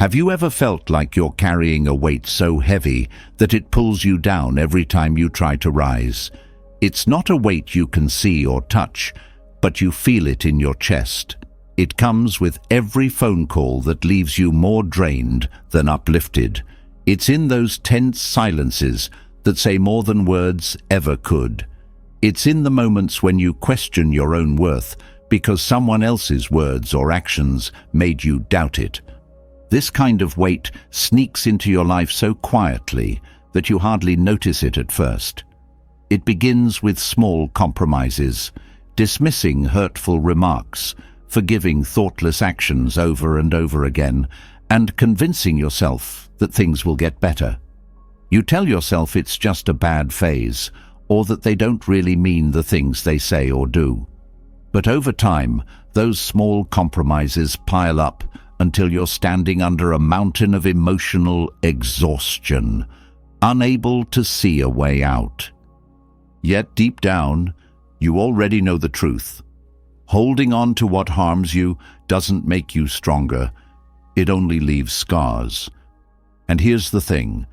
Have you ever felt like you're carrying a weight so heavy that it pulls you down every time you try to rise? It's not a weight you can see or touch, but you feel it in your chest. It comes with every phone call that leaves you more drained than uplifted. It's in those tense silences that say more than words ever could. It's in the moments when you question your own worth because someone else's words or actions made you doubt it. This kind of weight sneaks into your life so quietly that you hardly notice it at first. It begins with small compromises, dismissing hurtful remarks, forgiving thoughtless actions over and over again, and convincing yourself that things will get better. You tell yourself it's just a bad phase, or that they don't really mean the things they say or do. But over time, those small compromises pile up until you're standing under a mountain of emotional exhaustion, unable to see a way out. Yet deep down, you already know the truth. Holding on to what harms you doesn't make you stronger. It only leaves scars. And here's the thing.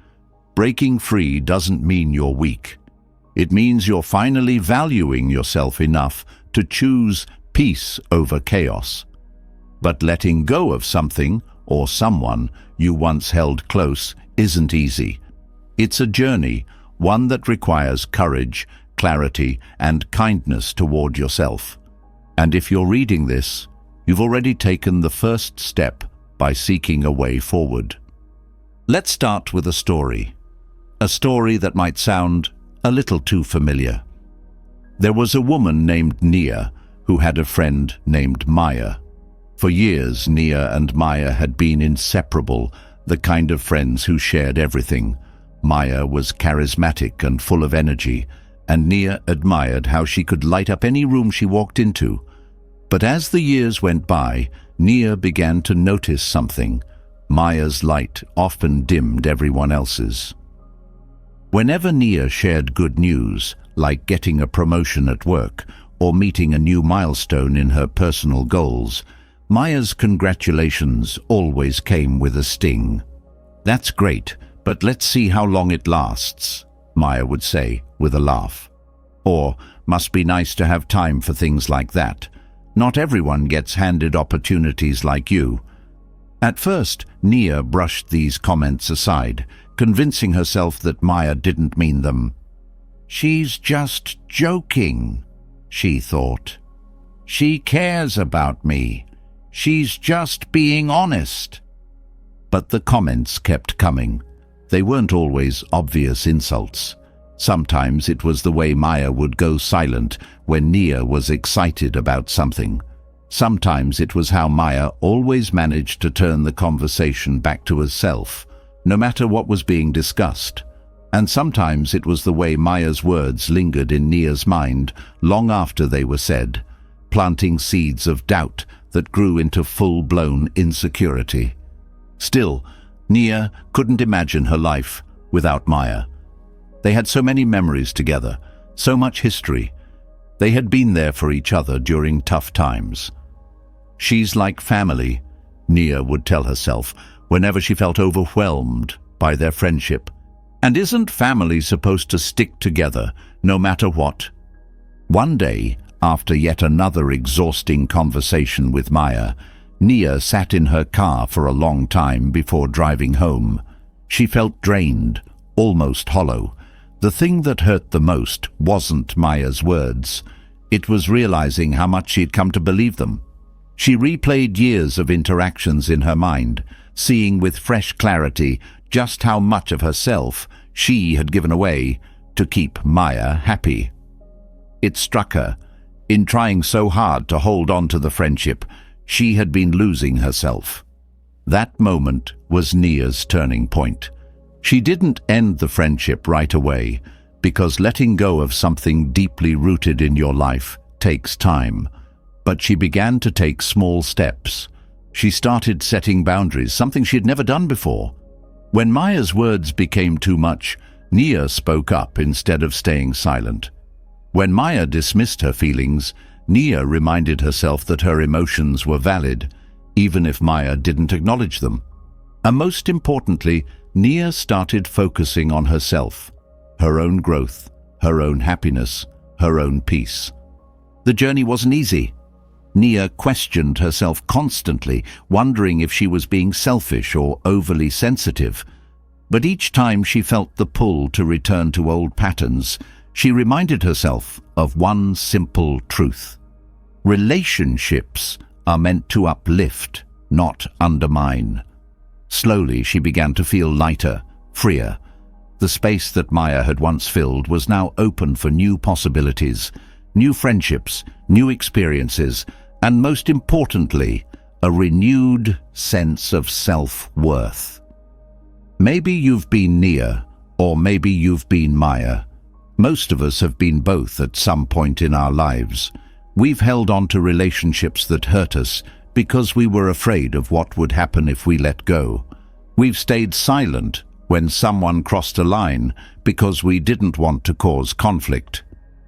Breaking free doesn't mean you're weak. It means you're finally valuing yourself enough to choose peace over chaos. But letting go of something or someone you once held close isn't easy. It's a journey, one that requires courage, clarity, and kindness toward yourself. And if you're reading this, you've already taken the first step by seeking a way forward. Let's start with a story that might sound a little too familiar. There was a woman named Nia who had a friend named Maya. For years, Nia and Maya had been inseparable, the kind of friends who shared everything. Maya was charismatic and full of energy, and Nia admired how she could light up any room she walked into. But as the years went by, Nia began to notice something. Maya's light often dimmed everyone else's. Whenever Nia shared good news, like getting a promotion at work or meeting a new milestone in her personal goals, Maya's congratulations always came with a sting. "That's great, but let's see how long it lasts," Maya would say with a laugh. Or, "Must be nice to have time for things like that. Not everyone gets handed opportunities like you." At first, Nia brushed these comments aside, convincing herself that Maya didn't mean them. "She's just joking," she thought. "She cares about me. She's just being honest." But the comments kept coming. They weren't always obvious insults. Sometimes it was the way Maya would go silent when Nia was excited about something. Sometimes it was how Maya always managed to turn the conversation back to herself, no matter what was being discussed. And sometimes it was the way Maya's words lingered in Nia's mind long after they were said, planting seeds of doubt that grew into full-blown insecurity. Still, Nia couldn't imagine her life without Maya. They had so many memories together, so much history. They had been there for each other during tough times. "She's like family," Nia would tell herself whenever she felt overwhelmed by their friendship. And isn't family supposed to stick together no matter what? One day, after yet another exhausting conversation with Maya, Nia sat in her car for a long time before driving home. She felt drained, almost hollow. The thing that hurt the most wasn't Maya's words. It was realizing how much she'd come to believe them. She replayed years of interactions in her mind, seeing with fresh clarity just how much of herself she had given away to keep Maya happy. It struck her. In trying so hard to hold on to the friendship, she had been losing herself. That moment was Nia's turning point. She didn't end the friendship right away, because letting go of something deeply rooted in your life takes time. But she began to take small steps. She started setting boundaries, something she had never done before. When Maya's words became too much, Nia spoke up instead of staying silent. When Maya dismissed her feelings, Nia reminded herself that her emotions were valid, even if Maya didn't acknowledge them. And most importantly, Nia started focusing on herself, her own growth, her own happiness, her own peace. The journey wasn't easy. Nia questioned herself constantly, wondering if she was being selfish or overly sensitive. But each time she felt the pull to return to old patterns, she reminded herself of one simple truth. Relationships are meant to uplift, not undermine. Slowly, she began to feel lighter, freer. The space that Maya had once filled was now open for new possibilities, new friendships, new experiences, and most importantly, a renewed sense of self-worth. Maybe you've been Nia, or maybe you've been Maya. Most of us have been both at some point in our lives. We've held on to relationships that hurt us because we were afraid of what would happen if we let go. We've stayed silent when someone crossed a line because we didn't want to cause conflict.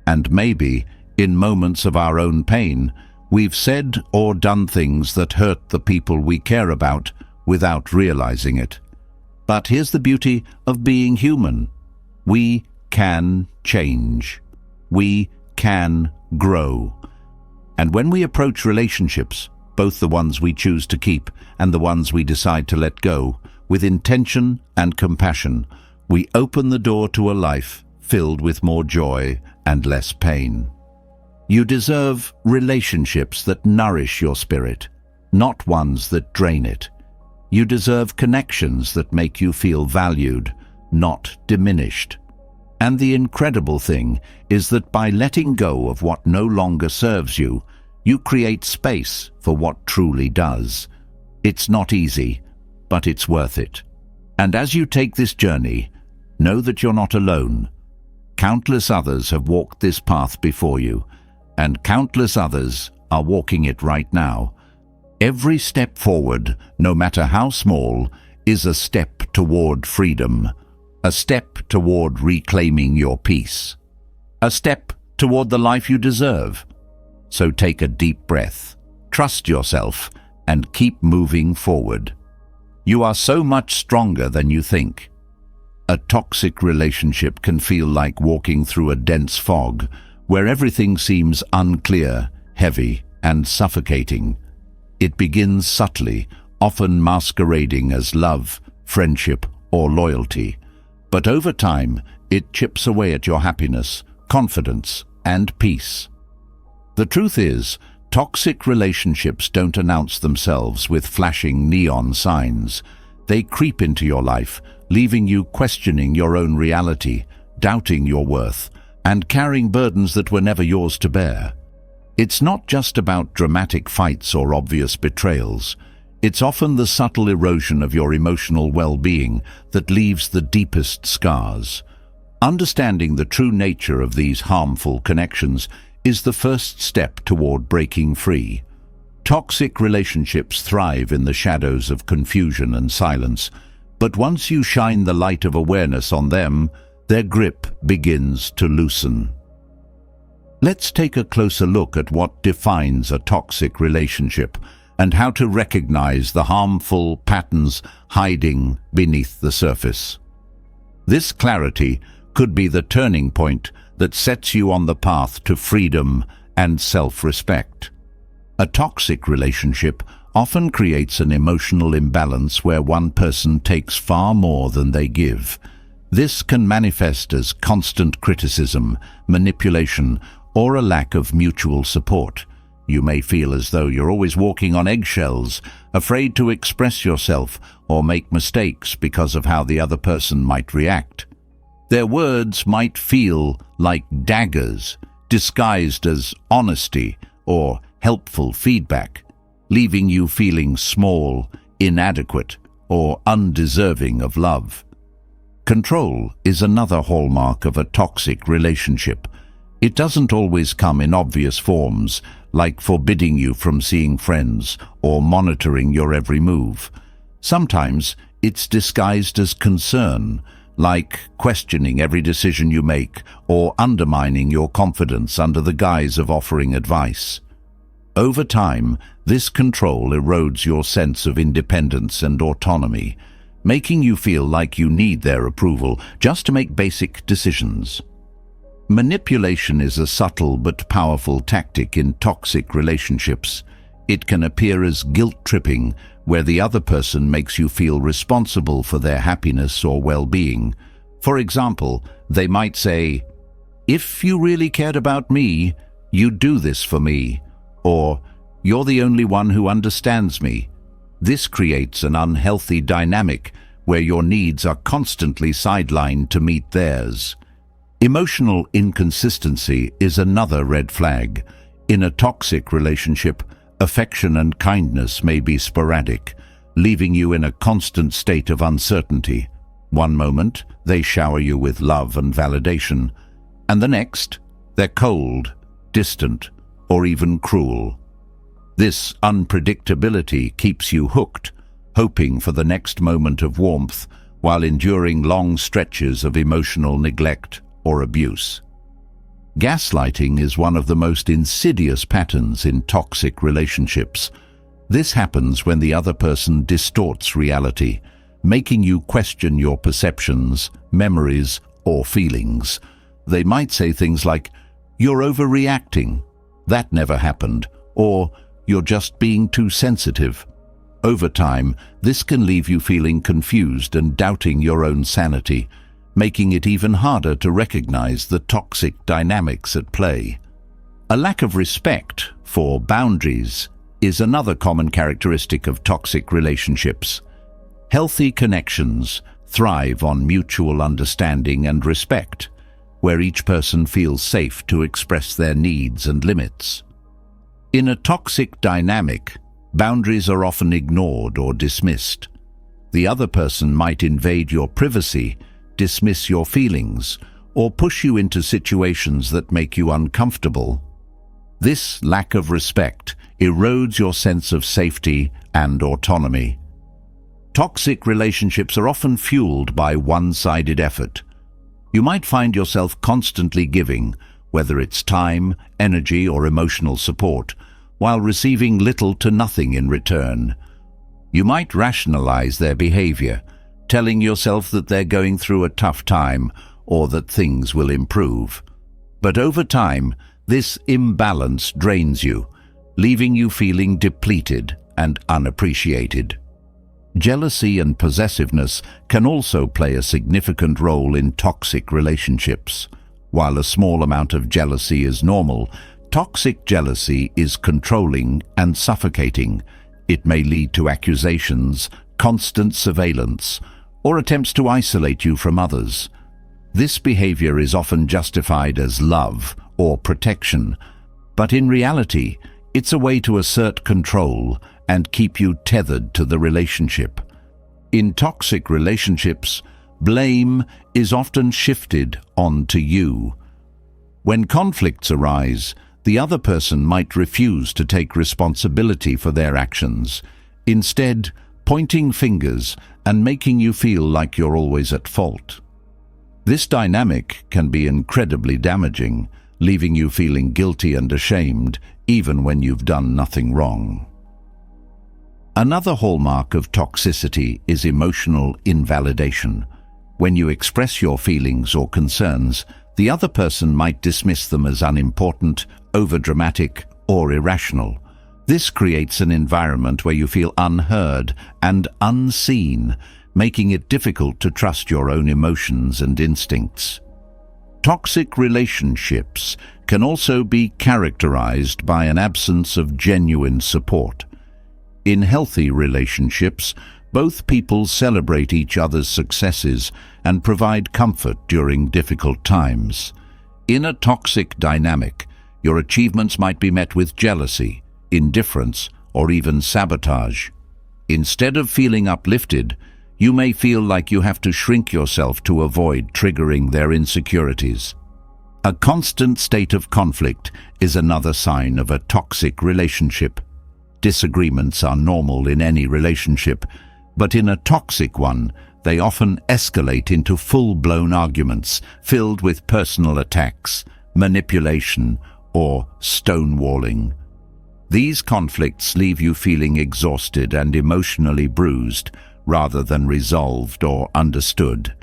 And maybe, in moments of our own pain, we've said or done things that hurt the people we care about without realizing it. But here's the beauty of being human. We can change. We can grow. And when we approach relationships, both the ones we choose to keep and the ones we decide to let go, with intention and compassion, we open the door to a life filled with more joy and less pain. You deserve relationships that nourish your spirit, not ones that drain it. You deserve connections that make you feel valued, not diminished. And the incredible thing is that by letting go of what no longer serves you, you create space for what truly does. It's not easy, but it's worth it. And as you take this journey, know that you're not alone. Countless others have walked this path before you, and countless others are walking it right now. Every step forward, no matter how small, is a step toward freedom, a step toward reclaiming your peace, a step toward the life you deserve. So take a deep breath, trust yourself, and keep moving forward. You are so much stronger than you think. A toxic relationship can feel like walking through a dense fog, where everything seems unclear, heavy, and suffocating. It begins subtly, often masquerading as love, friendship, or loyalty. But over time, it chips away at your happiness, confidence, and peace. The truth is, toxic relationships don't announce themselves with flashing neon signs. They creep into your life, leaving you questioning your own reality, doubting your worth, and carrying burdens that were never yours to bear. It's not just about dramatic fights or obvious betrayals. It's often the subtle erosion of your emotional well-being that leaves the deepest scars. Understanding the true nature of these harmful connections is the first step toward breaking free. Toxic relationships thrive in the shadows of confusion and silence, but once you shine the light of awareness on them, their grip begins to loosen. Let's take a closer look at what defines a toxic relationship and how to recognize the harmful patterns hiding beneath the surface. This clarity could be the turning point that sets you on the path to freedom and self-respect. A toxic relationship often creates an emotional imbalance where one person takes far more than they give. This can manifest as constant criticism, manipulation, or a lack of mutual support. You may feel as though you're always walking on eggshells, afraid to express yourself or make mistakes because of how the other person might react. Their words might feel like daggers, disguised as honesty or helpful feedback, leaving you feeling small, inadequate, or undeserving of love. Control is another hallmark of a toxic relationship. It doesn't always come in obvious forms, like forbidding you from seeing friends or monitoring your every move. Sometimes it's disguised as concern, like questioning every decision you make or undermining your confidence under the guise of offering advice. Over time, this control erodes your sense of independence and autonomy, making you feel like you need their approval just to make basic decisions. Manipulation is a subtle but powerful tactic in toxic relationships. It can appear as guilt-tripping, where the other person makes you feel responsible for their happiness or well-being. For example, they might say, "If you really cared about me, you'd do this for me," or "You're the only one who understands me." This creates an unhealthy dynamic where your needs are constantly sidelined to meet theirs. Emotional inconsistency is another red flag. In a toxic relationship, affection and kindness may be sporadic, leaving you in a constant state of uncertainty. One moment, they shower you with love and validation, and the next, they're cold, distant, or even cruel. This unpredictability keeps you hooked, hoping for the next moment of warmth while enduring long stretches of emotional neglect or abuse. Gaslighting is one of the most insidious patterns in toxic relationships. This happens when the other person distorts reality, making you question your perceptions, memories, or feelings. They might say things like, "You're overreacting," "That never happened," or "You're just being too sensitive." Over time, this can leave you feeling confused and doubting your own sanity, making it even harder to recognize the toxic dynamics at play. A lack of respect for boundaries is another common characteristic of toxic relationships. Healthy connections thrive on mutual understanding and respect, where each person feels safe to express their needs and limits. In a toxic dynamic, boundaries are often ignored or dismissed. The other person might invade your privacy, dismiss your feelings, or push you into situations that make you uncomfortable. This lack of respect erodes your sense of safety and autonomy. Toxic relationships are often fueled by one-sided effort. You might find yourself constantly giving, whether it's time, energy, or emotional support, while receiving little to nothing in return. You might rationalize their behavior, telling yourself that they're going through a tough time or that things will improve. But over time, this imbalance drains you, leaving you feeling depleted and unappreciated. Jealousy and possessiveness can also play a significant role in toxic relationships. While a small amount of jealousy is normal, toxic jealousy is controlling and suffocating. It may lead to accusations, constant surveillance, or attempts to isolate you from others. This behavior is often justified as love or protection, but in reality, it's a way to assert control and keep you tethered to the relationship. In toxic relationships, blame is often shifted onto you. When conflicts arise, the other person might refuse to take responsibility for their actions, instead pointing fingers and making you feel like you're always at fault. This dynamic can be incredibly damaging, leaving you feeling guilty and ashamed even when you've done nothing wrong. Another hallmark of toxicity is emotional invalidation. When you express your feelings or concerns, the other person might dismiss them as unimportant, overdramatic, or irrational. This creates an environment where you feel unheard and unseen, making it difficult to trust your own emotions and instincts. Toxic relationships can also be characterized by an absence of genuine support. In healthy relationships, both people celebrate each other's successes and provide comfort during difficult times. In a toxic dynamic, your achievements might be met with jealousy, indifference, or even sabotage. Instead of feeling uplifted, you may feel like you have to shrink yourself to avoid triggering their insecurities. A constant state of conflict is another sign of a toxic relationship. Disagreements are normal in any relationship, but in a toxic one, they often escalate into full-blown arguments filled with personal attacks, manipulation, or stonewalling. These conflicts leave you feeling exhausted and emotionally bruised, rather than resolved or understood.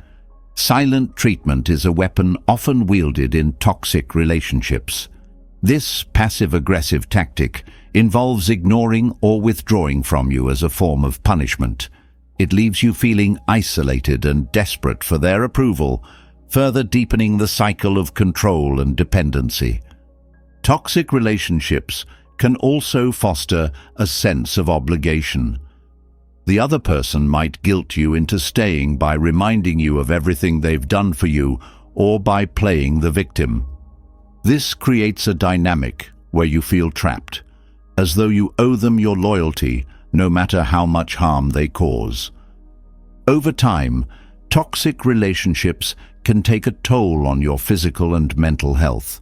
Silent treatment is a weapon often wielded in toxic relationships. This passive-aggressive tactic involves ignoring or withdrawing from you as a form of punishment. It leaves you feeling isolated and desperate for their approval, further deepening the cycle of control and dependency. Toxic relationships can also foster a sense of obligation. The other person might guilt you into staying by reminding you of everything they've done for you or by playing the victim. This creates a dynamic where you feel trapped, as though you owe them your loyalty no matter how much harm they cause. Over time, toxic relationships can take a toll on your physical and mental health.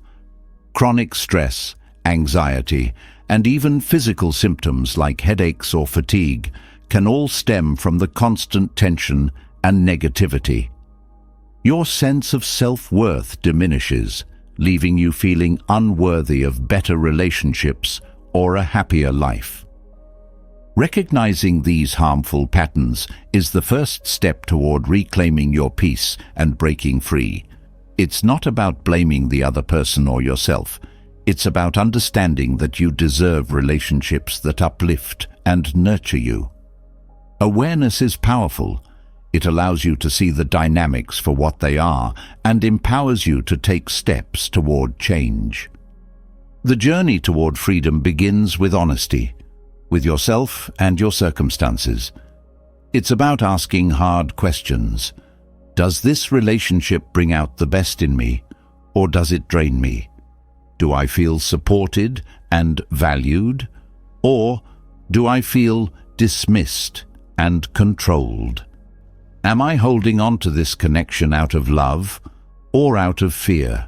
Chronic stress, anxiety, and even physical symptoms like headaches or fatigue can all stem from the constant tension and negativity. Your sense of self-worth diminishes, leaving you feeling unworthy of better relationships or a happier life. Recognizing these harmful patterns is the first step toward reclaiming your peace and breaking free. It's not about blaming the other person or yourself. It's about understanding that you deserve relationships that uplift and nurture you. Awareness is powerful. It allows you to see the dynamics for what they are and empowers you to take steps toward change. The journey toward freedom begins with honesty, with yourself and your circumstances. It's about asking hard questions. Does this relationship bring out the best in me, or does it drain me? Do I feel supported and valued, or do I feel dismissed and controlled? Am I holding on to this connection out of love or out of fear?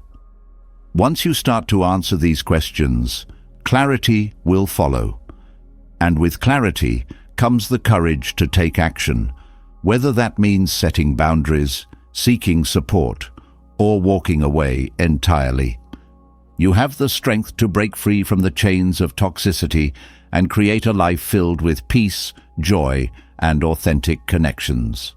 Once you start to answer these questions, clarity will follow. And with clarity comes the courage to take action, whether that means setting boundaries, seeking support, or walking away entirely. You have the strength to break free from the chains of toxicity and create a life filled with peace, joy, and authentic connections.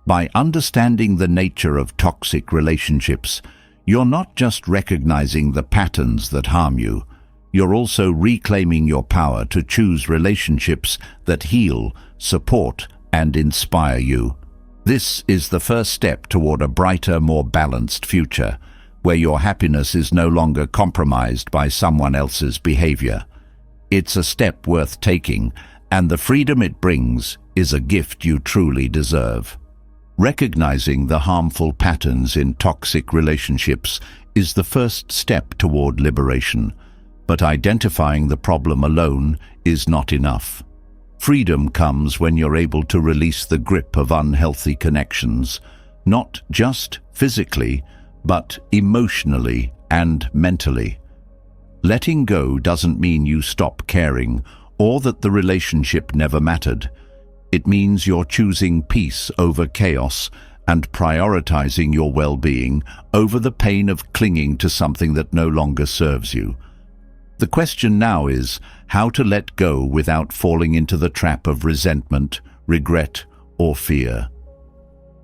By understanding the nature of toxic relationships, you're not just recognizing the patterns that harm you, you're also reclaiming your power to choose relationships that heal, support, and inspire you. This is the first step toward a brighter, more balanced future, where your happiness is no longer compromised by someone else's behavior. It's a step worth taking, and the freedom it brings is a gift you truly deserve. Recognizing the harmful patterns in toxic relationships is the first step toward liberation, but identifying the problem alone is not enough. Freedom comes when you're able to release the grip of unhealthy connections, not just physically, but emotionally and mentally. Letting go doesn't mean you stop caring or that the relationship never mattered. It means you're choosing peace over chaos and prioritizing your well-being over the pain of clinging to something that no longer serves you. The question now is how to let go without falling into the trap of resentment, regret, or fear.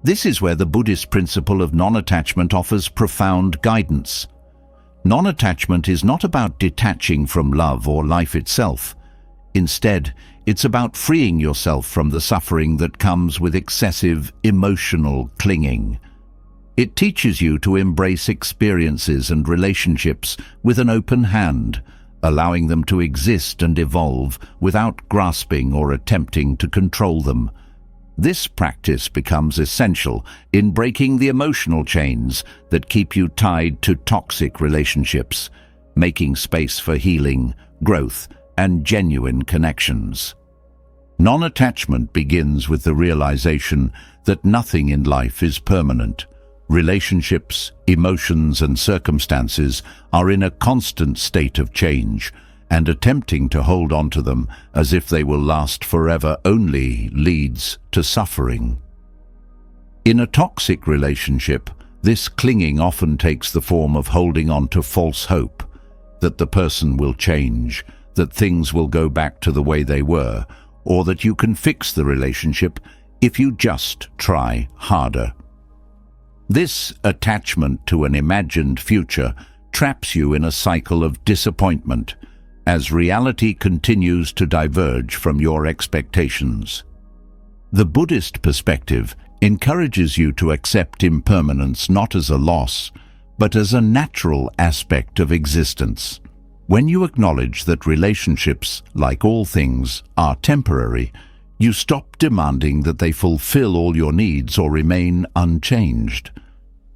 This is where the Buddhist principle of non-attachment offers profound guidance. Non-attachment is not about detaching from love or life itself. Instead, it's about freeing yourself from the suffering that comes with excessive emotional clinging. It teaches you to embrace experiences and relationships with an open hand, allowing them to exist and evolve without grasping or attempting to control them. This practice becomes essential in breaking the emotional chains that keep you tied to toxic relationships, making space for healing, growth, and genuine connections. Non-attachment begins with the realization that nothing in life is permanent. Relationships, emotions, and circumstances are in a constant state of change, and attempting to hold on to them as if they will last forever only leads to suffering. In a toxic relationship, this clinging often takes the form of holding on to false hope that the person will change, that things will go back to the way they were, or that you can fix the relationship if you just try harder. This attachment to an imagined future traps you in a cycle of disappointment as reality continues to diverge from your expectations. The Buddhist perspective encourages you to accept impermanence not as a loss, but as a natural aspect of existence. When you acknowledge that relationships, like all things, are temporary, you stop demanding that they fulfill all your needs or remain unchanged.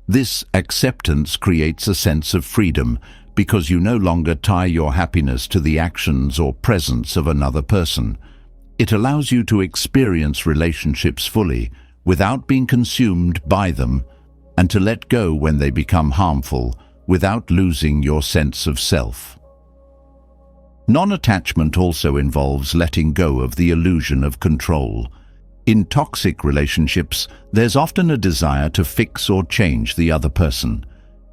This acceptance creates a sense of freedom because you no longer tie your happiness to the actions or presence of another person. It allows you to experience relationships fully without being consumed by them, and to let go when they become harmful without losing your sense of self. Non-attachment also involves letting go of the illusion of control. In toxic relationships, there's often a desire to fix or change the other person.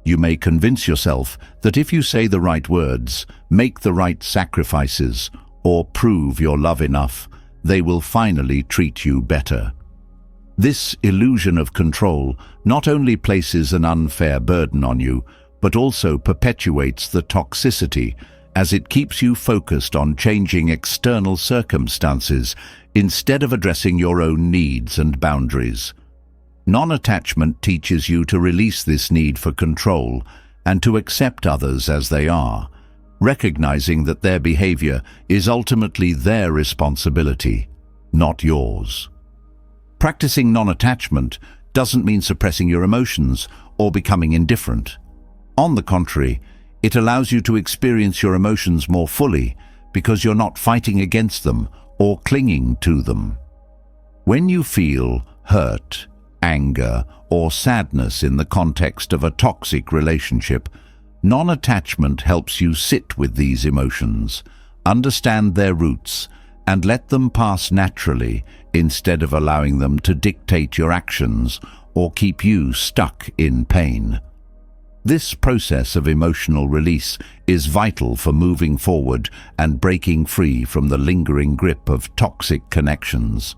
You may convince yourself that if you say the right words, make the right sacrifices, or prove your love enough, they will finally treat you better. This illusion of control not only places an unfair burden on you, but also perpetuates the toxicity, as it keeps you focused on changing external circumstances instead of addressing your own needs and boundaries. Non-attachment teaches you to release this need for control and to accept others as they are, recognizing that their behavior is ultimately their responsibility, not yours. Practicing non-attachment doesn't mean suppressing your emotions or becoming indifferent. On the contrary, it allows you to experience your emotions more fully because you're not fighting against them or clinging to them. When you feel hurt, anger, or sadness in the context of a toxic relationship, non-attachment helps you sit with these emotions, understand their roots, and let them pass naturally instead of allowing them to dictate your actions or keep you stuck in pain. This process of emotional release is vital for moving forward and breaking free from the lingering grip of toxic connections.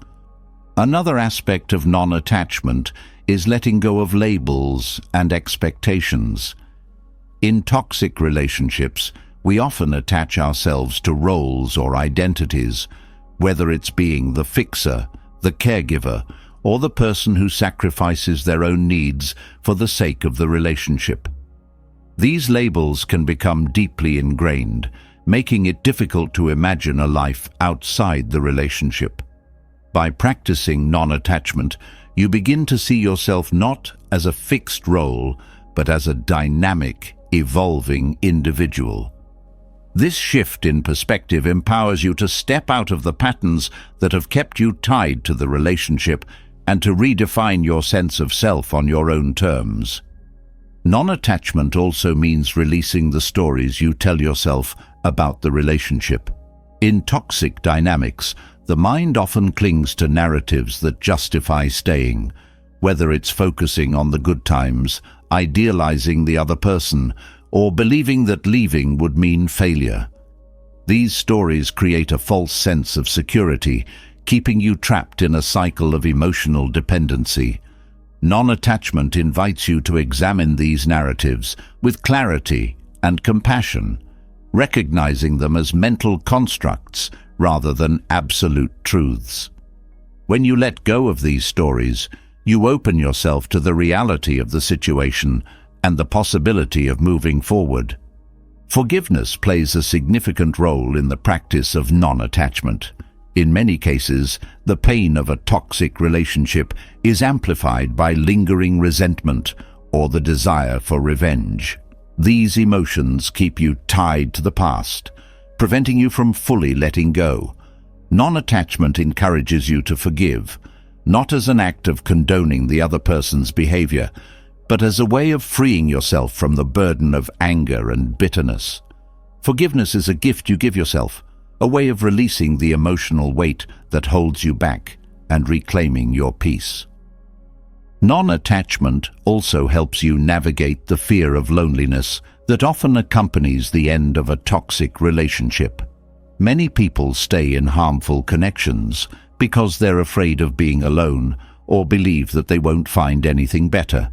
Another aspect of non-attachment is letting go of labels and expectations. In toxic relationships, we often attach ourselves to roles or identities, whether it's being the fixer, the caregiver, or the person who sacrifices their own needs for the sake of the relationship. These labels can become deeply ingrained, making it difficult to imagine a life outside the relationship. By practicing non-attachment, you begin to see yourself not as a fixed role, but as a dynamic, evolving individual. This shift in perspective empowers you to step out of the patterns that have kept you tied to the relationship and to redefine your sense of self on your own terms. Non-attachment also means releasing the stories you tell yourself about the relationship. In toxic dynamics, the mind often clings to narratives that justify staying, whether it's focusing on the good times, idealizing the other person, or believing that leaving would mean failure. These stories create a false sense of security, keeping you trapped in a cycle of emotional dependency. Non-attachment invites you to examine these narratives with clarity and compassion, recognizing them as mental constructs rather than absolute truths. When you let go of these stories, you open yourself to the reality of the situation and the possibility of moving forward. Forgiveness plays a significant role in the practice of non-attachment. In many cases, the pain of a toxic relationship is amplified by lingering resentment or the desire for revenge. These emotions keep you tied to the past, preventing you from fully letting go. Non-attachment encourages you to forgive, not as an act of condoning the other person's behavior, but as a way of freeing yourself from the burden of anger and bitterness. Forgiveness is a gift you give yourself, a way of releasing the emotional weight that holds you back and reclaiming your peace. Non-attachment also helps you navigate the fear of loneliness that often accompanies the end of a toxic relationship. Many people stay in harmful connections because they're afraid of being alone or believe that they won't find anything better.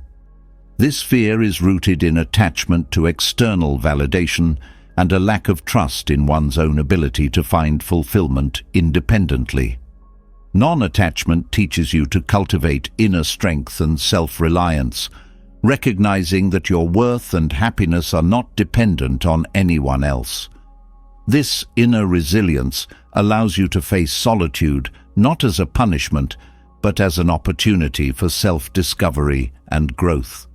This fear is rooted in attachment to external validation and a lack of trust in one's own ability to find fulfillment independently. Non-attachment teaches you to cultivate inner strength and self-reliance, recognizing that your worth and happiness are not dependent on anyone else. This inner resilience allows you to face solitude not as a punishment, but as an opportunity for self-discovery and growth.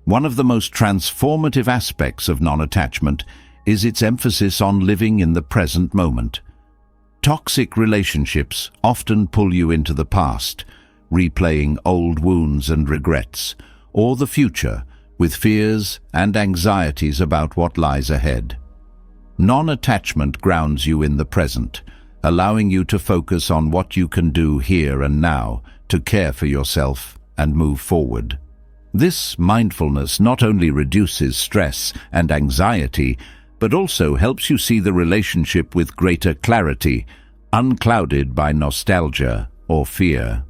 One of the most transformative aspects of non-attachment is its emphasis on living in the present moment. Toxic relationships often pull you into the past, replaying old wounds and regrets, or the future, with fears and anxieties about what lies ahead. Non-attachment grounds you in the present, allowing you to focus on what you can do here and now to care for yourself and move forward. This mindfulness not only reduces stress and anxiety, but also helps you see the relationship with greater clarity, unclouded by nostalgia or fear.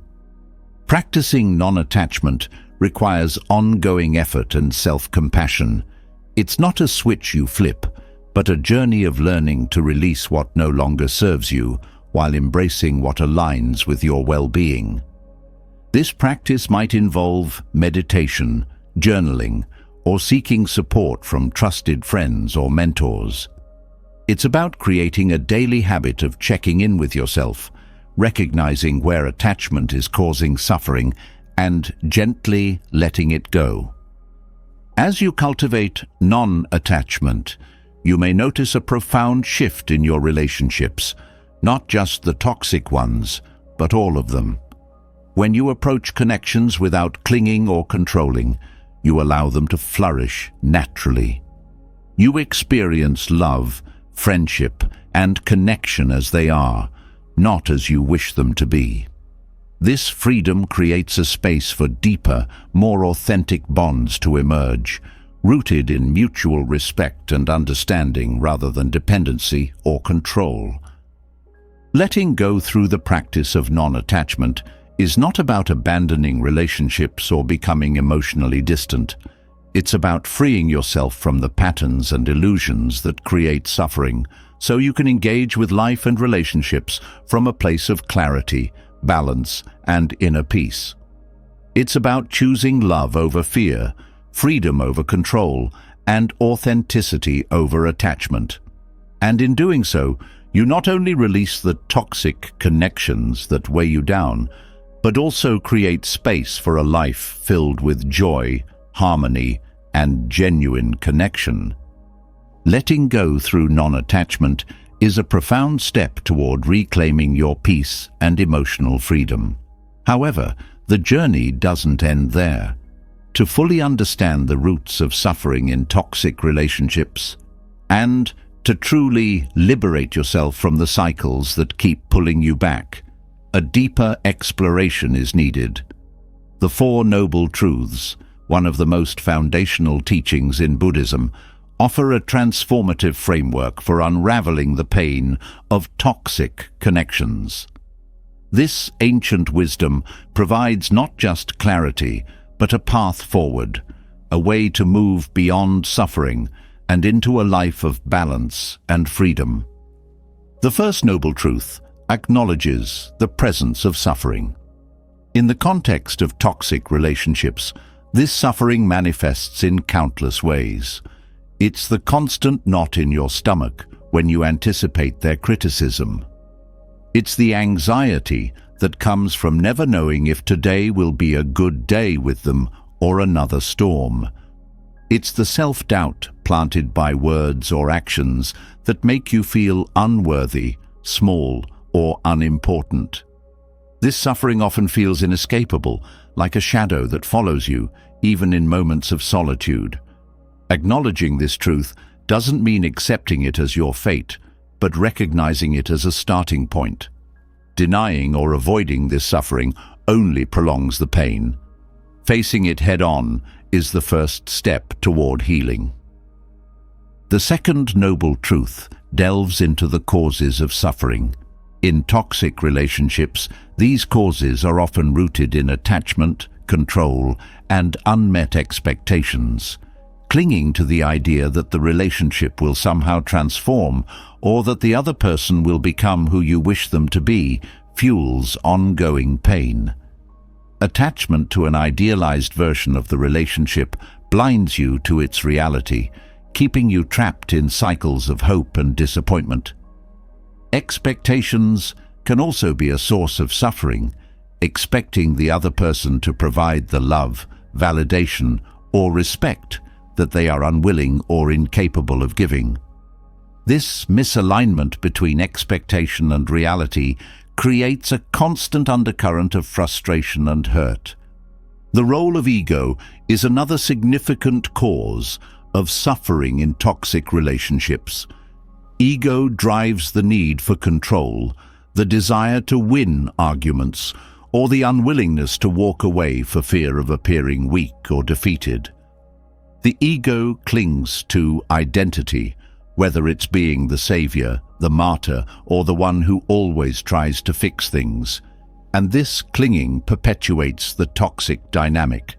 Practicing non-attachment requires ongoing effort and self-compassion. It's not a switch you flip, but a journey of learning to release what no longer serves you while embracing what aligns with your well-being. This practice might involve meditation, journaling, or seeking support from trusted friends or mentors. It's about creating a daily habit of checking in with yourself, recognizing where attachment is causing suffering, and gently letting it go. As you cultivate non-attachment, you may notice a profound shift in your relationships, not just the toxic ones, but all of them. When you approach connections without clinging or controlling, you allow them to flourish naturally. You experience love, friendship, and connection as they are, not as you wish them to be. This freedom creates a space for deeper, more authentic bonds to emerge, rooted in mutual respect and understanding rather than dependency or control. Letting go through the practice of non-attachment is not about abandoning relationships or becoming emotionally distant. It's about freeing yourself from the patterns and illusions that create suffering, so you can engage with life and relationships from a place of clarity, balance, and inner peace. It's about choosing love over fear, freedom over control, and authenticity over attachment. And in doing so, you not only release the toxic connections that weigh you down, but also create space for a life filled with joy, harmony, and genuine connection. Letting go through non-attachment is a profound step toward reclaiming your peace and emotional freedom. However, the journey doesn't end there. To fully understand the roots of suffering in toxic relationships, and to truly liberate yourself from the cycles that keep pulling you back, a deeper exploration is needed. The Four Noble Truths, one of the most foundational teachings in Buddhism, offer a transformative framework for unraveling the pain of toxic connections. This ancient wisdom provides not just clarity, but a path forward, a way to move beyond suffering and into a life of balance and freedom. The first noble truth acknowledges the presence of suffering. In the context of toxic relationships, this suffering manifests in countless ways. It's the constant knot in your stomach when you anticipate their criticism. It's the anxiety that comes from never knowing if today will be a good day with them or another storm. It's the self-doubt planted by words or actions that make you feel unworthy, small, or unimportant. This suffering often feels inescapable, like a shadow that follows you, even in moments of solitude. Acknowledging this truth doesn't mean accepting it as your fate, but recognizing it as a starting point. Denying or avoiding this suffering only prolongs the pain. Facing it head-on is the first step toward healing. The second noble truth delves into the causes of suffering. In toxic relationships, these causes are often rooted in attachment, control, and unmet expectations. Clinging to the idea that the relationship will somehow transform or that the other person will become who you wish them to be fuels ongoing pain. Attachment to an idealized version of the relationship blinds you to its reality, keeping you trapped in cycles of hope and disappointment. Expectations can also be a source of suffering, expecting the other person to provide the love, validation, or respect that they are unwilling or incapable of giving. This misalignment between expectation and reality creates a constant undercurrent of frustration and hurt. The role of ego is another significant cause of suffering in toxic relationships. Ego drives the need for control, the desire to win arguments, or the unwillingness to walk away for fear of appearing weak or defeated. The ego clings to identity, whether it's being the savior, the martyr, or the one who always tries to fix things. And this clinging perpetuates the toxic dynamic.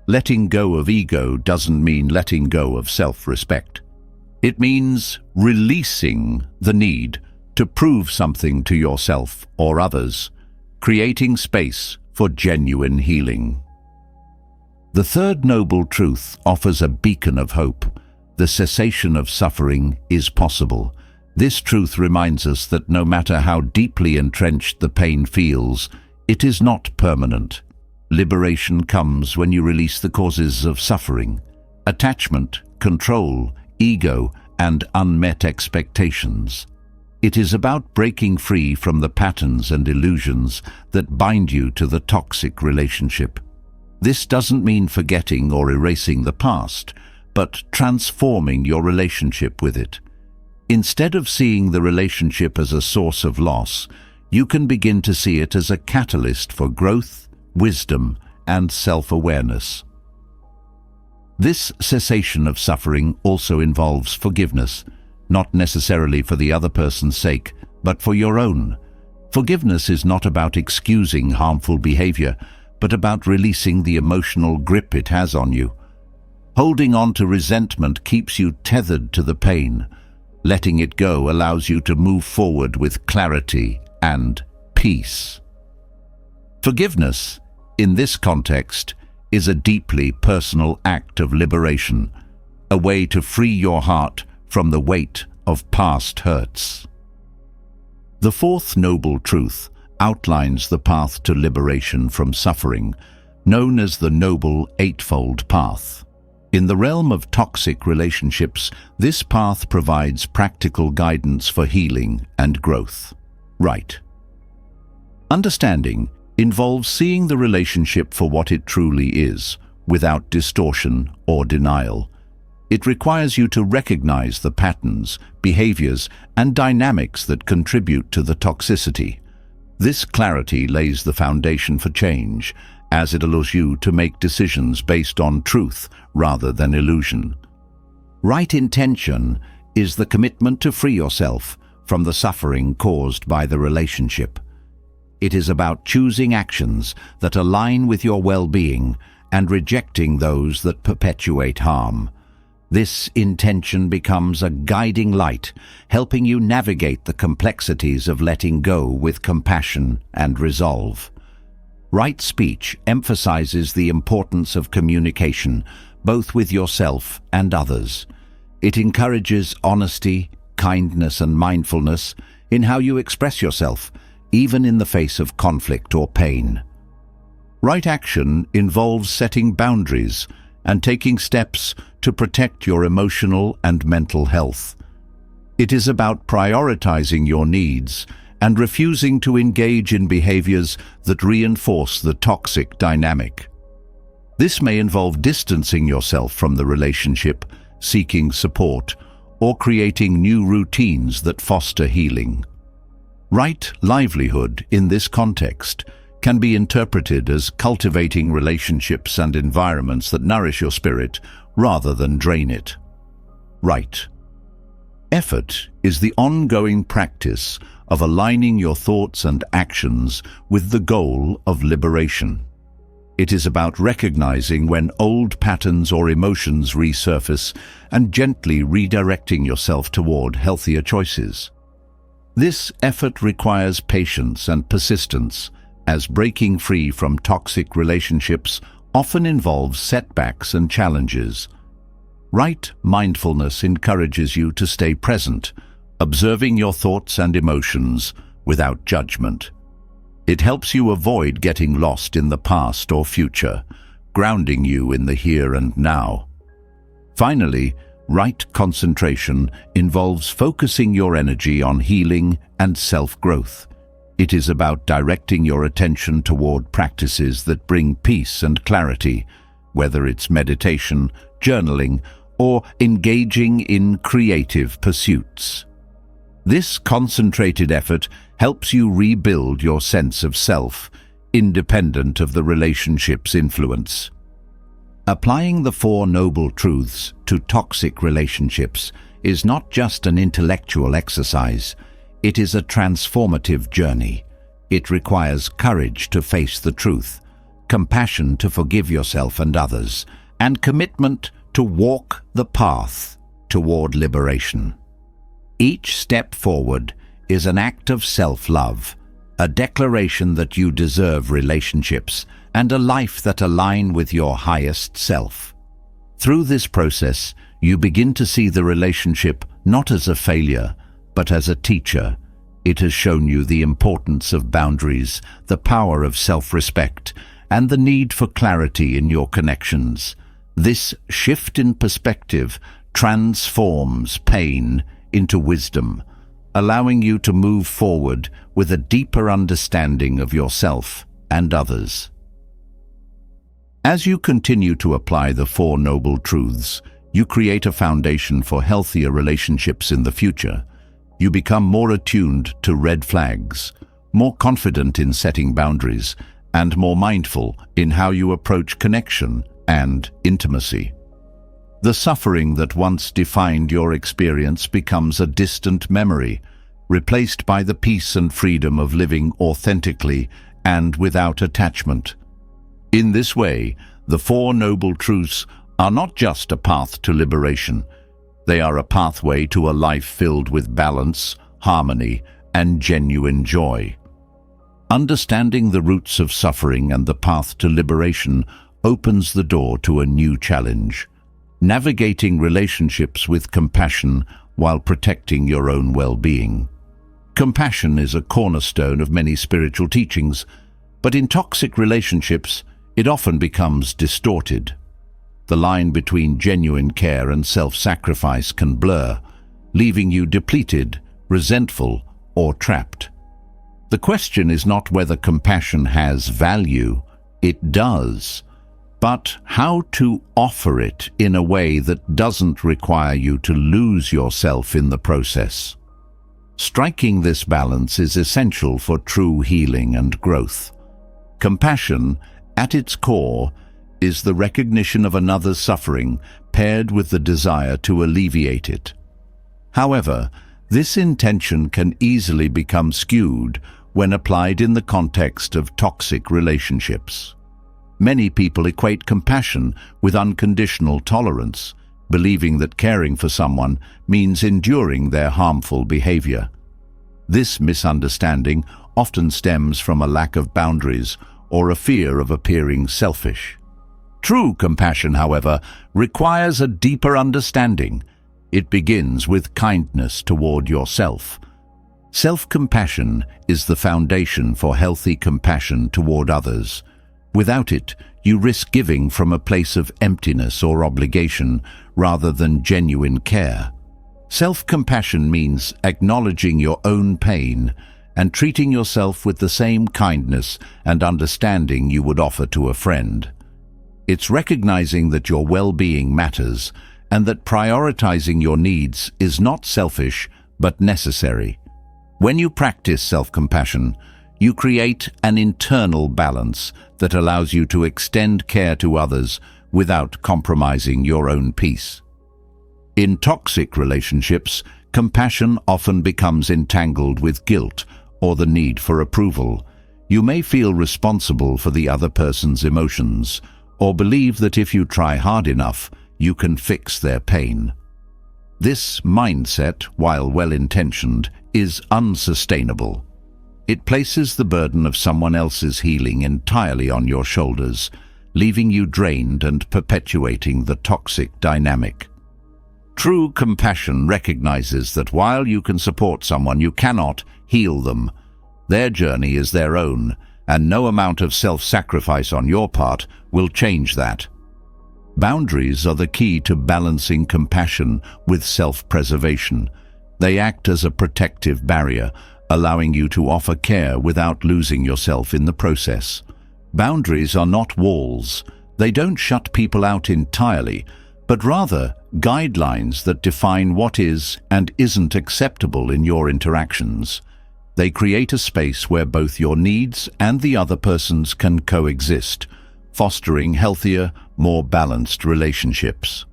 Letting go of ego doesn't mean letting go of self-respect. It means releasing the need to prove something to yourself or others, creating space for genuine healing. The third noble truth offers a beacon of hope. The cessation of suffering is possible. This truth reminds us that no matter how deeply entrenched the pain feels, it is not permanent. Liberation comes when you release the causes of suffering: attachment, control, ego, and unmet expectations. It is about breaking free from the patterns and illusions that bind you to the toxic relationship. This doesn't mean forgetting or erasing the past, but transforming your relationship with it. Instead of seeing the relationship as a source of loss, you can begin to see it as a catalyst for growth, wisdom, and self-awareness. This cessation of suffering also involves forgiveness, not necessarily for the other person's sake, but for your own. Forgiveness is not about excusing harmful behavior, but about releasing the emotional grip it has on you. Holding on to resentment keeps you tethered to the pain. Letting it go allows you to move forward with clarity and peace. Forgiveness, in this context, is a deeply personal act of liberation, a way to free your heart from the weight of past hurts. The fourth noble truth outlines the path to liberation from suffering, known as the Noble Eightfold Path. In the realm of toxic relationships, this path provides practical guidance for healing and growth. Right. Understanding involves seeing the relationship for what it truly is, without distortion or denial. It requires you to recognize the patterns, behaviors, and dynamics that contribute to the toxicity. This clarity lays the foundation for change, as it allows you to make decisions based on truth rather than illusion. Right intention is the commitment to free yourself from the suffering caused by the relationship. It is about choosing actions that align with your well-being and rejecting those that perpetuate harm. This intention becomes a guiding light, helping you navigate the complexities of letting go with compassion and resolve. Right speech emphasizes the importance of communication, both with yourself and others. It encourages honesty, kindness, and mindfulness in how you express yourself, even in the face of conflict or pain. Right action involves setting boundaries and taking steps to protect your emotional and mental health. It is about prioritizing your needs and refusing to engage in behaviors that reinforce the toxic dynamic. This may involve distancing yourself from the relationship, seeking support, or creating new routines that foster healing. Right livelihood in this context can be interpreted as cultivating relationships and environments that nourish your spirit rather than drain it. Right effort is the ongoing practice of aligning your thoughts and actions with the goal of liberation. It is about recognizing when old patterns or emotions resurface and gently redirecting yourself toward healthier choices. This effort requires patience and persistence, as breaking free from toxic relationships often involves setbacks and challenges. Right mindfulness encourages you to stay present, observing your thoughts and emotions without judgment. It helps you avoid getting lost in the past or future, grounding you in the here and now. Finally, right concentration involves focusing your energy on healing and self-growth. It is about directing your attention toward practices that bring peace and clarity, whether it's meditation, journaling, or engaging in creative pursuits. This concentrated effort helps you rebuild your sense of self, independent of the relationship's influence. Applying the Four Noble Truths to toxic relationships is not just an intellectual exercise, it is a transformative journey. It requires courage to face the truth, compassion to forgive yourself and others, and commitment to walk the path toward liberation. Each step forward is an act of self-love, a declaration that you deserve relationships and a life that align with your highest self. Through this process, you begin to see the relationship not as a failure, but as a teacher. It has shown you the importance of boundaries, the power of self-respect, and the need for clarity in your connections. This shift in perspective transforms pain into wisdom, allowing you to move forward with a deeper understanding of yourself and others. As you continue to apply the Four Noble Truths, you create a foundation for healthier relationships in the future. You become more attuned to red flags, more confident in setting boundaries, and more mindful in how you approach connection and intimacy. The suffering that once defined your experience becomes a distant memory, replaced by the peace and freedom of living authentically and without attachment. In this way, the Four Noble Truths are not just a path to liberation. They are a pathway to a life filled with balance, harmony, and genuine joy. Understanding the roots of suffering and the path to liberation opens the door to a new challenge: navigating relationships with compassion while protecting your own well-being. Compassion is a cornerstone of many spiritual teachings, but in toxic relationships, it often becomes distorted. The line between genuine care and self-sacrifice can blur, leaving you depleted, resentful, or trapped. The question is not whether compassion has value, it does, but how to offer it in a way that doesn't require you to lose yourself in the process. Striking this balance is essential for true healing and growth. Compassion, at its core, is the recognition of another's suffering paired with the desire to alleviate it. However, this intention can easily become skewed when applied in the context of toxic relationships. Many people equate compassion with unconditional tolerance, believing that caring for someone means enduring their harmful behavior. This misunderstanding often stems from a lack of boundaries or a fear of appearing selfish. True compassion, however, requires a deeper understanding. It begins with kindness toward yourself. Self-compassion is the foundation for healthy compassion toward others. Without it, you risk giving from a place of emptiness or obligation rather than genuine care. Self-compassion means acknowledging your own pain and treating yourself with the same kindness and understanding you would offer to a friend. It's recognizing that your well-being matters and that prioritizing your needs is not selfish but necessary. When you practice self-compassion, you create an internal balance that allows you to extend care to others without compromising your own peace. In toxic relationships, compassion often becomes entangled with guilt or the need for approval. You may feel responsible for the other person's emotions, or believe that if you try hard enough, you can fix their pain. This mindset, while well-intentioned, is unsustainable. It places the burden of someone else's healing entirely on your shoulders, leaving you drained and perpetuating the toxic dynamic. True compassion recognizes that while you can support someone, you cannot heal them. Their journey is their own, and no amount of self-sacrifice on your part will change that. Boundaries are the key to balancing compassion with self-preservation. They act as a protective barrier, allowing you to offer care without losing yourself in the process. Boundaries are not walls. They don't shut people out entirely, but rather guidelines that define what is and isn't acceptable in your interactions. They create a space where both your needs and the other person's can coexist, fostering healthier, more balanced relationships.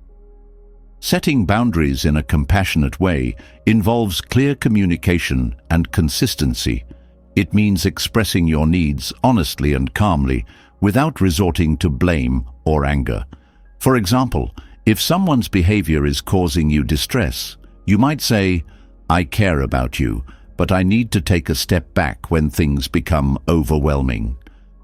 Setting boundaries in a compassionate way involves clear communication and consistency. It means expressing your needs honestly and calmly without resorting to blame or anger. For example, if someone's behavior is causing you distress, you might say, "I care about you, but I need to take a step back when things become overwhelming."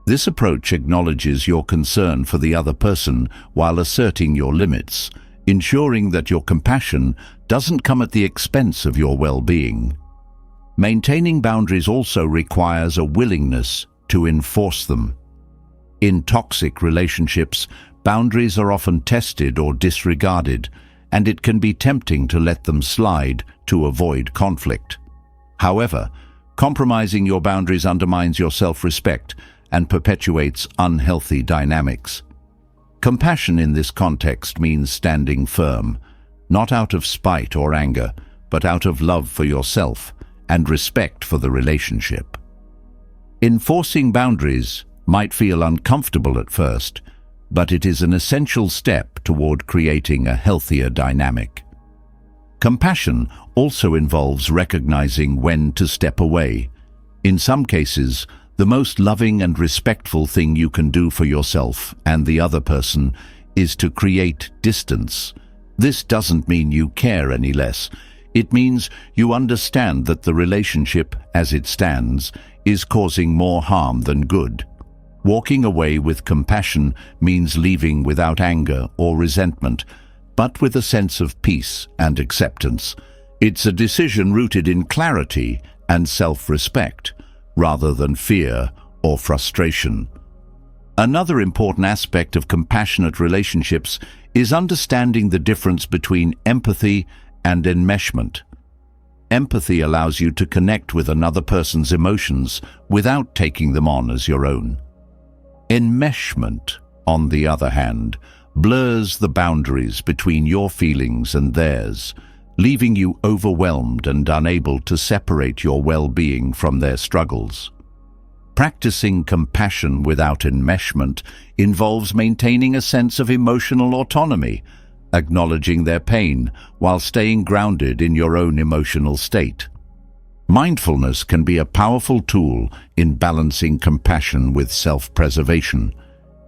This approach acknowledges your concern for the other person while asserting your limits, ensuring that your compassion doesn't come at the expense of your well-being. Maintaining boundaries also requires a willingness to enforce them. In toxic relationships, boundaries are often tested or disregarded, and it can be tempting to let them slide to avoid conflict. However, compromising your boundaries undermines your self-respect and perpetuates unhealthy dynamics. Compassion in this context means standing firm, not out of spite or anger, but out of love for yourself and respect for the relationship. Enforcing boundaries might feel uncomfortable at first, but it is an essential step toward creating a healthier dynamic. Compassion also involves recognizing when to step away. In some cases, the most loving and respectful thing you can do for yourself and the other person is to create distance. This doesn't mean you care any less. It means you understand that the relationship, as it stands, is causing more harm than good. Walking away with compassion means leaving without anger or resentment, but with a sense of peace and acceptance. It's a decision rooted in clarity and self-respect, rather than fear or frustration. Another important aspect of compassionate relationships is understanding the difference between empathy and enmeshment. Empathy allows you to connect with another person's emotions without taking them on as your own. Enmeshment, on the other hand, blurs the boundaries between your feelings and theirs, leaving you overwhelmed and unable to separate your well-being from their struggles. Practicing compassion without enmeshment involves maintaining a sense of emotional autonomy, acknowledging their pain while staying grounded in your own emotional state. Mindfulness can be a powerful tool in balancing compassion with self-preservation.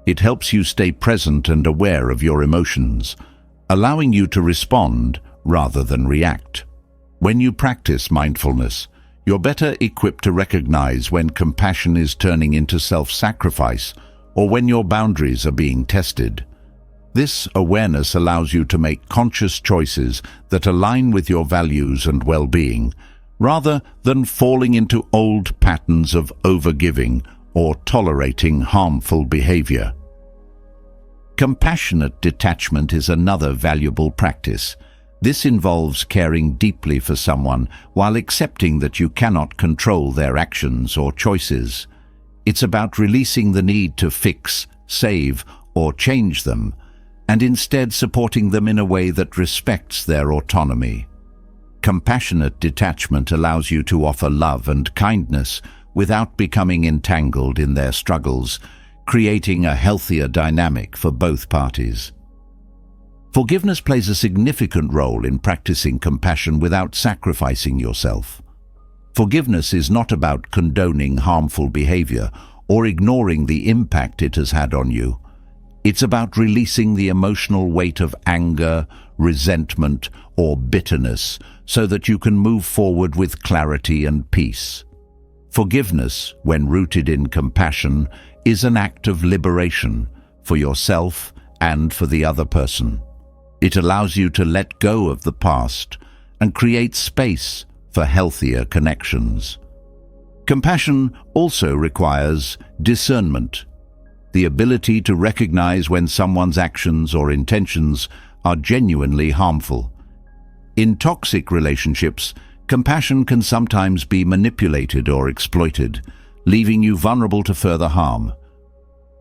It helps you stay present and aware of your emotions, allowing you to respond rather than react. When you practice mindfulness, you're better equipped to recognize when compassion is turning into self-sacrifice or when your boundaries are being tested. This awareness allows you to make conscious choices that align with your values and well-being, rather than falling into old patterns of overgiving or tolerating harmful behavior. Compassionate detachment is another valuable practice. This involves caring deeply for someone while accepting that you cannot control their actions or choices. It's about releasing the need to fix, save, or change them, and instead supporting them in a way that respects their autonomy. Compassionate detachment allows you to offer love and kindness without becoming entangled in their struggles, creating a healthier dynamic for both parties. Forgiveness plays a significant role in practicing compassion without sacrificing yourself. Forgiveness is not about condoning harmful behavior or ignoring the impact it has had on you. It's about releasing the emotional weight of anger, resentment, or bitterness so that you can move forward with clarity and peace. Forgiveness, when rooted in compassion, is an act of liberation for yourself and for the other person. It allows you to let go of the past and create space for healthier connections. Compassion also requires discernment, the ability to recognize when someone's actions or intentions are genuinely harmful. In toxic relationships, compassion can sometimes be manipulated or exploited, leaving you vulnerable to further harm.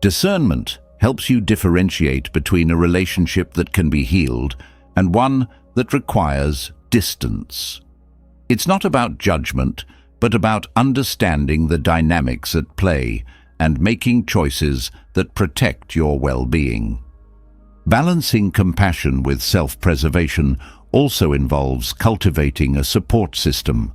Discernment helps you differentiate between a relationship that can be healed and one that requires distance. It's not about judgment, but about understanding the dynamics at play and making choices that protect your well-being. Balancing compassion with self-preservation also involves cultivating a support system.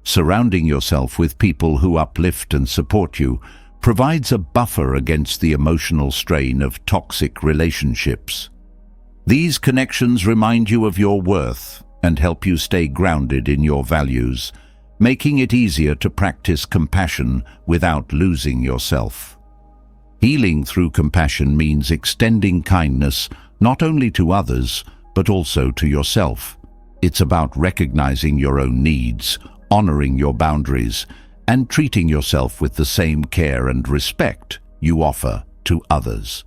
Surrounding yourself with people who uplift and support you provides a buffer against the emotional strain of toxic relationships. These connections remind you of your worth and help you stay grounded in your values, making it easier to practice compassion without losing yourself. Healing through compassion means extending kindness not only to others, but also to yourself. It's about recognizing your own needs, honoring your boundaries, and treating yourself with the same care and respect you offer to others.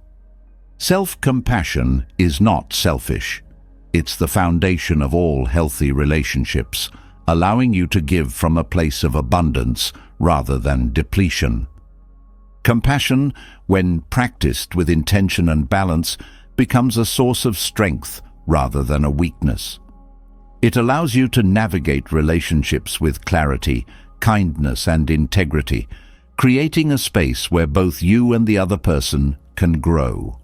Self-compassion is not selfish. It's the foundation of all healthy relationships, allowing you to give from a place of abundance rather than depletion. Compassion, when practiced with intention and balance, becomes a source of strength rather than a weakness. It allows you to navigate relationships with clarity, kindness, and integrity, creating a space where both you and the other person can grow.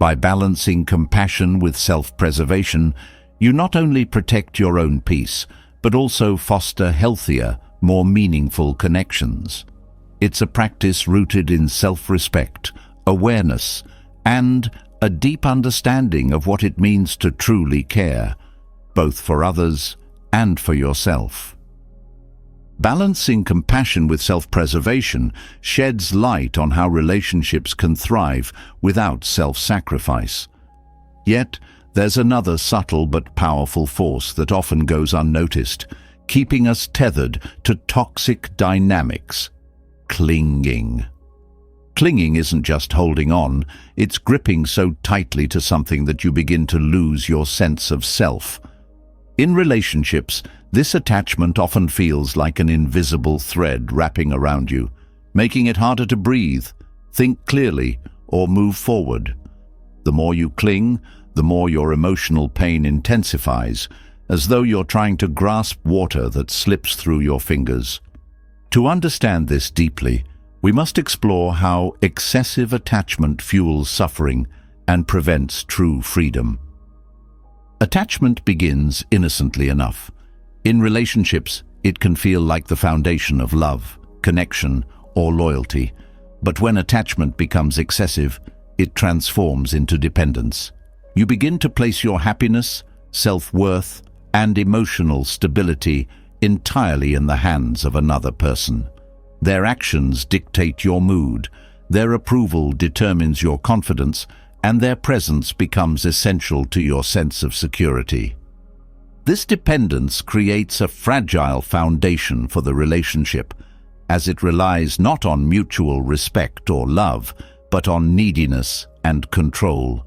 By balancing compassion with self-preservation, you not only protect your own peace, but also foster healthier, more meaningful connections. It's a practice rooted in self-respect, awareness, and a deep understanding of what it means to truly care, both for others and for yourself. Balancing compassion with self-preservation sheds light on how relationships can thrive without self-sacrifice. Yet, there's another subtle but powerful force that often goes unnoticed, keeping us tethered to toxic dynamics: clinging. Clinging isn't just holding on, it's gripping so tightly to something that you begin to lose your sense of self. In relationships, this attachment often feels like an invisible thread wrapping around you, making it harder to breathe, think clearly, or move forward. The more you cling, the more your emotional pain intensifies, as though you're trying to grasp water that slips through your fingers. To understand this deeply, we must explore how excessive attachment fuels suffering and prevents true freedom. Attachment begins innocently enough. In relationships, it can feel like the foundation of love, connection, or loyalty. But when attachment becomes excessive, it transforms into dependence. You begin to place your happiness, self-worth, and emotional stability entirely in the hands of another person. Their actions dictate your mood, their approval determines your confidence, and their presence becomes essential to your sense of security. This dependence creates a fragile foundation for the relationship, as it relies not on mutual respect or love, but on neediness and control.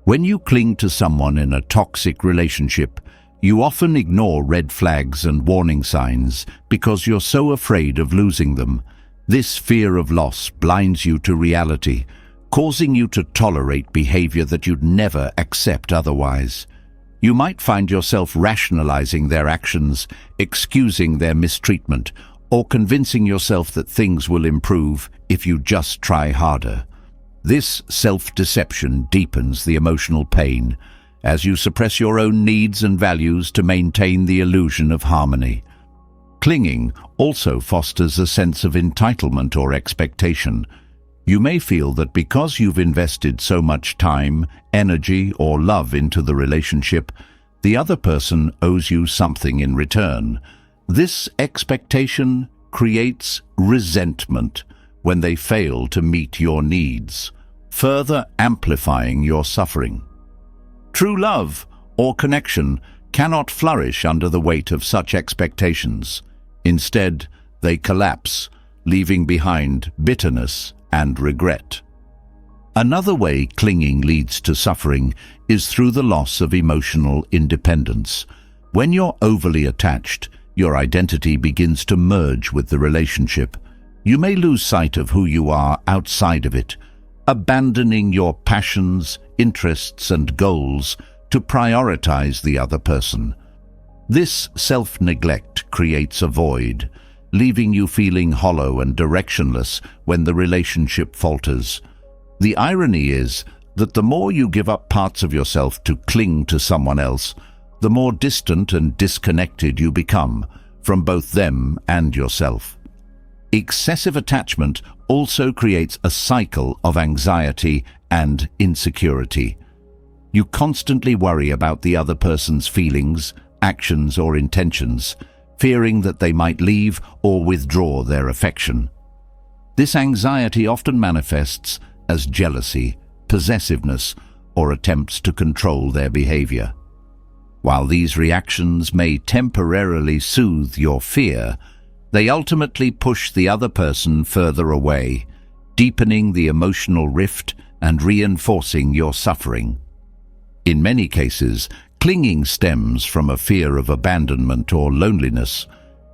When you cling to someone in a toxic relationship, you often ignore red flags and warning signs because you're so afraid of losing them. This fear of loss blinds you to reality, causing you to tolerate behavior that you'd never accept otherwise. You might find yourself rationalizing their actions, excusing their mistreatment, or convincing yourself that things will improve if you just try harder. This self-deception deepens the emotional pain, as you suppress your own needs and values to maintain the illusion of harmony. Clinging also fosters a sense of entitlement or expectation. You may feel that because you've invested so much time, energy, or love into the relationship, the other person owes you something in return. This expectation creates resentment when they fail to meet your needs, further amplifying your suffering. True love or connection cannot flourish under the weight of such expectations. Instead, they collapse, leaving behind bitterness and regret. Another way clinging leads to suffering is through the loss of emotional independence. When you're overly attached, your identity begins to merge with the relationship. You may lose sight of who you are outside of it, abandoning your passions, interests, and goals to prioritize the other person. This self-neglect creates a void, leaving you feeling hollow and directionless when the relationship falters. The irony is that the more you give up parts of yourself to cling to someone else, the more distant and disconnected you become from both them and yourself. Excessive attachment also creates a cycle of anxiety and insecurity. You constantly worry about the other person's feelings, actions, or intentions, fearing that they might leave or withdraw their affection. This anxiety often manifests as jealousy, possessiveness, or attempts to control their behavior. While these reactions may temporarily soothe your fear, they ultimately push the other person further away, deepening the emotional rift and reinforcing your suffering. In many cases, clinging stems from a fear of abandonment or loneliness.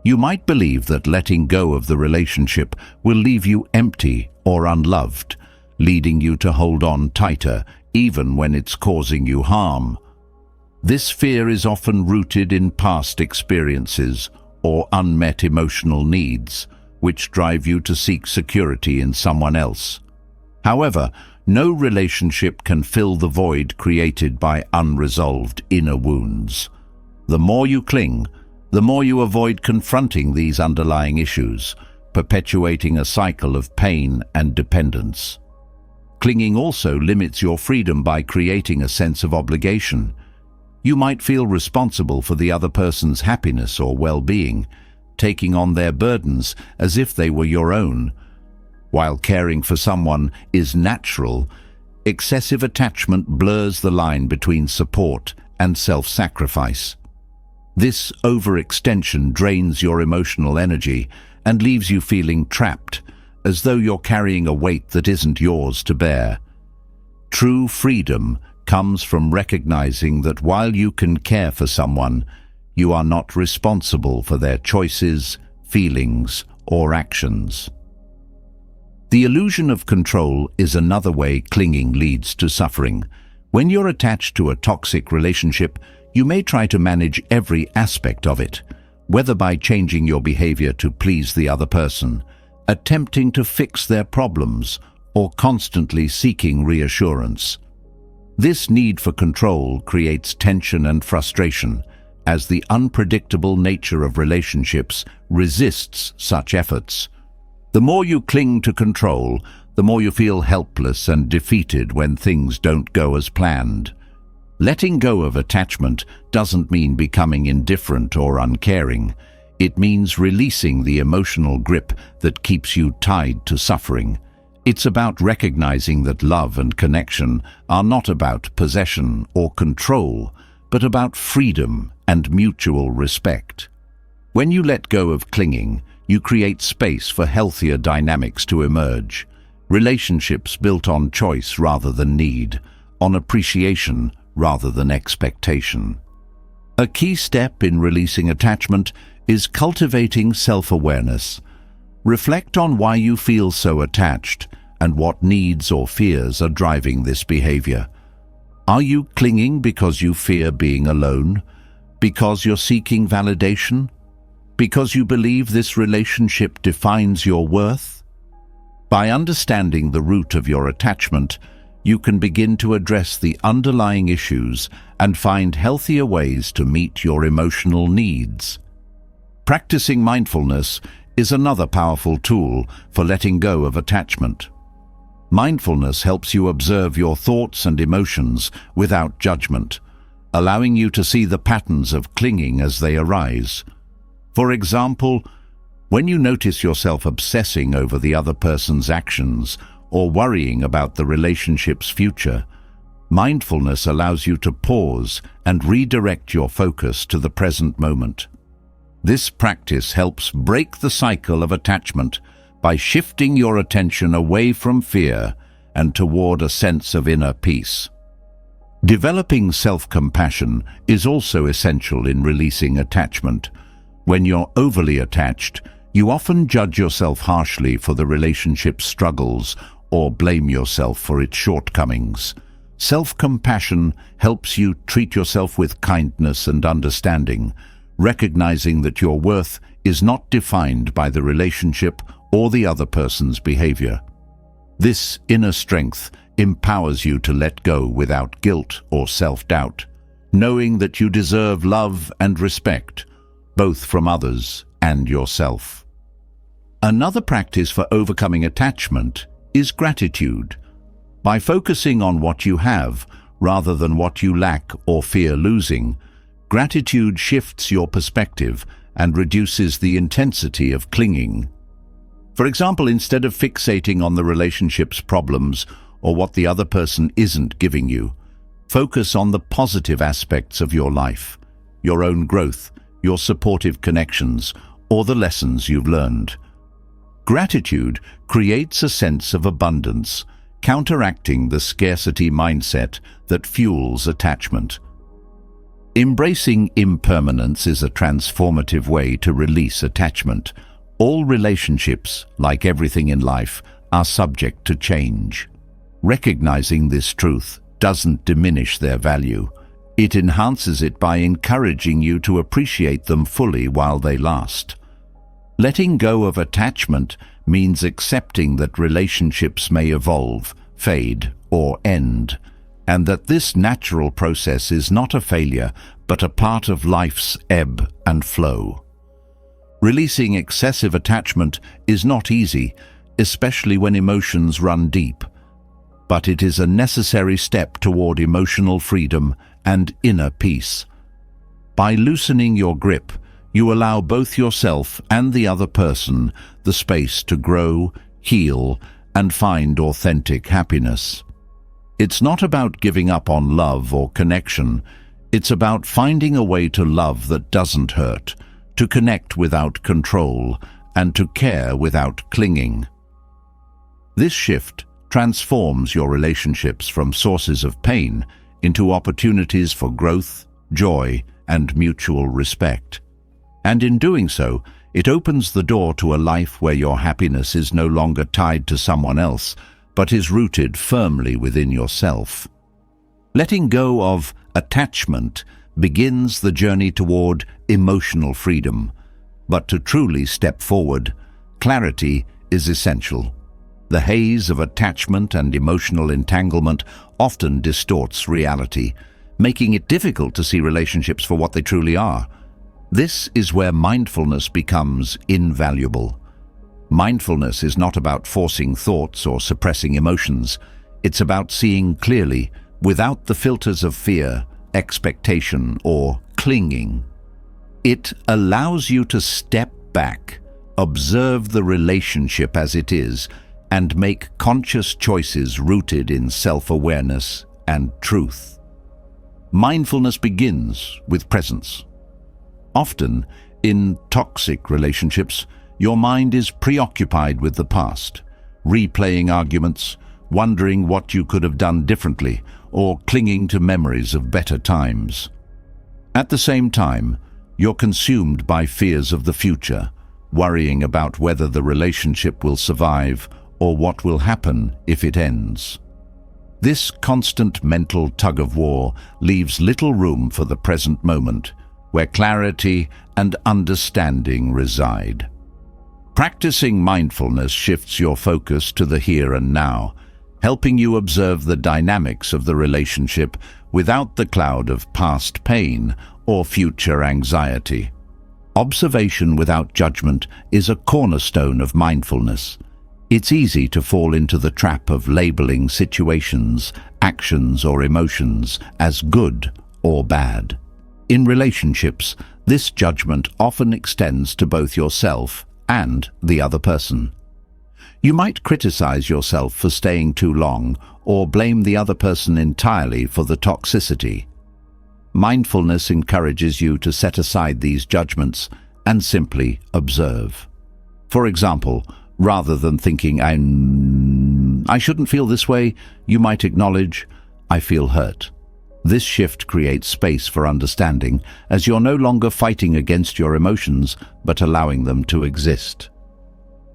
You might believe that letting go of the relationship will leave you empty or unloved, leading you to hold on tighter even when it's causing you harm. This fear is often rooted in past experiences or unmet emotional needs, which drive you to seek security in someone else. However, no relationship can fill the void created by unresolved inner wounds. The more you cling, the more you avoid confronting these underlying issues, perpetuating a cycle of pain and dependence. Clinging also limits your freedom by creating a sense of obligation. You might feel responsible for the other person's happiness or well-being, taking on their burdens as if they were your own. While caring for someone is natural, excessive attachment blurs the line between support and self-sacrifice. This overextension drains your emotional energy and leaves you feeling trapped, as though you're carrying a weight that isn't yours to bear. True freedom comes from recognizing that while you can care for someone, you are not responsible for their choices, feelings, or actions. The illusion of control is another way clinging leads to suffering. When you're attached to a toxic relationship, you may try to manage every aspect of it, whether by changing your behavior to please the other person, attempting to fix their problems, or constantly seeking reassurance. This need for control creates tension and frustration, as the unpredictable nature of relationships resists such efforts. The more you cling to control, the more you feel helpless and defeated when things don't go as planned. Letting go of attachment doesn't mean becoming indifferent or uncaring. It means releasing the emotional grip that keeps you tied to suffering. It's about recognizing that love and connection are not about possession or control, but about freedom and mutual respect. When you let go of clinging, you create space for healthier dynamics to emerge. Relationships built on choice rather than need, on appreciation rather than expectation. A key step in releasing attachment is cultivating self-awareness. Reflect on why you feel so attached and what needs or fears are driving this behavior. Are you clinging because you fear being alone? Because you're seeking validation? Because you believe this relationship defines your worth? By understanding the root of your attachment, you can begin to address the underlying issues and find healthier ways to meet your emotional needs. Practicing mindfulness is another powerful tool for letting go of attachment. Mindfulness helps you observe your thoughts and emotions without judgment, allowing you to see the patterns of clinging as they arise. For example, when you notice yourself obsessing over the other person's actions or worrying about the relationship's future, mindfulness allows you to pause and redirect your focus to the present moment. This practice helps break the cycle of attachment by shifting your attention away from fear and toward a sense of inner peace. Developing self-compassion is also essential in releasing attachment. When you're overly attached, you often judge yourself harshly for the relationship's struggles or blame yourself for its shortcomings. Self-compassion helps you treat yourself with kindness and understanding, recognizing that your worth is not defined by the relationship or the other person's behavior. This inner strength empowers you to let go without guilt or self-doubt, knowing that you deserve love and respect, both from others and yourself. Another practice for overcoming attachment is gratitude. By focusing on what you have rather than what you lack or fear losing, gratitude shifts your perspective and reduces the intensity of clinging. For example, instead of fixating on the relationship's problems or what the other person isn't giving you, focus on the positive aspects of your life, your own growth, your supportive connections, or the lessons you've learned. Gratitude creates a sense of abundance, counteracting the scarcity mindset that fuels attachment. Embracing impermanence is a transformative way to release attachment. All relationships, like everything in life, are subject to change. Recognizing this truth doesn't diminish their value. It enhances it by encouraging you to appreciate them fully while they last. Letting go of attachment means accepting that relationships may evolve, fade, or end, and that this natural process is not a failure, but a part of life's ebb and flow. Releasing excessive attachment is not easy, especially when emotions run deep, but it is a necessary step toward emotional freedom and inner peace. By loosening your grip, you allow both yourself and the other person the space to grow, heal, and find authentic happiness. It's not about giving up on love or connection. It's about finding a way to love that doesn't hurt, to connect without control, and to care without clinging. This shift transforms your relationships from sources of pain into opportunities for growth, joy, and mutual respect. And in doing so, it opens the door to a life where your happiness is no longer tied to someone else, but is rooted firmly within yourself. Letting go of attachment begins the journey toward emotional freedom, but to truly step forward, clarity is essential. The haze of attachment and emotional entanglement often distorts reality, making it difficult to see relationships for what they truly are. This is where mindfulness becomes invaluable. Mindfulness is not about forcing thoughts or suppressing emotions. It's about seeing clearly, without the filters of fear, expectation, or clinging. It allows you to step back, observe the relationship as it is, and make conscious choices rooted in self-awareness and truth. Mindfulness begins with presence. Often, in toxic relationships, your mind is preoccupied with the past, replaying arguments, wondering what you could have done differently, or clinging to memories of better times. At the same time, you're consumed by fears of the future, worrying about whether the relationship will survive or what will happen if it ends. This constant mental tug-of-war leaves little room for the present moment, where clarity and understanding reside. Practicing mindfulness shifts your focus to the here and now, helping you observe the dynamics of the relationship without the cloud of past pain or future anxiety. Observation without judgment is a cornerstone of mindfulness. It's easy to fall into the trap of labeling situations, actions, or emotions as good or bad. In relationships, this judgment often extends to both yourself and the other person. You might criticize yourself for staying too long or blame the other person entirely for the toxicity. Mindfulness encourages you to set aside these judgments and simply observe. For example, rather than thinking, I shouldn't feel this way, you might acknowledge, I feel hurt. This shift creates space for understanding, as you're no longer fighting against your emotions, but allowing them to exist.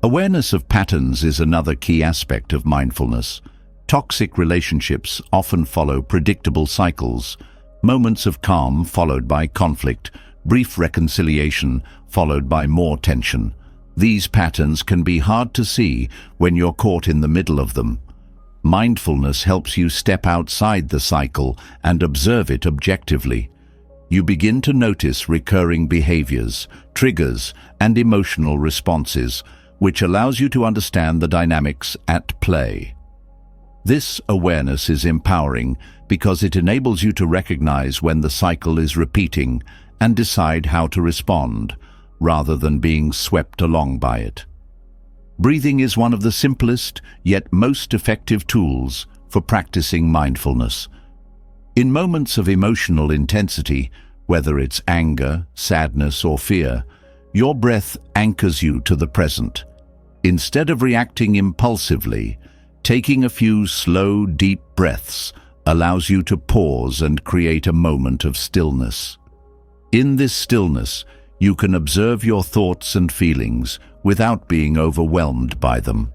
Awareness of patterns is another key aspect of mindfulness. Toxic relationships often follow predictable cycles: moments of calm followed by conflict, brief reconciliation followed by more tension. These patterns can be hard to see when you're caught in the middle of them. Mindfulness helps you step outside the cycle and observe it objectively. You begin to notice recurring behaviors, triggers, and emotional responses, which allows you to understand the dynamics at play. This awareness is empowering because it enables you to recognize when the cycle is repeating and decide how to respond, rather than being swept along by it. Breathing is one of the simplest yet most effective tools for practicing mindfulness. In moments of emotional intensity, whether it's anger, sadness, or fear, your breath anchors you to the present. Instead of reacting impulsively, taking a few slow, deep breaths allows you to pause and create a moment of stillness. In this stillness, you can observe your thoughts and feelings without being overwhelmed by them.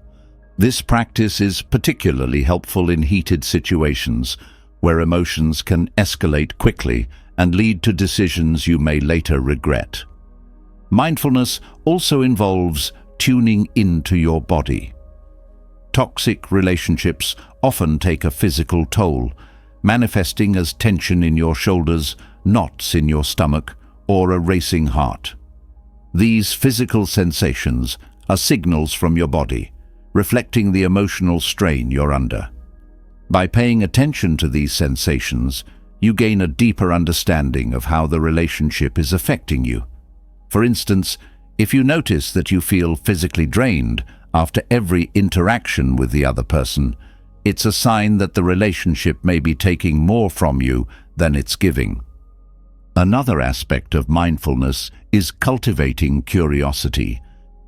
This practice is particularly helpful in heated situations where emotions can escalate quickly and lead to decisions you may later regret. Mindfulness also involves tuning into your body. Toxic relationships often take a physical toll, manifesting as tension in your shoulders, knots in your stomach, or a racing heart. These physical sensations are signals from your body, reflecting the emotional strain you're under. By paying attention to these sensations, you gain a deeper understanding of how the relationship is affecting you. For instance, if you notice that you feel physically drained after every interaction with the other person, it's a sign that the relationship may be taking more from you than it's giving. Another aspect of mindfulness is cultivating curiosity.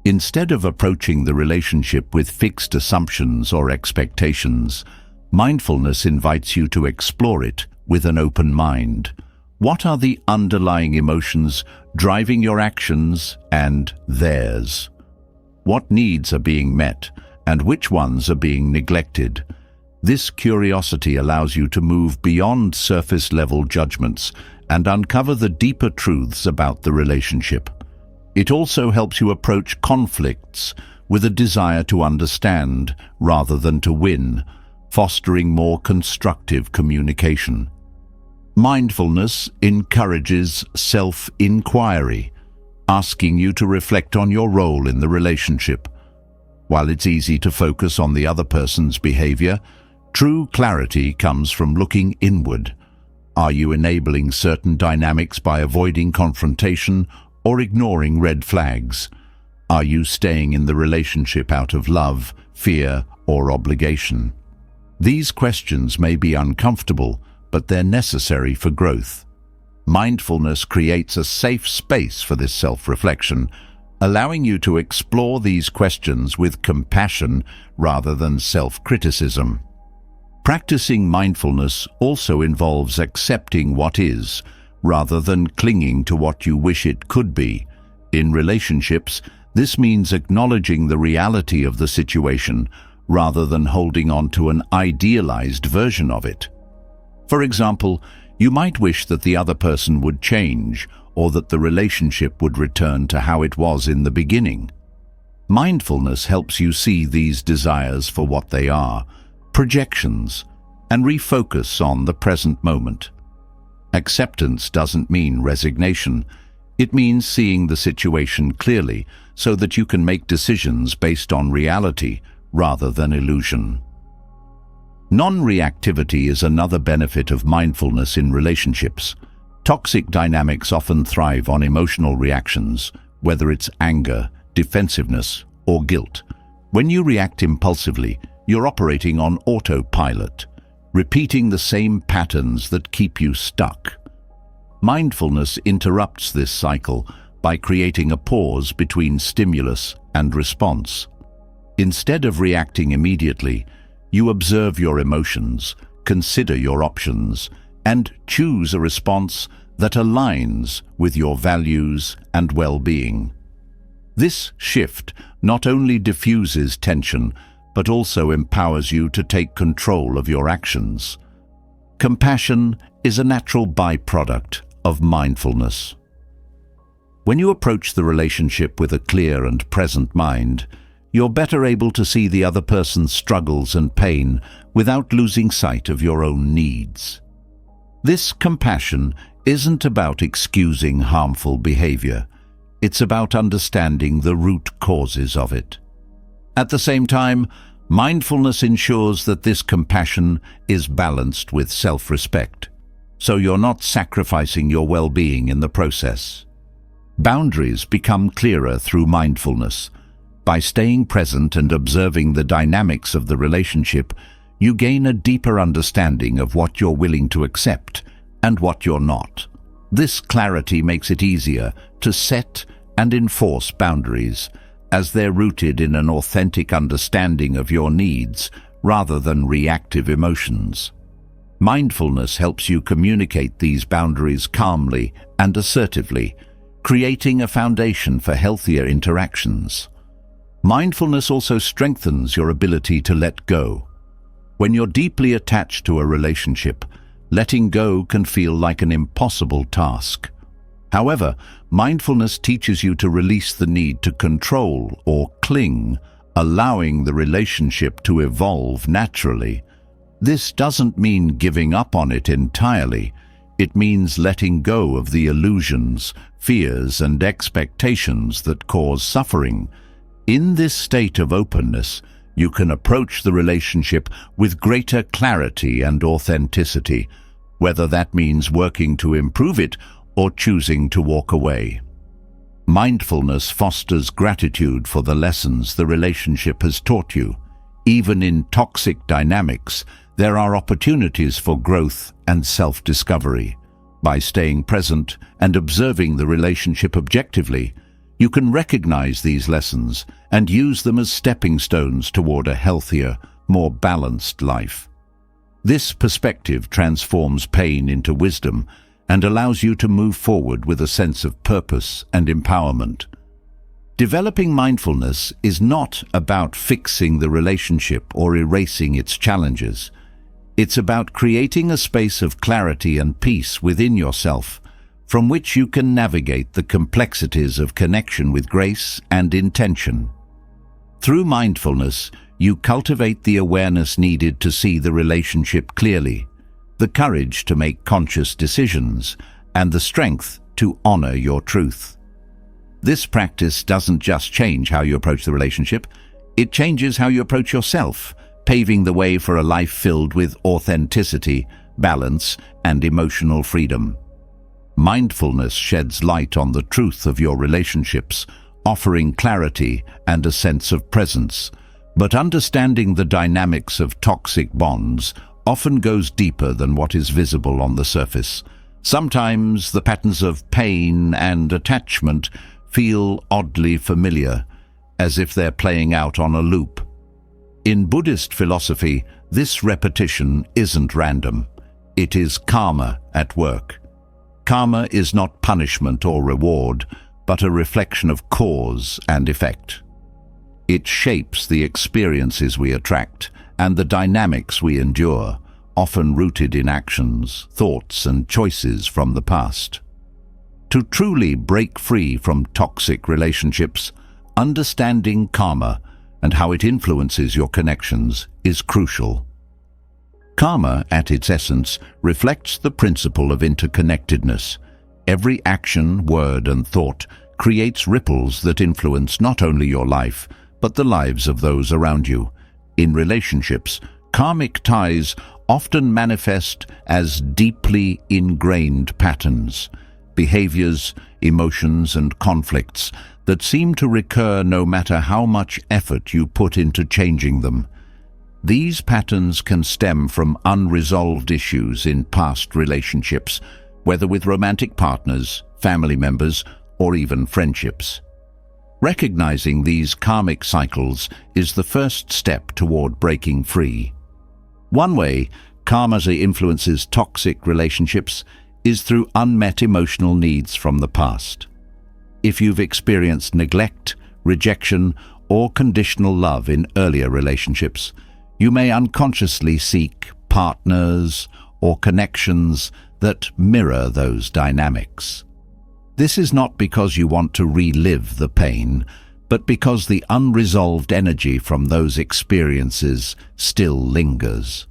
Instead of approaching the relationship with fixed assumptions or expectations, mindfulness invites you to explore it with an open mind. What are the underlying emotions driving your actions and theirs? What needs are being met, and which ones are being neglected? This curiosity allows you to move beyond surface-level judgments and uncover the deeper truths about the relationship. It also helps you approach conflicts with a desire to understand rather than to win, fostering more constructive communication. Mindfulness encourages self-inquiry, asking you to reflect on your role in the relationship. While it's easy to focus on the other person's behavior, true clarity comes from looking inward. Are you enabling certain dynamics by avoiding confrontation or ignoring red flags? Are you staying in the relationship out of love, fear, or obligation? These questions may be uncomfortable, but they're necessary for growth. Mindfulness creates a safe space for this self-reflection, allowing you to explore these questions with compassion rather than self-criticism. Practicing mindfulness also involves accepting what is, rather than clinging to what you wish it could be. In relationships, this means acknowledging the reality of the situation, rather than holding on to an idealized version of it. For example, you might wish that the other person would change, or that the relationship would return to how it was in the beginning. Mindfulness helps you see these desires for what they are, projections, and refocus on the present moment. Acceptance doesn't mean resignation. It means seeing the situation clearly so that you can make decisions based on reality rather than illusion. Non-reactivity is another benefit of mindfulness in relationships. Toxic dynamics often thrive on emotional reactions, whether it's anger, defensiveness, or guilt. When you react impulsively, you're operating on autopilot, repeating the same patterns that keep you stuck. Mindfulness interrupts this cycle by creating a pause between stimulus and response. Instead of reacting immediately, you observe your emotions, consider your options, and choose a response that aligns with your values and well-being. This shift not only diffuses tension, but also empowers you to take control of your actions. Compassion is a natural byproduct of mindfulness. When you approach the relationship with a clear and present mind, you're better able to see the other person's struggles and pain without losing sight of your own needs. This compassion isn't about excusing harmful behavior. It's about understanding the root causes of it. At the same time, mindfulness ensures that this compassion is balanced with self-respect, so you're not sacrificing your well-being in the process. Boundaries become clearer through mindfulness. By staying present and observing the dynamics of the relationship, you gain a deeper understanding of what you're willing to accept and what you're not. This clarity makes it easier to set and enforce boundaries, as they're rooted in an authentic understanding of your needs rather than reactive emotions. Mindfulness helps you communicate these boundaries calmly and assertively, creating a foundation for healthier interactions. Mindfulness also strengthens your ability to let go. When you're deeply attached to a relationship, letting go can feel like an impossible task. However, mindfulness teaches you to release the need to control or cling, allowing the relationship to evolve naturally. This doesn't mean giving up on it entirely. It means letting go of the illusions, fears, and expectations that cause suffering. In this state of openness, you can approach the relationship with greater clarity and authenticity, whether that means working to improve it or choosing to walk away. Mindfulness fosters gratitude for the lessons the relationship has taught you. Even in toxic dynamics, there are opportunities for growth and self-discovery. By staying present and observing the relationship objectively, you can recognize these lessons and use them as stepping stones toward a healthier, more balanced life. This perspective transforms pain into wisdom and allows you to move forward with a sense of purpose and empowerment. Developing mindfulness is not about fixing the relationship or erasing its challenges. It's about creating a space of clarity and peace within yourself, from which you can navigate the complexities of connection with grace and intention. Through mindfulness, you cultivate the awareness needed to see the relationship clearly, the courage to make conscious decisions, and the strength to honor your truth. This practice doesn't just change how you approach the relationship, it changes how you approach yourself, paving the way for a life filled with authenticity, balance, and emotional freedom. Mindfulness sheds light on the truth of your relationships, offering clarity and a sense of presence. But understanding the dynamics of toxic bonds often goes deeper than what is visible on the surface. Sometimes the patterns of pain and attachment feel oddly familiar, as if they're playing out on a loop. In Buddhist philosophy, this repetition isn't random. It is karma at work. Karma is not punishment or reward, but a reflection of cause and effect. It shapes the experiences we attract and the dynamics we endure, often rooted in actions, thoughts, and choices from the past. To truly break free from toxic relationships, understanding karma and how it influences your connections is crucial. Karma, at its essence, reflects the principle of interconnectedness. Every action, word, and thought creates ripples that influence not only your life, but the lives of those around you. In relationships, karmic ties often manifest as deeply ingrained patterns, behaviors, emotions, and conflicts that seem to recur no matter how much effort you put into changing them. These patterns can stem from unresolved issues in past relationships, whether with romantic partners, family members, or even friendships. Recognizing these karmic cycles is the first step toward breaking free. One way karma influences toxic relationships is through unmet emotional needs from the past. If you've experienced neglect, rejection, or conditional love in earlier relationships, you may unconsciously seek partners or connections that mirror those dynamics. This is not because you want to relive the pain, but because the unresolved energy from those experiences still lingers.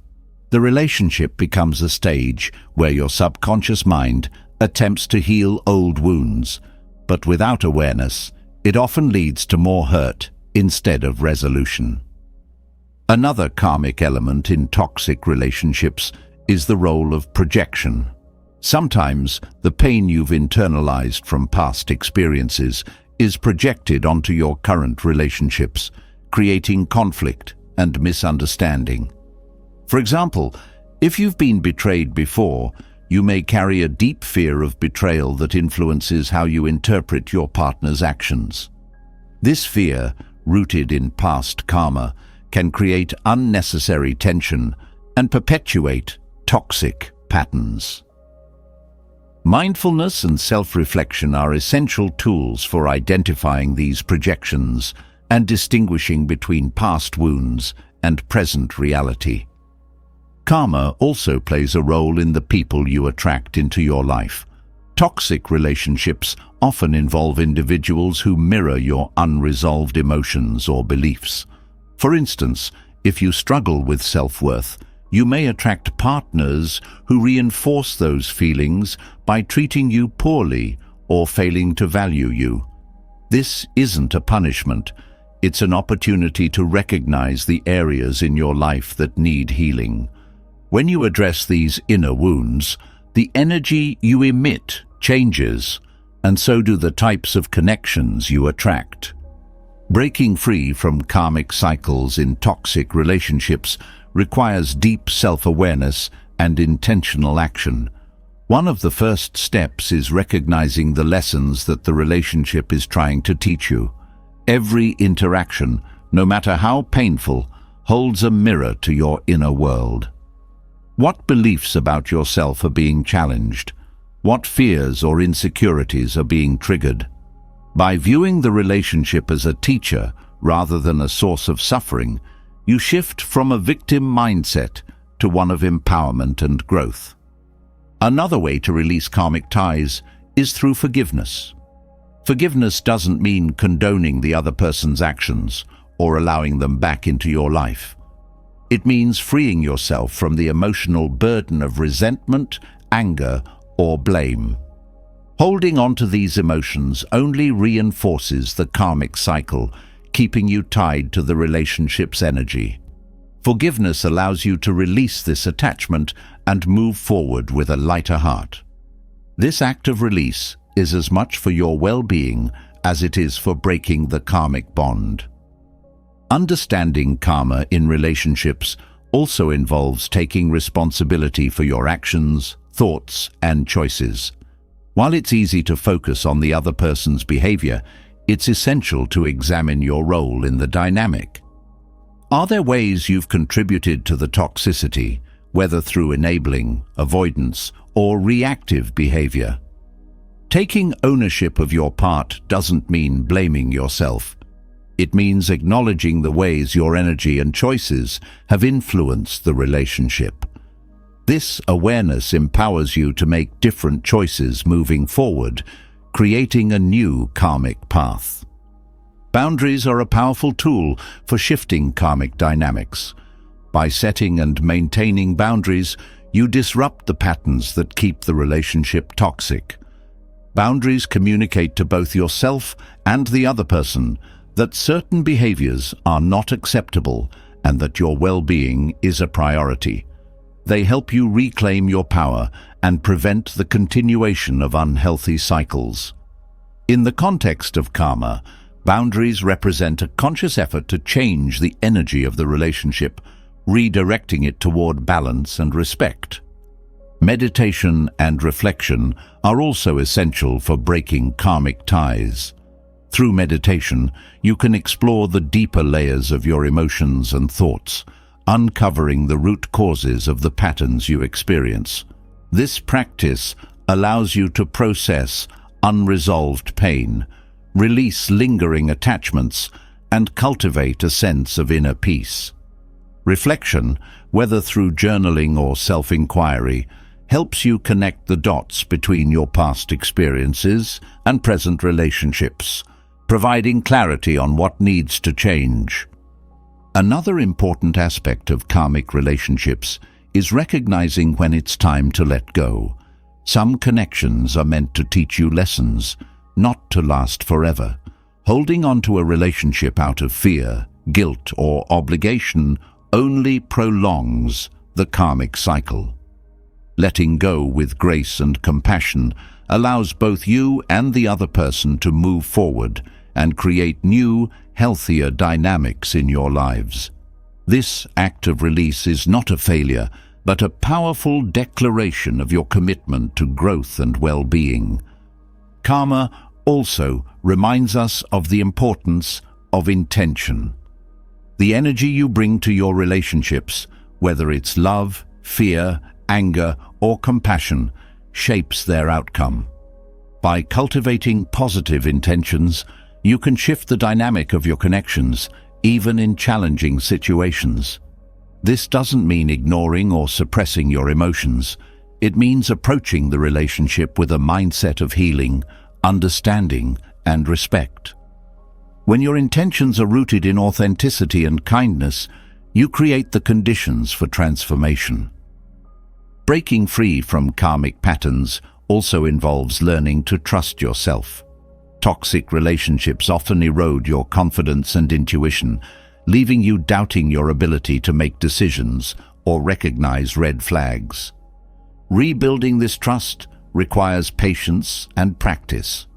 The relationship becomes a stage where your subconscious mind attempts to heal old wounds, but without awareness, it often leads to more hurt instead of resolution. Another karmic element in toxic relationships is the role of projection. Sometimes the pain you've internalized from past experiences is projected onto your current relationships, creating conflict and misunderstanding. For example, if you've been betrayed before, you may carry a deep fear of betrayal that influences how you interpret your partner's actions. This fear, rooted in past karma, can create unnecessary tension and perpetuate toxic patterns. Mindfulness and self-reflection are essential tools for identifying these projections and distinguishing between past wounds and present reality. Karma also plays a role in the people you attract into your life. Toxic relationships often involve individuals who mirror your unresolved emotions or beliefs. For instance, if you struggle with self-worth, you may attract partners who reinforce those feelings by treating you poorly or failing to value you. This isn't a punishment. It's an opportunity to recognize the areas in your life that need healing. When you address these inner wounds, the energy you emit changes, and so do the types of connections you attract. Breaking free from karmic cycles in toxic relationships requires deep self-awareness and intentional action. One of the first steps is recognizing the lessons that the relationship is trying to teach you. Every interaction, no matter how painful, holds a mirror to your inner world. What beliefs about yourself are being challenged? What fears or insecurities are being triggered? By viewing the relationship as a teacher rather than a source of suffering, you shift from a victim mindset to one of empowerment and growth. Another way to release karmic ties is through forgiveness. Forgiveness doesn't mean condoning the other person's actions or allowing them back into your life. It means freeing yourself from the emotional burden of resentment, anger, or blame. Holding on to these emotions only reinforces the karmic cycle, keeping you tied to the relationship's energy. Forgiveness allows you to release this attachment and move forward with a lighter heart. This act of release is as much for your well-being as it is for breaking the karmic bond. Understanding karma in relationships also involves taking responsibility for your actions, thoughts, and choices. While it's easy to focus on the other person's behavior, it's essential to examine your role in the dynamic. Are there ways you've contributed to the toxicity, whether through enabling, avoidance, or reactive behavior? Taking ownership of your part doesn't mean blaming yourself. It means acknowledging the ways your energy and choices have influenced the relationship. This awareness empowers you to make different choices moving forward, creating a new karmic path. Boundaries are a powerful tool for shifting karmic dynamics. By setting and maintaining boundaries, you disrupt the patterns that keep the relationship toxic. Boundaries communicate to both yourself and the other person that certain behaviors are not acceptable and that your well-being is a priority. They help you reclaim your power and prevent the continuation of unhealthy cycles. In the context of karma, boundaries represent a conscious effort to change the energy of the relationship, redirecting it toward balance and respect. Meditation and reflection are also essential for breaking karmic ties. Through meditation, you can explore the deeper layers of your emotions and thoughts, uncovering the root causes of the patterns you experience. This practice allows you to process unresolved pain, release lingering attachments, and cultivate a sense of inner peace. Reflection, whether through journaling or self-inquiry, helps you connect the dots between your past experiences and present relationships, providing clarity on what needs to change. Another important aspect of karmic relationships is recognizing when it's time to let go. Some connections are meant to teach you lessons, not to last forever. Holding on to a relationship out of fear, guilt, or obligation only prolongs the karmic cycle. Letting go with grace and compassion allows both you and the other person to move forward and create new, healthier dynamics in your lives. This act of release is not a failure, but a powerful declaration of your commitment to growth and well-being. Karma also reminds us of the importance of intention. The energy you bring to your relationships, whether it's love, fear, anger, or compassion, shapes their outcome. By cultivating positive intentions, you can shift the dynamic of your connections, even in challenging situations. This doesn't mean ignoring or suppressing your emotions. It means approaching the relationship with a mindset of healing, understanding, and respect. When your intentions are rooted in authenticity and kindness, you create the conditions for transformation. Breaking free from karmic patterns also involves learning to trust yourself. Toxic relationships often erode your confidence and intuition, leaving you doubting your ability to make decisions or recognize red flags. Rebuilding this trust requires patience and practice.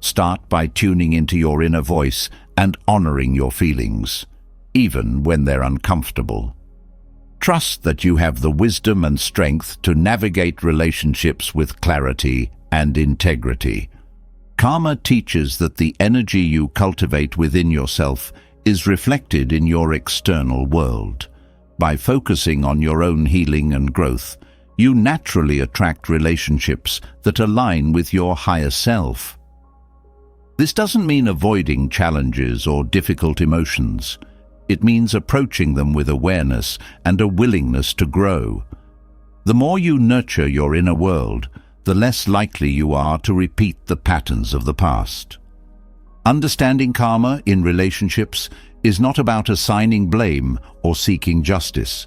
Start by tuning into your inner voice and honoring your feelings, even when they're uncomfortable. Trust that you have the wisdom and strength to navigate relationships with clarity and integrity. Karma teaches that the energy you cultivate within yourself is reflected in your external world. By focusing on your own healing and growth, you naturally attract relationships that align with your higher self. This doesn't mean avoiding challenges or difficult emotions. It means approaching them with awareness and a willingness to grow. The more you nurture your inner world, the less likely you are to repeat the patterns of the past. Understanding karma in relationships is not about assigning blame or seeking justice.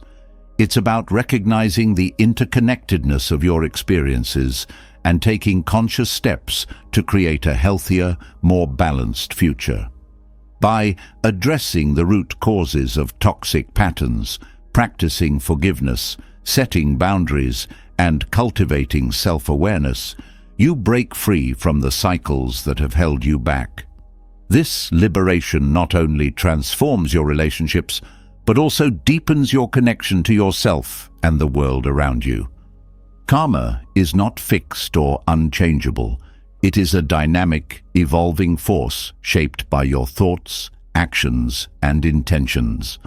It's about recognizing the interconnectedness of your experiences and taking conscious steps to create a healthier, more balanced future. By addressing the root causes of toxic patterns, practicing forgiveness, setting boundaries, and cultivating self-awareness, you break free from the cycles that have held you back. This liberation not only transforms your relationships, but also deepens your connection to yourself and the world around you. Karma is not fixed or unchangeable. It is a dynamic, evolving force shaped by your thoughts, actions, and intentions.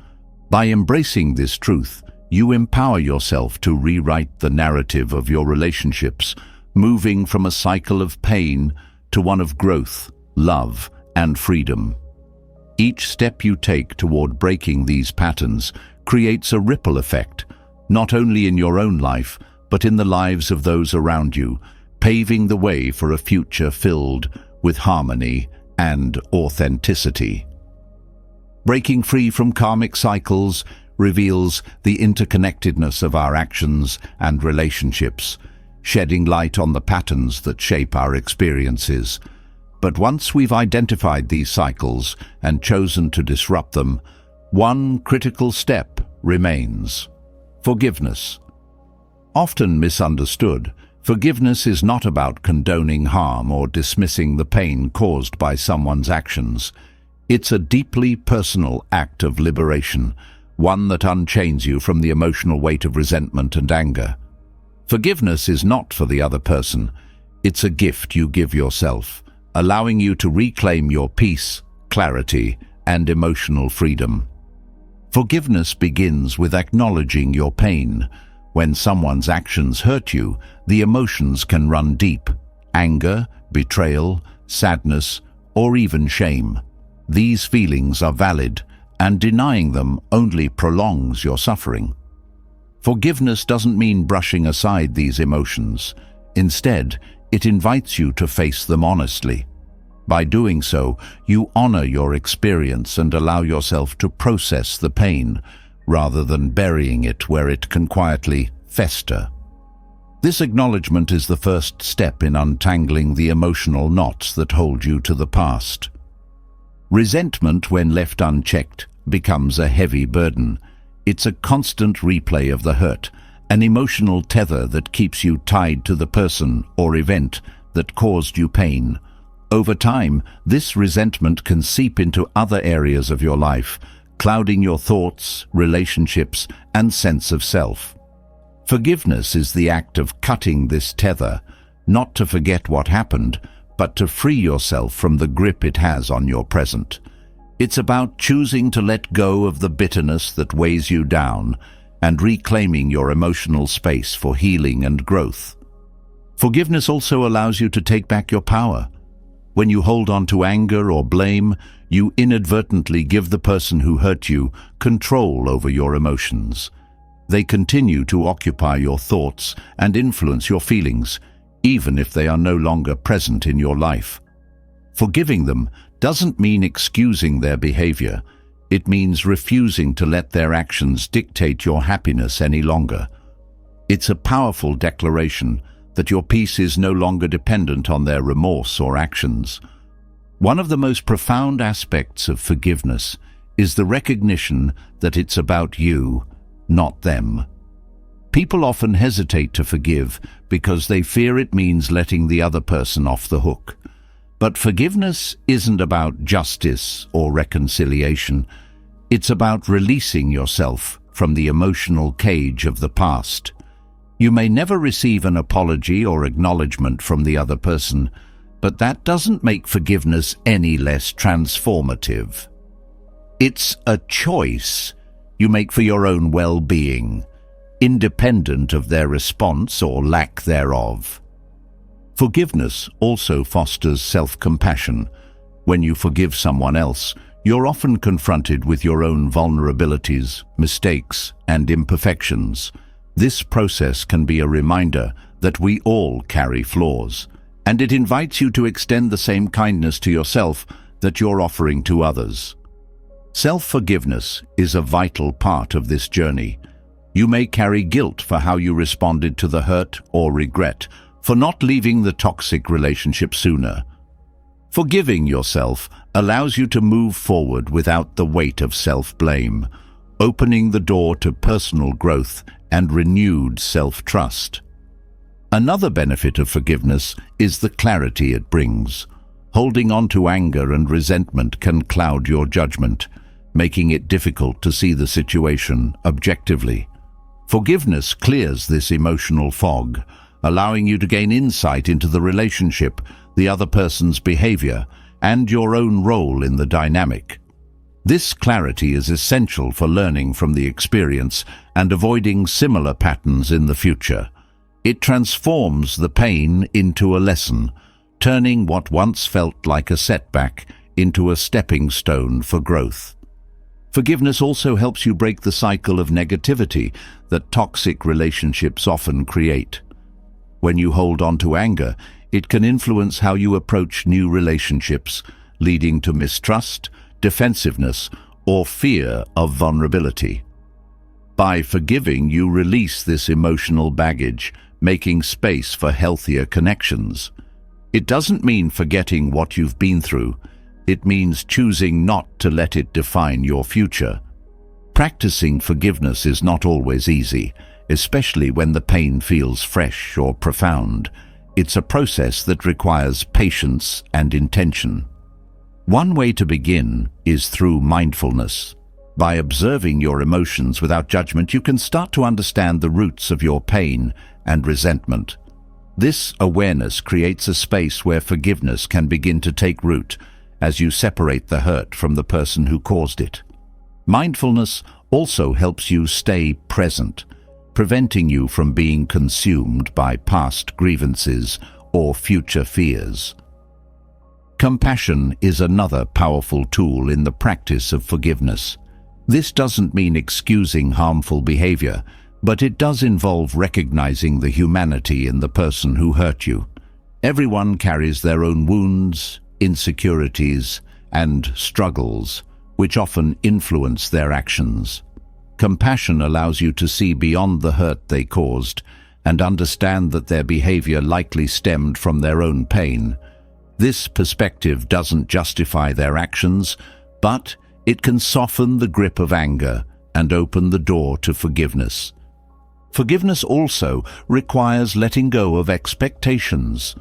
By embracing this truth, you empower yourself to rewrite the narrative of your relationships, moving from a cycle of pain to one of growth, love, and freedom. Each step you take toward breaking these patterns creates a ripple effect, not only in your own life, but in the lives of those around you, paving the way for a future filled with harmony and authenticity. Breaking free from karmic cycles reveals the interconnectedness of our actions and relationships, shedding light on the patterns that shape our experiences. But once we've identified these cycles and chosen to disrupt them, one critical step remains: forgiveness. Often misunderstood, forgiveness is not about condoning harm or dismissing the pain caused by someone's actions. It's a deeply personal act of liberation, one that unchains you from the emotional weight of resentment and anger. Forgiveness is not for the other person. It's a gift you give yourself, allowing you to reclaim your peace, clarity, and emotional freedom. Forgiveness begins with acknowledging your pain. When someone's actions hurt you, the emotions can run deep: anger, betrayal, sadness, or even shame. These feelings are valid, and denying them only prolongs your suffering. Forgiveness doesn't mean brushing aside these emotions. Instead, it invites you to face them honestly. By doing so, you honor your experience and allow yourself to process the pain, rather than burying it where it can quietly fester. This acknowledgement is the first step in untangling the emotional knots that hold you to the past. Resentment, when left unchecked, becomes a heavy burden. It's a constant replay of the hurt, an emotional tether that keeps you tied to the person or event that caused you pain. Over time, this resentment can seep into other areas of your life, clouding your thoughts, relationships, and sense of self. Forgiveness is the act of cutting this tether, not to forget what happened, but to free yourself from the grip it has on your present. It's about choosing to let go of the bitterness that weighs you down and reclaiming your emotional space for healing and growth. Forgiveness also allows you to take back your power. When you hold on to anger or blame, you inadvertently give the person who hurt you control over your emotions. They continue to occupy your thoughts and influence your feelings, even if they are no longer present in your life. Forgiving them doesn't mean excusing their behavior. It means refusing to let their actions dictate your happiness any longer. It's a powerful declaration that your peace is no longer dependent on their remorse or actions. One of the most profound aspects of forgiveness is the recognition that it's about you, not them. People often hesitate to forgive because they fear it means letting the other person off the hook. But forgiveness isn't about justice or reconciliation. It's about releasing yourself from the emotional cage of the past. You may never receive an apology or acknowledgement from the other person, but that doesn't make forgiveness any less transformative. It's a choice you make for your own well-being, independent of their response or lack thereof. Forgiveness also fosters self-compassion. When you forgive someone else, you're often confronted with your own vulnerabilities, mistakes, and imperfections. This process can be a reminder that we all carry flaws, and it invites you to extend the same kindness to yourself that you're offering to others. Self-forgiveness is a vital part of this journey. You may carry guilt for how you responded to the hurt or regret for not leaving the toxic relationship sooner. Forgiving yourself allows you to move forward without the weight of self-blame, opening the door to personal growth and renewed self-trust. Another benefit of forgiveness is the clarity it brings. Holding on to anger and resentment can cloud your judgment, making it difficult to see the situation objectively. Forgiveness clears this emotional fog, allowing you to gain insight into the relationship, the other person's behavior, and your own role in the dynamic. This clarity is essential for learning from the experience and avoiding similar patterns in the future. It transforms the pain into a lesson, turning what once felt like a setback into a stepping stone for growth. Forgiveness also helps you break the cycle of negativity that toxic relationships often create. When you hold on to anger, it can influence how you approach new relationships, leading to mistrust, defensiveness, or fear of vulnerability. By forgiving, you release this emotional baggage, making space for healthier connections. It doesn't mean forgetting what you've been through. It means choosing not to let it define your future. Practicing forgiveness is not always easy, especially when the pain feels fresh or profound. It's a process that requires patience and intention. One way to begin is through mindfulness. By observing your emotions without judgment, you can start to understand the roots of your pain and resentment. This awareness creates a space where forgiveness can begin to take root as you separate the hurt from the person who caused it. Mindfulness also helps you stay present, preventing you from being consumed by past grievances or future fears. Compassion is another powerful tool in the practice of forgiveness. This doesn't mean excusing harmful behavior, but it does involve recognizing the humanity in the person who hurt you. Everyone carries their own wounds, insecurities, and struggles, which often influence their actions. Compassion allows you to see beyond the hurt they caused and understand that their behavior likely stemmed from their own pain. This perspective doesn't justify their actions, but it can soften the grip of anger and open the door to forgiveness. Forgiveness also requires letting go of expectations.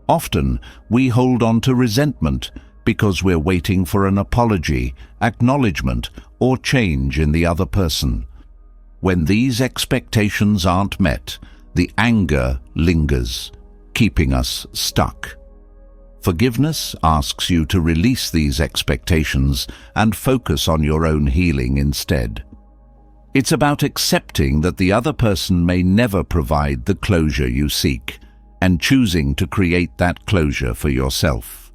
Often, we hold on to resentment because we're waiting for an apology, acknowledgement, or change in the other person. When these expectations aren't met, the anger lingers, keeping us stuck. Forgiveness asks you to release these expectations and focus on your own healing instead. It's about accepting that the other person may never provide the closure you seek, and choosing to create that closure for yourself.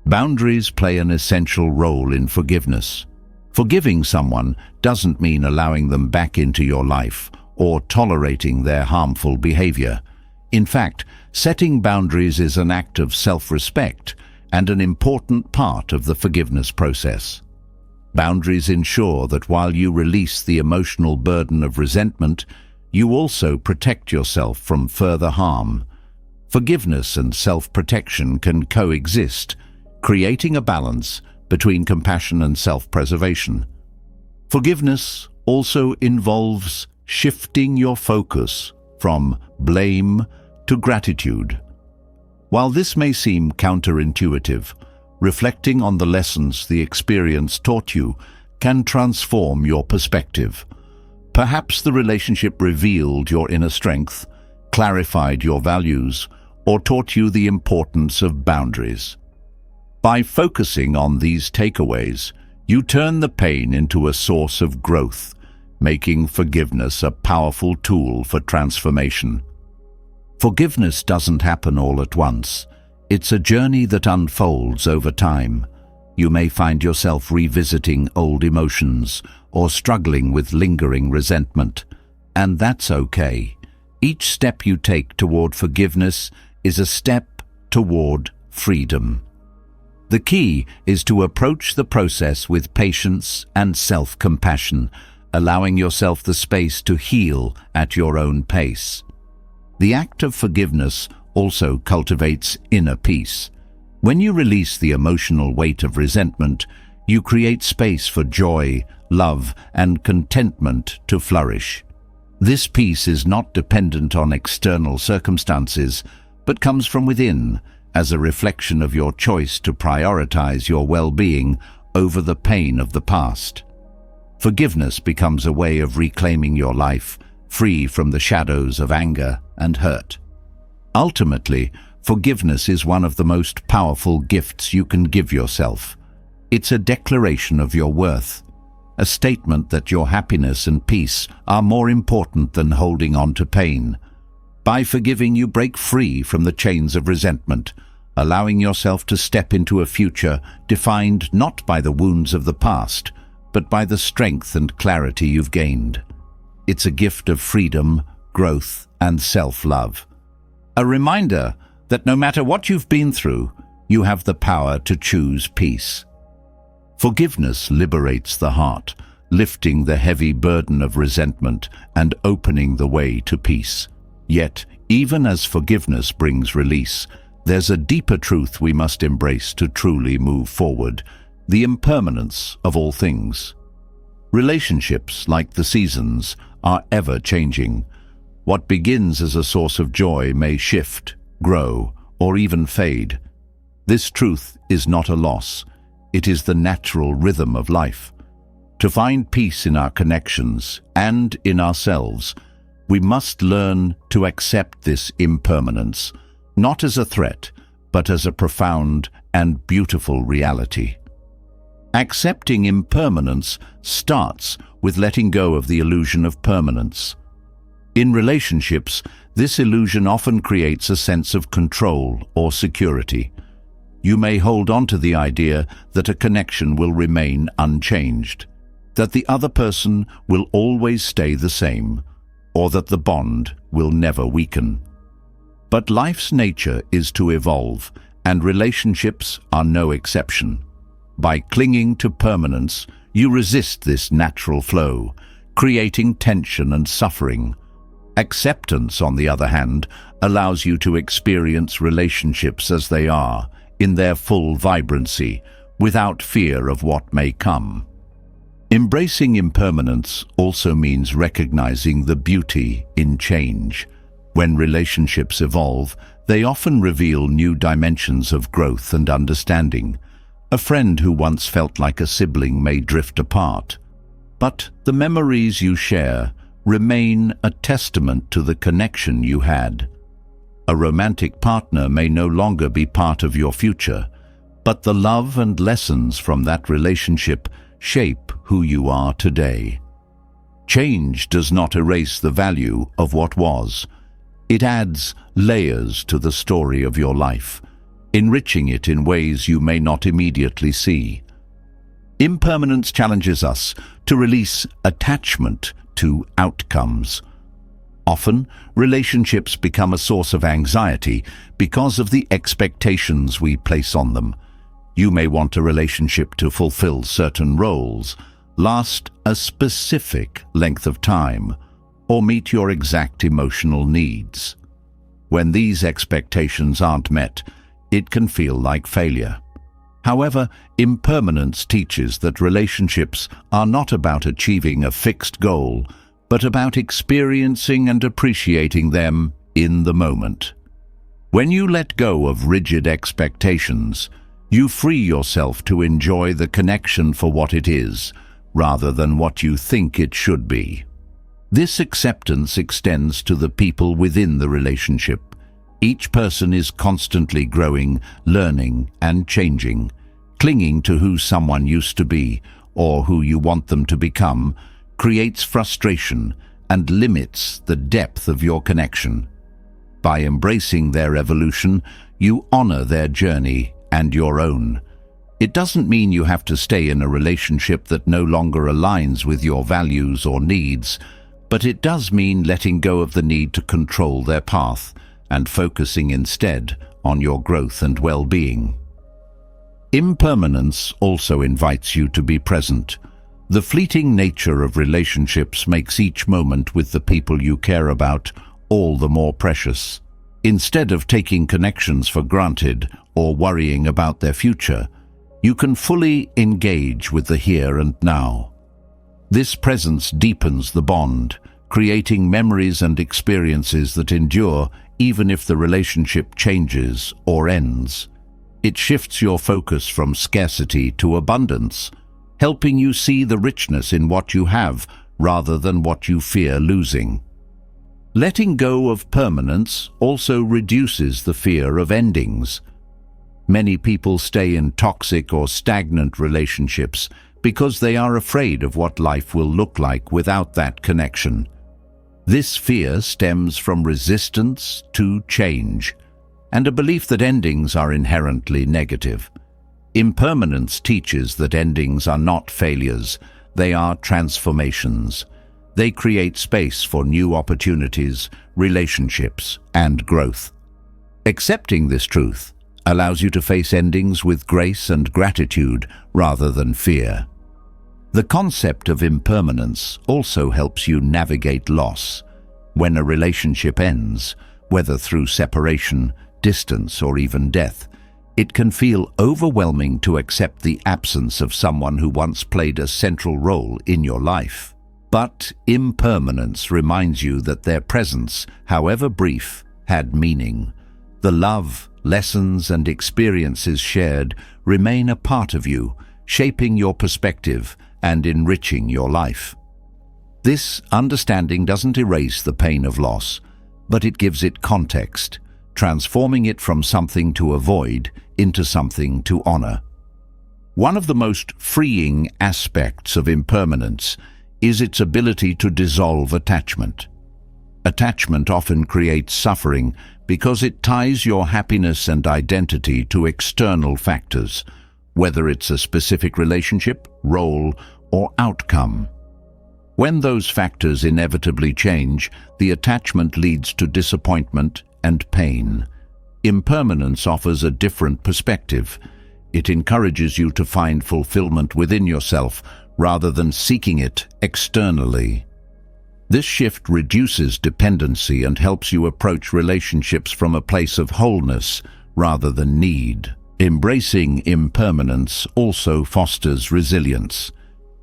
Boundaries play an essential role in forgiveness. Forgiving someone doesn't mean allowing them back into your life or tolerating their harmful behavior. In fact, setting boundaries is an act of self-respect and an important part of the forgiveness process. Boundaries ensure that while you release the emotional burden of resentment, you also protect yourself from further harm. Forgiveness and self-protection can coexist, creating a balance between compassion and self-preservation. Forgiveness also involves shifting your focus from blame to gratitude. While this may seem counterintuitive, reflecting on the lessons the experience taught you can transform your perspective. Perhaps the relationship revealed your inner strength, clarified your values, or taught you the importance of boundaries. By focusing on these takeaways, you turn the pain into a source of growth, making forgiveness a powerful tool for transformation. Forgiveness doesn't happen all at once. It's a journey that unfolds over time. You may find yourself revisiting old emotions or struggling with lingering resentment, and that's okay. Each step you take toward forgiveness is a step toward freedom. The key is to approach the process with patience and self-compassion, allowing yourself the space to heal at your own pace. The act of forgiveness also cultivates inner peace. When you release the emotional weight of resentment, you create space for joy, love, and contentment to flourish. This peace is not dependent on external circumstances, but comes from within, as a reflection of your choice to prioritize your well-being over the pain of the past. Forgiveness becomes a way of reclaiming your life, free from the shadows of anger and hurt. Ultimately, forgiveness is one of the most powerful gifts you can give yourself. It's a declaration of your worth, a statement that your happiness and peace are more important than holding on to pain. By forgiving, you break free from the chains of resentment, allowing yourself to step into a future defined not by the wounds of the past, but by the strength and clarity you've gained. It's a gift of freedom, growth, and self-love. A reminder that no matter what you've been through, you have the power to choose peace. Forgiveness liberates the heart, lifting the heavy burden of resentment and opening the way to peace. Yet, even as forgiveness brings release, there's a deeper truth we must embrace to truly move forward: the impermanence of all things. Relationships, like the seasons, are ever-changing. What begins as a source of joy may shift, grow, or even fade. This truth is not a loss. It is the natural rhythm of life. To find peace in our connections and in ourselves, we must learn to accept this impermanence, not as a threat, but as a profound and beautiful reality. Accepting impermanence starts with letting go of the illusion of permanence. In relationships, this illusion often creates a sense of control or security. You may hold on to the idea that a connection will remain unchanged, that the other person will always stay the same, or that the bond will never weaken. But life's nature is to evolve, and relationships are no exception. By clinging to permanence, you resist this natural flow, creating tension and suffering. Acceptance, on the other hand, allows you to experience relationships as they are, in their full vibrancy, without fear of what may come. Embracing impermanence also means recognizing the beauty in change. When relationships evolve, they often reveal new dimensions of growth and understanding. A friend who once felt like a sibling may drift apart, but the memories you share remain a testament to the connection you had. A romantic partner may no longer be part of your future, but the love and lessons from that relationship shape who you are today. Change does not erase the value of what was. It adds layers to the story of your life, enriching it in ways you may not immediately see. Impermanence challenges us to release attachment to outcomes. Often, relationships become a source of anxiety because of the expectations we place on them. You may want a relationship to fulfill certain roles, last a specific length of time, or meet your exact emotional needs. When these expectations aren't met, it can feel like failure. However, impermanence teaches that relationships are not about achieving a fixed goal, but about experiencing and appreciating them in the moment. When you let go of rigid expectations, you free yourself to enjoy the connection for what it is, rather than what you think it should be. This acceptance extends to the people within the relationship. Each person is constantly growing, learning, and changing. Clinging to who someone used to be, or who you want them to become, creates frustration and limits the depth of your connection. By embracing their evolution, you honor their journey and your own. It doesn't mean you have to stay in a relationship that no longer aligns with your values or needs, but it does mean letting go of the need to control their path and focusing instead on your growth and well-being. Impermanence also invites you to be present. The fleeting nature of relationships makes each moment with the people you care about all the more precious. Instead of taking connections for granted or worrying about their future, you can fully engage with the here and now. This presence deepens the bond, creating memories and experiences that endure even if the relationship changes or ends. It shifts your focus from scarcity to abundance, helping you see the richness in what you have rather than what you fear losing. Letting go of permanence also reduces the fear of endings. Many people stay in toxic or stagnant relationships because they are afraid of what life will look like without that connection. This fear stems from resistance to change, and a belief that endings are inherently negative. Impermanence teaches that endings are not failures, they are transformations. They create space for new opportunities, relationships, and growth. Accepting this truth allows you to face endings with grace and gratitude rather than fear. The concept of impermanence also helps you navigate loss. When a relationship ends, whether through separation, distance, or even death, it can feel overwhelming to accept the absence of someone who once played a central role in your life. But impermanence reminds you that their presence, however brief, had meaning. The love, lessons, and experiences shared remain a part of you, shaping your perspective and enriching your life. This understanding doesn't erase the pain of loss, but it gives it context, transforming it from something to avoid into something to honor. One of the most freeing aspects of impermanence is its ability to dissolve attachment. Attachment often creates suffering because it ties your happiness and identity to external factors, whether it's a specific relationship, role, or outcome. When those factors inevitably change, the attachment leads to disappointment and pain. Impermanence offers a different perspective. It encourages you to find fulfillment within yourself rather than seeking it externally. This shift reduces dependency and helps you approach relationships from a place of wholeness rather than need. Embracing impermanence also fosters resilience.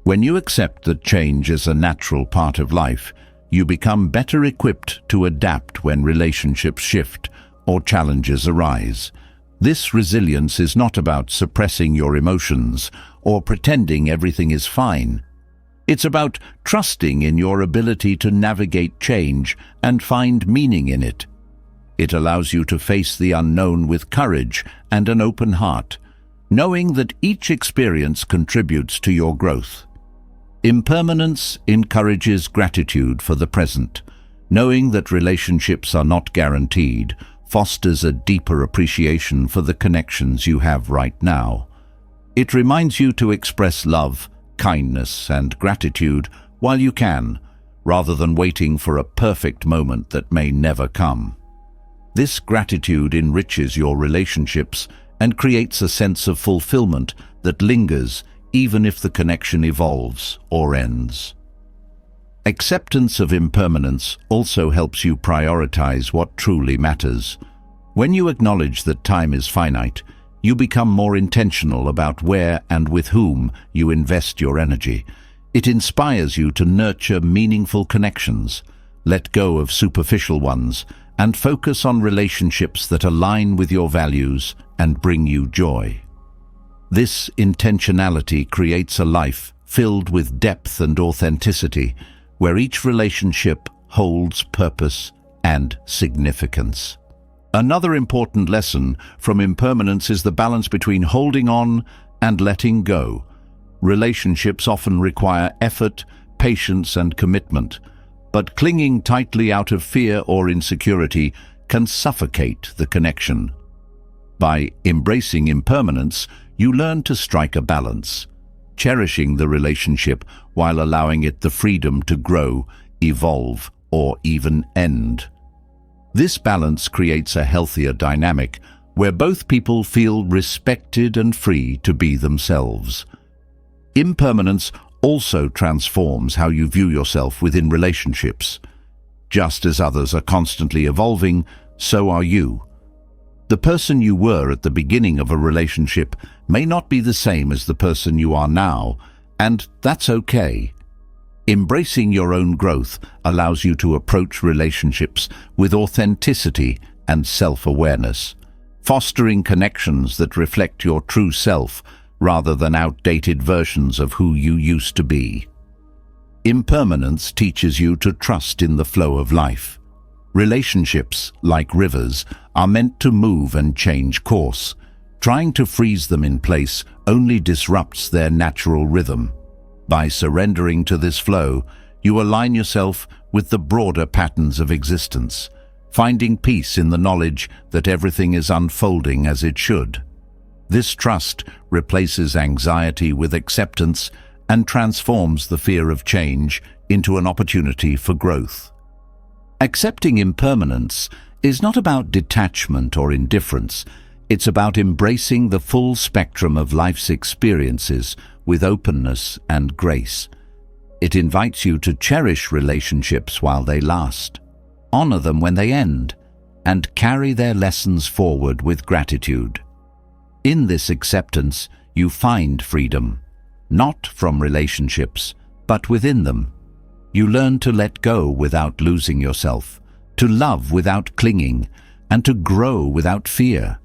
When you accept that change is a natural part of life, you become better equipped to adapt when relationships shift or challenges arise. This resilience is not about suppressing your emotions or pretending everything is fine. It's about trusting in your ability to navigate change and find meaning in it. It allows you to face the unknown with courage and an open heart, knowing that each experience contributes to your growth. Impermanence encourages gratitude for the present. Knowing that relationships are not guaranteed fosters a deeper appreciation for the connections you have right now. It reminds you to express love, kindness, and gratitude while you can, rather than waiting for a perfect moment that may never come. This gratitude enriches your relationships and creates a sense of fulfillment that lingers even if the connection evolves or ends. Acceptance of impermanence also helps you prioritize what truly matters. When you acknowledge that time is finite, you become more intentional about where and with whom you invest your energy. It inspires you to nurture meaningful connections, let go of superficial ones, and focus on relationships that align with your values and bring you joy. This intentionality creates a life filled with depth and authenticity, where each relationship holds purpose and significance. Another important lesson from impermanence is the balance between holding on and letting go. Relationships often require effort, patience, and commitment, but clinging tightly out of fear or insecurity can suffocate the connection. By embracing impermanence, you learn to strike a balance, cherishing the relationship while allowing it the freedom to grow, evolve, or even end. This balance creates a healthier dynamic where both people feel respected and free to be themselves. Impermanence also transforms how you view yourself within relationships. Just as others are constantly evolving, so are you. The person you were at the beginning of a relationship may not be the same as the person you are now, and that's okay. Embracing your own growth allows you to approach relationships with authenticity and self-awareness, fostering connections that reflect your true self rather than outdated versions of who you used to be. Impermanence teaches you to trust in the flow of life. Relationships, like rivers, are meant to move and change course. Trying to freeze them in place only disrupts their natural rhythm. By surrendering to this flow, you align yourself with the broader patterns of existence, finding peace in the knowledge that everything is unfolding as it should. This trust replaces anxiety with acceptance and transforms the fear of change into an opportunity for growth. Accepting impermanence is not about detachment or indifference. It's about embracing the full spectrum of life's experiences with openness and grace. It invites you to cherish relationships while they last, honor them when they end, and carry their lessons forward with gratitude. In this acceptance, you find freedom, not from relationships, but within them. You learn to let go without losing yourself, to love without clinging, and to grow without fear.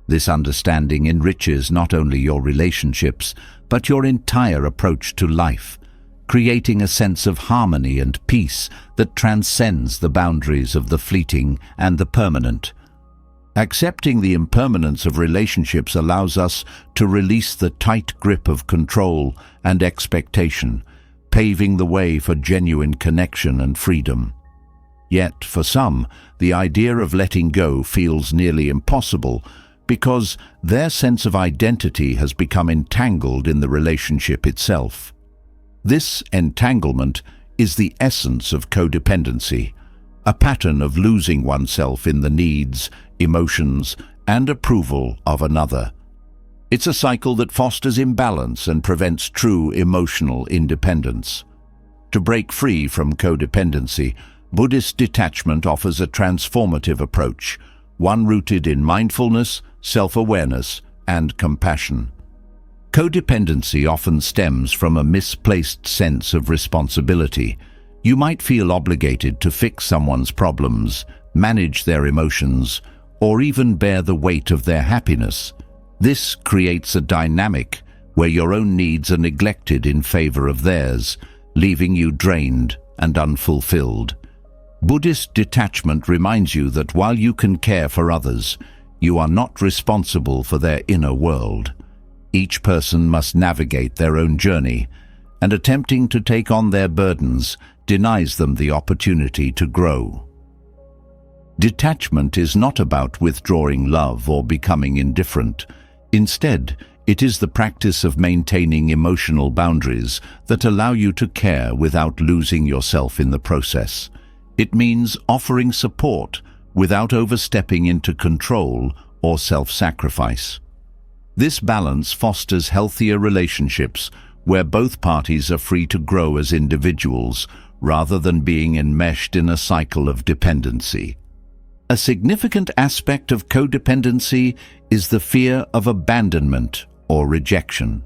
This understanding enriches not only your relationships, but your entire approach to life, creating a sense of harmony and peace that transcends the boundaries of the fleeting and the permanent. Accepting the impermanence of relationships allows us to release the tight grip of control and expectation, paving the way for genuine connection and freedom. Yet, for some, the idea of letting go feels nearly impossible because their sense of identity has become entangled in the relationship itself. This entanglement is the essence of codependency, a pattern of losing oneself in the needs, emotions, and approval of another. It's a cycle that fosters imbalance and prevents true emotional independence. To break free from codependency, Buddhist detachment offers a transformative approach, one rooted in mindfulness, self-awareness, and compassion. Codependency often stems from a misplaced sense of responsibility. You might feel obligated to fix someone's problems, manage their emotions, or even bear the weight of their happiness. This creates a dynamic where your own needs are neglected in favor of theirs, leaving you drained and unfulfilled. Buddhist detachment reminds you that while you can care for others, you are not responsible for their inner world. Each person must navigate their own journey, and attempting to take on their burdens denies them the opportunity to grow. Detachment is not about withdrawing love or becoming indifferent. Instead, it is the practice of maintaining emotional boundaries that allow you to care without losing yourself in the process. It means offering support without overstepping into control or self-sacrifice. This balance fosters healthier relationships where both parties are free to grow as individuals rather than being enmeshed in a cycle of dependency. A significant aspect of codependency is the fear of abandonment or rejection.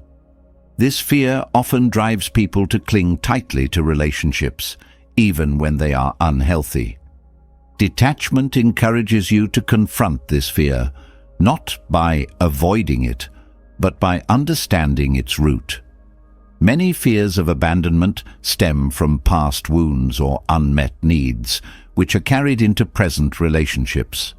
This fear often drives people to cling tightly to relationships, even when they are unhealthy. Detachment encourages you to confront this fear, not by avoiding it, but by understanding its root. Many fears of abandonment stem from past wounds or unmet needs, which are carried into present relationships.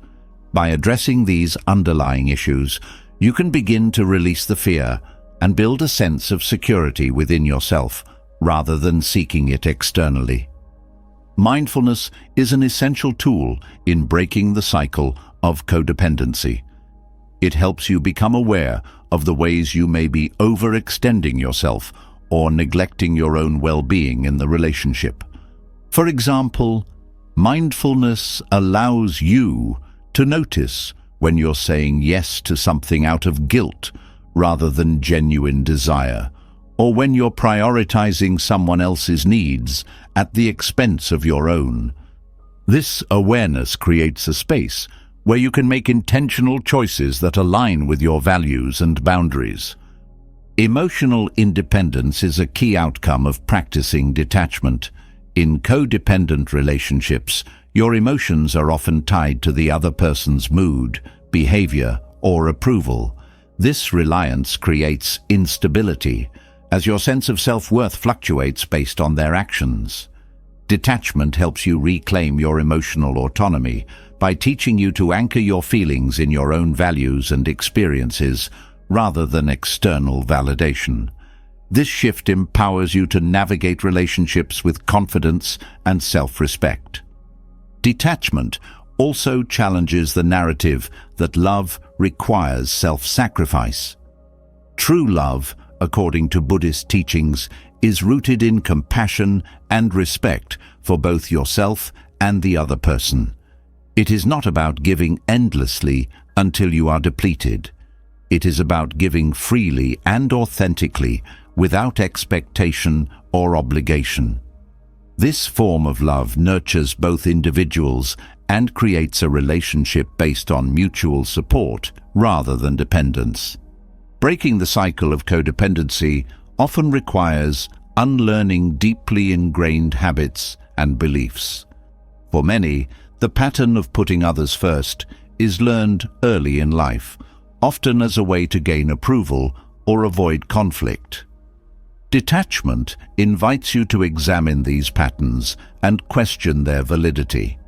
By addressing these underlying issues, you can begin to release the fear and build a sense of security within yourself, rather than seeking it externally. Mindfulness is an essential tool in breaking the cycle of codependency. It helps you become aware of the ways you may be overextending yourself or neglecting your own well-being in the relationship. For example, mindfulness allows you to notice when you're saying yes to something out of guilt rather than genuine desire, or when you're prioritizing someone else's needs at the expense of your own. This awareness creates a space where you can make intentional choices that align with your values and boundaries. Emotional independence is a key outcome of practicing detachment. In codependent relationships, your emotions are often tied to the other person's mood, behavior, or approval. This reliance creates instability, as your sense of self-worth fluctuates based on their actions. Detachment helps you reclaim your emotional autonomy by teaching you to anchor your feelings in your own values and experiences rather than external validation. This shift empowers you to navigate relationships with confidence and self-respect. Detachment also challenges the narrative that love requires self-sacrifice. True love, according to Buddhist teachings, is rooted in compassion and respect for both yourself and the other person. It is not about giving endlessly, until you are depleted. It is about giving freely and authentically without expectation or obligation. This form of love nurtures both individuals and creates a relationship based on mutual support rather than dependence. Breaking the cycle of codependency often requires unlearning deeply ingrained habits and beliefs. For many, the pattern of putting others first is learned early in life, often as a way to gain approval or avoid conflict. Detachment invites you to examine these patterns and question their validity.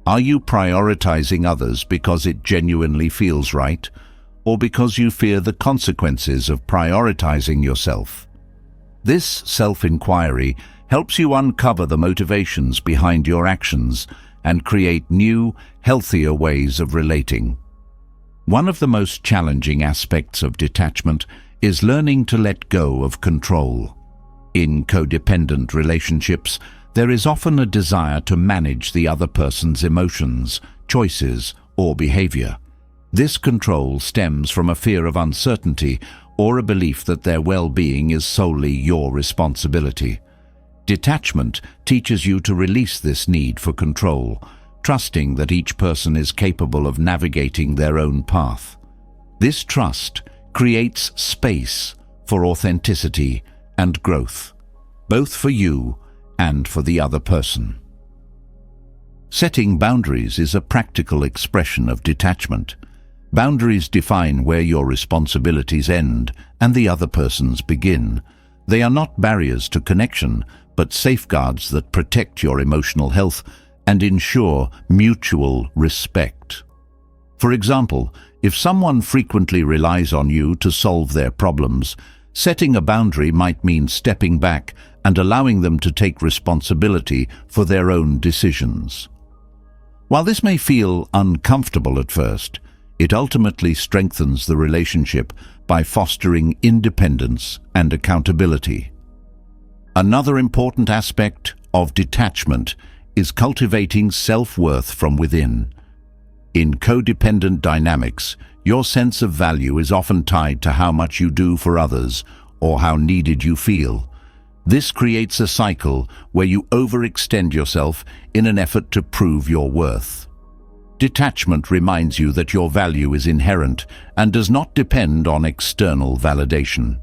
Are you prioritizing others because it genuinely feels right, or because you fear the consequences of prioritizing yourself? This self-inquiry helps you uncover the motivations behind your actions and create new, healthier ways of relating. One of the most challenging aspects of detachment is learning to let go of control. In codependent relationships, there is often a desire to manage the other person's emotions, choices, or behavior. This control stems from a fear of uncertainty or a belief that their well-being is solely your responsibility. Detachment teaches you to release this need for control, trusting that each person is capable of navigating their own path. This trust creates space for authenticity and growth, both for you and for the other person. Setting boundaries is a practical expression of detachment. Boundaries define where your responsibilities end and the other person's begin. They are not barriers to connection, but safeguards that protect your emotional health and ensure mutual respect. For example, if someone frequently relies on you to solve their problems, setting a boundary might mean stepping back and allowing them to take responsibility for their own decisions. While this may feel uncomfortable at first, it ultimately strengthens the relationship by fostering independence and accountability. Another important aspect of detachment is cultivating self-worth from within. In codependent dynamics, your sense of value is often tied to how much you do for others or how needed you feel. This creates a cycle where you overextend yourself in an effort to prove your worth. Detachment reminds you that your value is inherent and does not depend on external validation.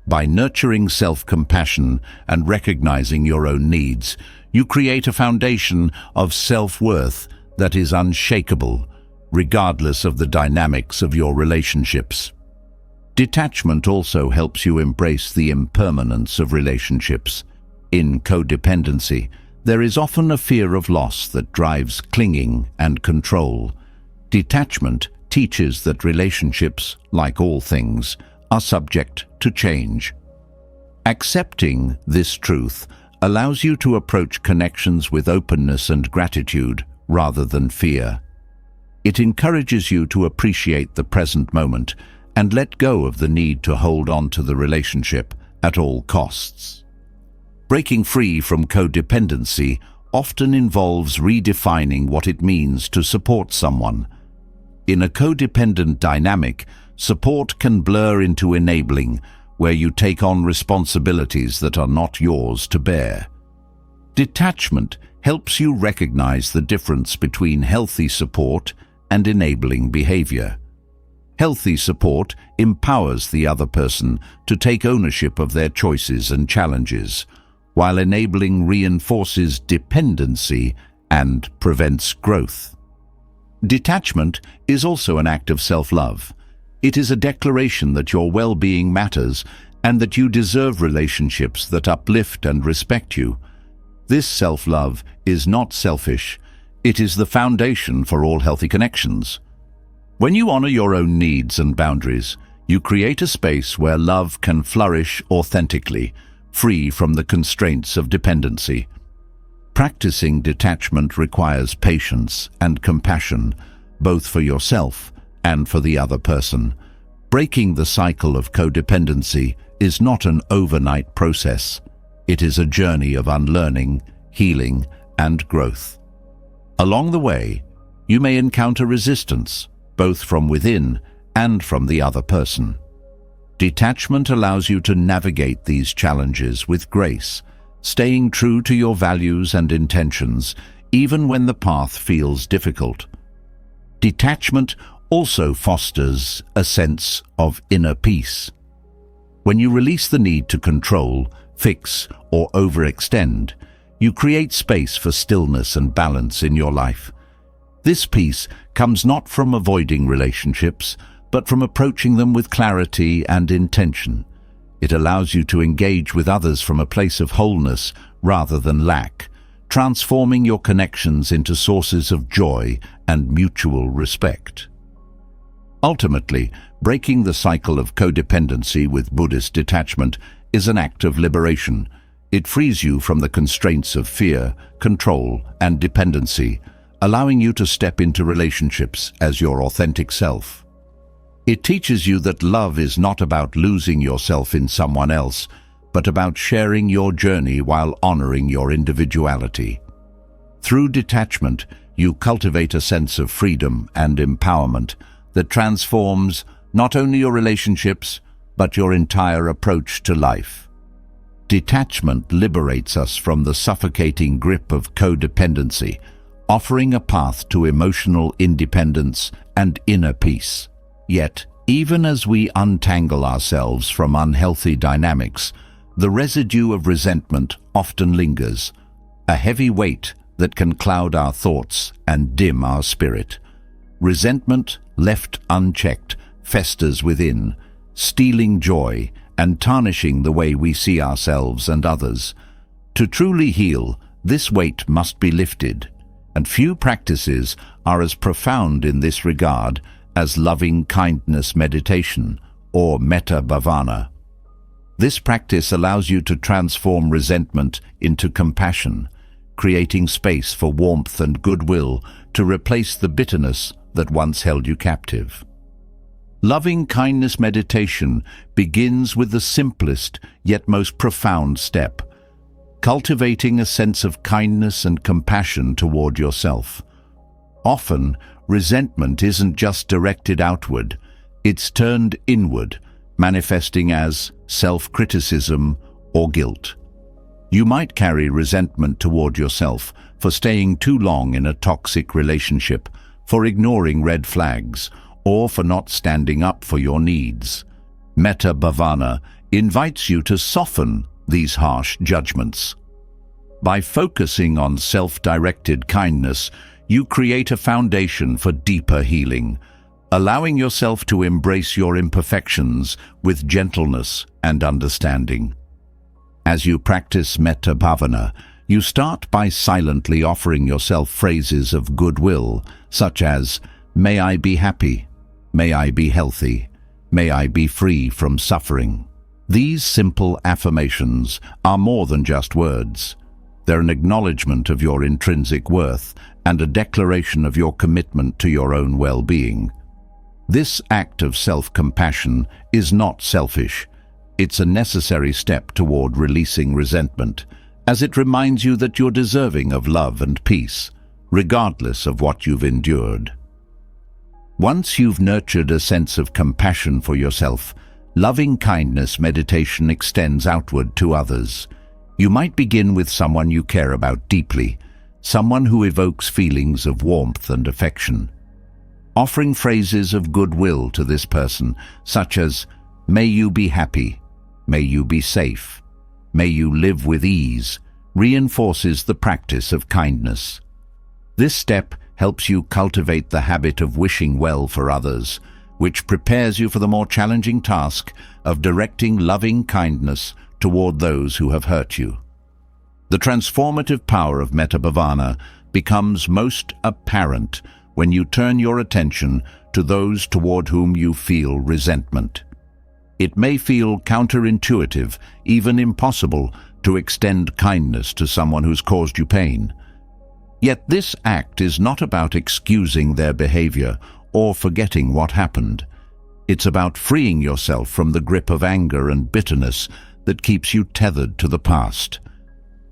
By nurturing self-compassion and recognizing your own needs, you create a foundation of self-worth that is unshakable, regardless of the dynamics of your relationships. Detachment also helps you embrace the impermanence of relationships. In codependency, there is often a fear of loss that drives clinging and control. Detachment teaches that relationships, like all things, are subject to change. Accepting this truth allows you to approach connections with openness and gratitude rather than fear. It encourages you to appreciate the present moment and let go of the need to hold on to the relationship at all costs. Breaking free from codependency often involves redefining what it means to support someone. In a codependent dynamic, support can blur into enabling, where you take on responsibilities that are not yours to bear. Detachment helps you recognize the difference between healthy support and enabling behavior. Healthy support empowers the other person to take ownership of their choices and challenges, while enabling reinforces dependency and prevents growth. Detachment is also an act of self-love. It is a declaration that your well-being matters and that you deserve relationships that uplift and respect you. This self-love is not selfish. It is the foundation for all healthy connections. When you honor your own needs and boundaries, you create a space where love can flourish authentically, free from the constraints of dependency. Practicing detachment requires patience and compassion, both for yourself and for the other person. Breaking the cycle of codependency is not an overnight process. It is a journey of unlearning, healing, and growth. Along the way, you may encounter resistance, both from within and from the other person. Detachment allows you to navigate these challenges with grace, staying true to your values and intentions, even when the path feels difficult. Detachment also fosters a sense of inner peace. When you release the need to control, fix, or overextend, you create space for stillness and balance in your life. This peace comes not from avoiding relationships, but from approaching them with clarity and intention. It allows you to engage with others from a place of wholeness rather than lack, transforming your connections into sources of joy and mutual respect. Ultimately, breaking the cycle of codependency with Buddhist detachment is an act of liberation. It frees you from the constraints of fear, control, and dependency, allowing you to step into relationships as your authentic self. It teaches you that love is not about losing yourself in someone else, but about sharing your journey while honoring your individuality. Through detachment, you cultivate a sense of freedom and empowerment that transforms not only your relationships, but your entire approach to life. Detachment liberates us from the suffocating grip of codependency, offering a path to emotional independence and inner peace. Yet, even as we untangle ourselves from unhealthy dynamics, the residue of resentment often lingers, a heavy weight that can cloud our thoughts and dim our spirit. Resentment, left unchecked, festers within, stealing joy and tarnishing the way we see ourselves and others. To truly heal, this weight must be lifted, and few practices are as profound in this regard as loving kindness meditation, or metta bhavana. This practice allows you to transform resentment into compassion, creating space for warmth and goodwill to replace the bitterness that once held you captive. Loving kindness meditation begins with the simplest yet most profound step: cultivating a sense of kindness and compassion toward yourself. Often, resentment isn't just directed outward, it's turned inward, manifesting as self-criticism or guilt. You might carry resentment toward yourself for staying too long in a toxic relationship, for ignoring red flags, or for not standing up for your needs. Metta bhavana invites you to soften these harsh judgments. By focusing on self-directed kindness, you create a foundation for deeper healing, allowing yourself to embrace your imperfections with gentleness and understanding. As you practice metta bhavana, you start by silently offering yourself phrases of goodwill, such as, "May I be happy," "May I be healthy," "May I be free from suffering." These simple affirmations are more than just words. They're an acknowledgement of your intrinsic worth and a declaration of your commitment to your own well-being. This act of self-compassion is not selfish. It's a necessary step toward releasing resentment, as it reminds you that you're deserving of love and peace, regardless of what you've endured. Once you've nurtured a sense of compassion for yourself, loving kindness meditation extends outward to others. You might begin with someone you care about deeply, someone who evokes feelings of warmth and affection. Offering phrases of goodwill to this person, such as, "May you be happy," "May you be safe," "May you live with ease," reinforces the practice of kindness. This step helps you cultivate the habit of wishing well for others, which prepares you for the more challenging task of directing loving kindness toward those who have hurt you. The transformative power of metta bhavana becomes most apparent when you turn your attention to those toward whom you feel resentment. It may feel counterintuitive, even impossible, to extend kindness to someone who's caused you pain. Yet this act is not about excusing their behavior or forgetting what happened. It's about freeing yourself from the grip of anger and bitterness that keeps you tethered to the past.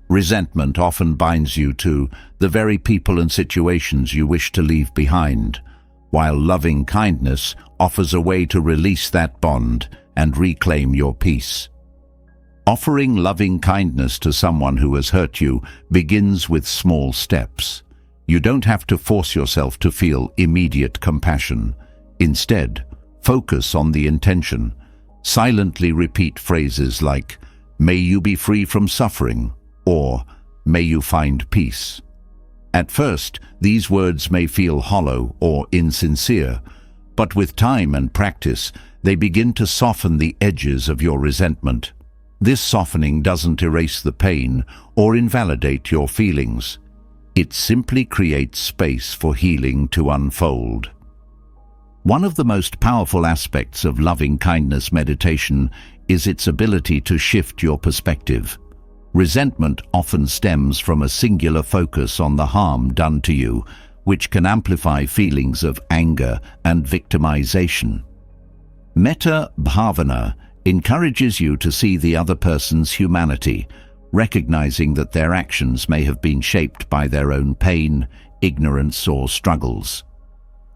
Resentment often binds you to the very people and situations you wish to leave behind, while loving kindness offers a way to release that bond and reclaim your peace. Offering loving kindness to someone who has hurt you begins with small steps. You don't have to force yourself to feel immediate compassion. Instead, focus on the intention. Silently repeat phrases like, "May you be free from suffering," or "May you find peace." At first, these words may feel hollow or insincere, but with time and practice, they begin to soften the edges of your resentment. This softening doesn't erase the pain or invalidate your feelings. It simply creates space for healing to unfold. One of the most powerful aspects of loving kindness meditation is its ability to shift your perspective. Resentment often stems from a singular focus on the harm done to you, which can amplify feelings of anger and victimization. Metta bhavana encourages you to see the other person's humanity, recognizing that their actions may have been shaped by their own pain, ignorance, or struggles.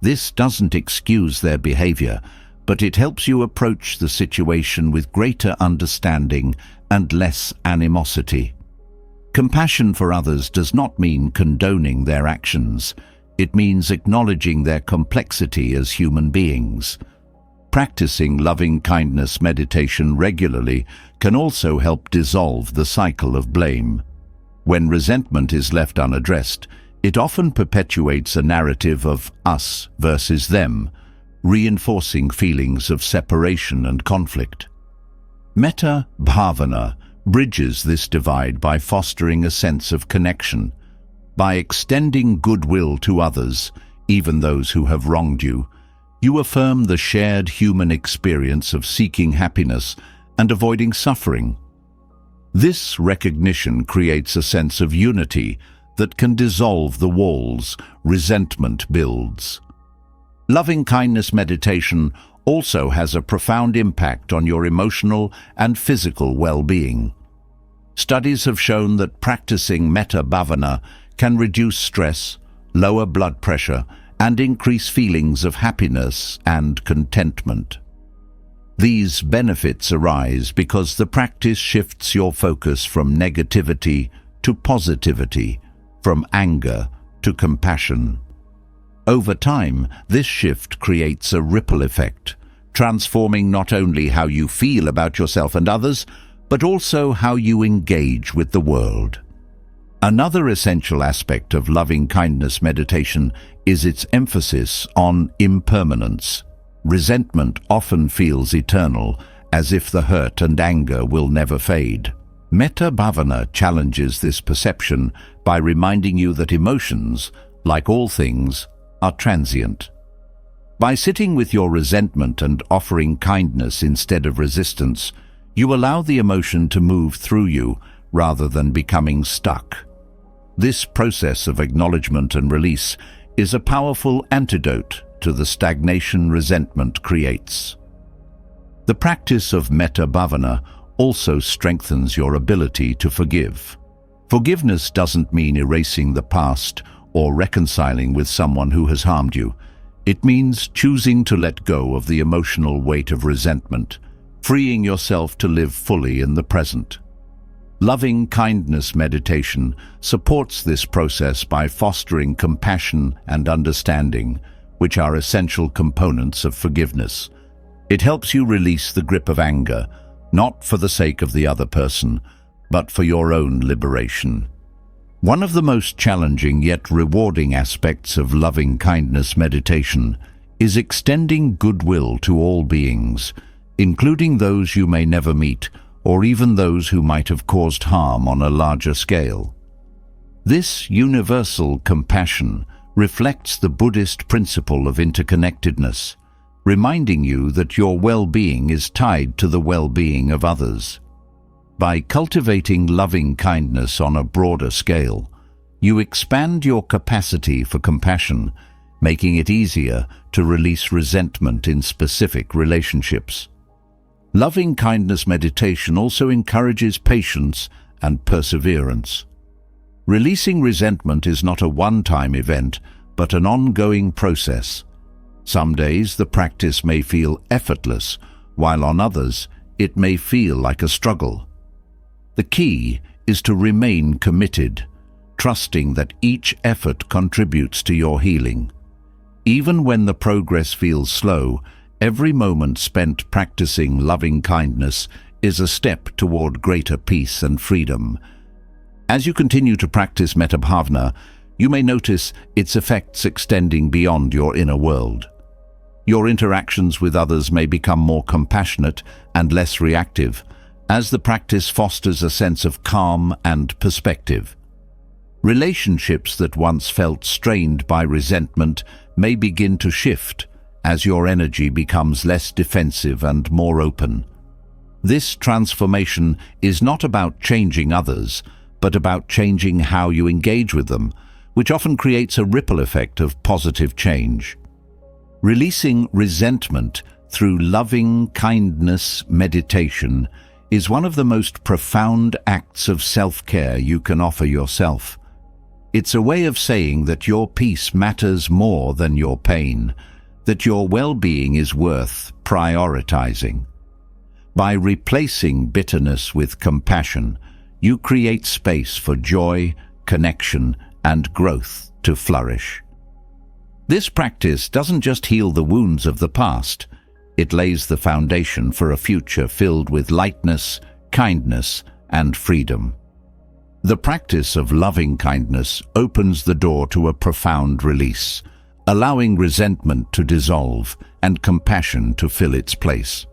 This doesn't excuse their behavior, but it helps you approach the situation with greater understanding and less animosity. Compassion for others does not mean condoning their actions. It means acknowledging their complexity as human beings. Practicing loving-kindness meditation regularly can also help dissolve the cycle of blame. When resentment is left unaddressed, it often perpetuates a narrative of us versus them, reinforcing feelings of separation and conflict. Metta bhavana bridges this divide by fostering a sense of connection. By extending goodwill to others, even those who have wronged you, you affirm the shared human experience of seeking happiness and avoiding suffering. This recognition creates a sense of unity that can dissolve the walls resentment builds. Loving-kindness meditation also has a profound impact on your emotional and physical well-being. Studies have shown that practicing metta bhavana can reduce stress, lower blood pressure, and increase feelings of happiness and contentment. These benefits arise because the practice shifts your focus from negativity to positivity, from anger to compassion. Over time, this shift creates a ripple effect, transforming not only how you feel about yourself and others, but also how you engage with the world. Another essential aspect of loving-kindness meditation is its emphasis on impermanence. Resentment often feels eternal, as if the hurt and anger will never fade. Metta bhavana challenges this perception by reminding you that emotions, like all things, are transient. By sitting with your resentment and offering kindness instead of resistance, you allow the emotion to move through you rather than becoming stuck. This process of acknowledgement and release is a powerful antidote to the stagnation resentment creates. The practice of metta bhavana also strengthens your ability to forgive. Forgiveness doesn't mean erasing the past or reconciling with someone who has harmed you. It means choosing to let go of the emotional weight of resentment, freeing yourself to live fully in the present. Loving kindness meditation supports this process by fostering compassion and understanding, which are essential components of forgiveness. It helps you release the grip of anger, not for the sake of the other person, but for your own liberation. One of the most challenging yet rewarding aspects of loving kindness meditation is extending goodwill to all beings, including those you may never meet, or even those who might have caused harm on a larger scale. This universal compassion reflects the Buddhist principle of interconnectedness, reminding you that your well-being is tied to the well-being of others. By cultivating loving kindness on a broader scale, you expand your capacity for compassion, making it easier to release resentment in specific relationships. Loving kindness meditation also encourages patience and perseverance. Releasing resentment is not a one-time event, but an ongoing process. Some days the practice may feel effortless, while on others it may feel like a struggle. The key is to remain committed, trusting that each effort contributes to your healing. Even when the progress feels slow, every moment spent practicing loving kindness is a step toward greater peace and freedom. As you continue to practice Metta-bhavana, you may notice its effects extending beyond your inner world. Your interactions with others may become more compassionate and less reactive, as the practice fosters a sense of calm and perspective. Relationships that once felt strained by resentment may begin to shift as your energy becomes less defensive and more open. This transformation is not about changing others, but about changing how you engage with them, which often creates a ripple effect of positive change. Releasing resentment through loving kindness meditation is one of the most profound acts of self-care you can offer yourself. It's a way of saying that your peace matters more than your pain, that your well-being is worth prioritizing. By replacing bitterness with compassion, you create space for joy, connection, and growth to flourish. This practice doesn't just heal the wounds of the past, it lays the foundation for a future filled with lightness, kindness, and freedom. The practice of loving kindness opens the door to a profound release, allowing resentment to dissolve and compassion to fill its place.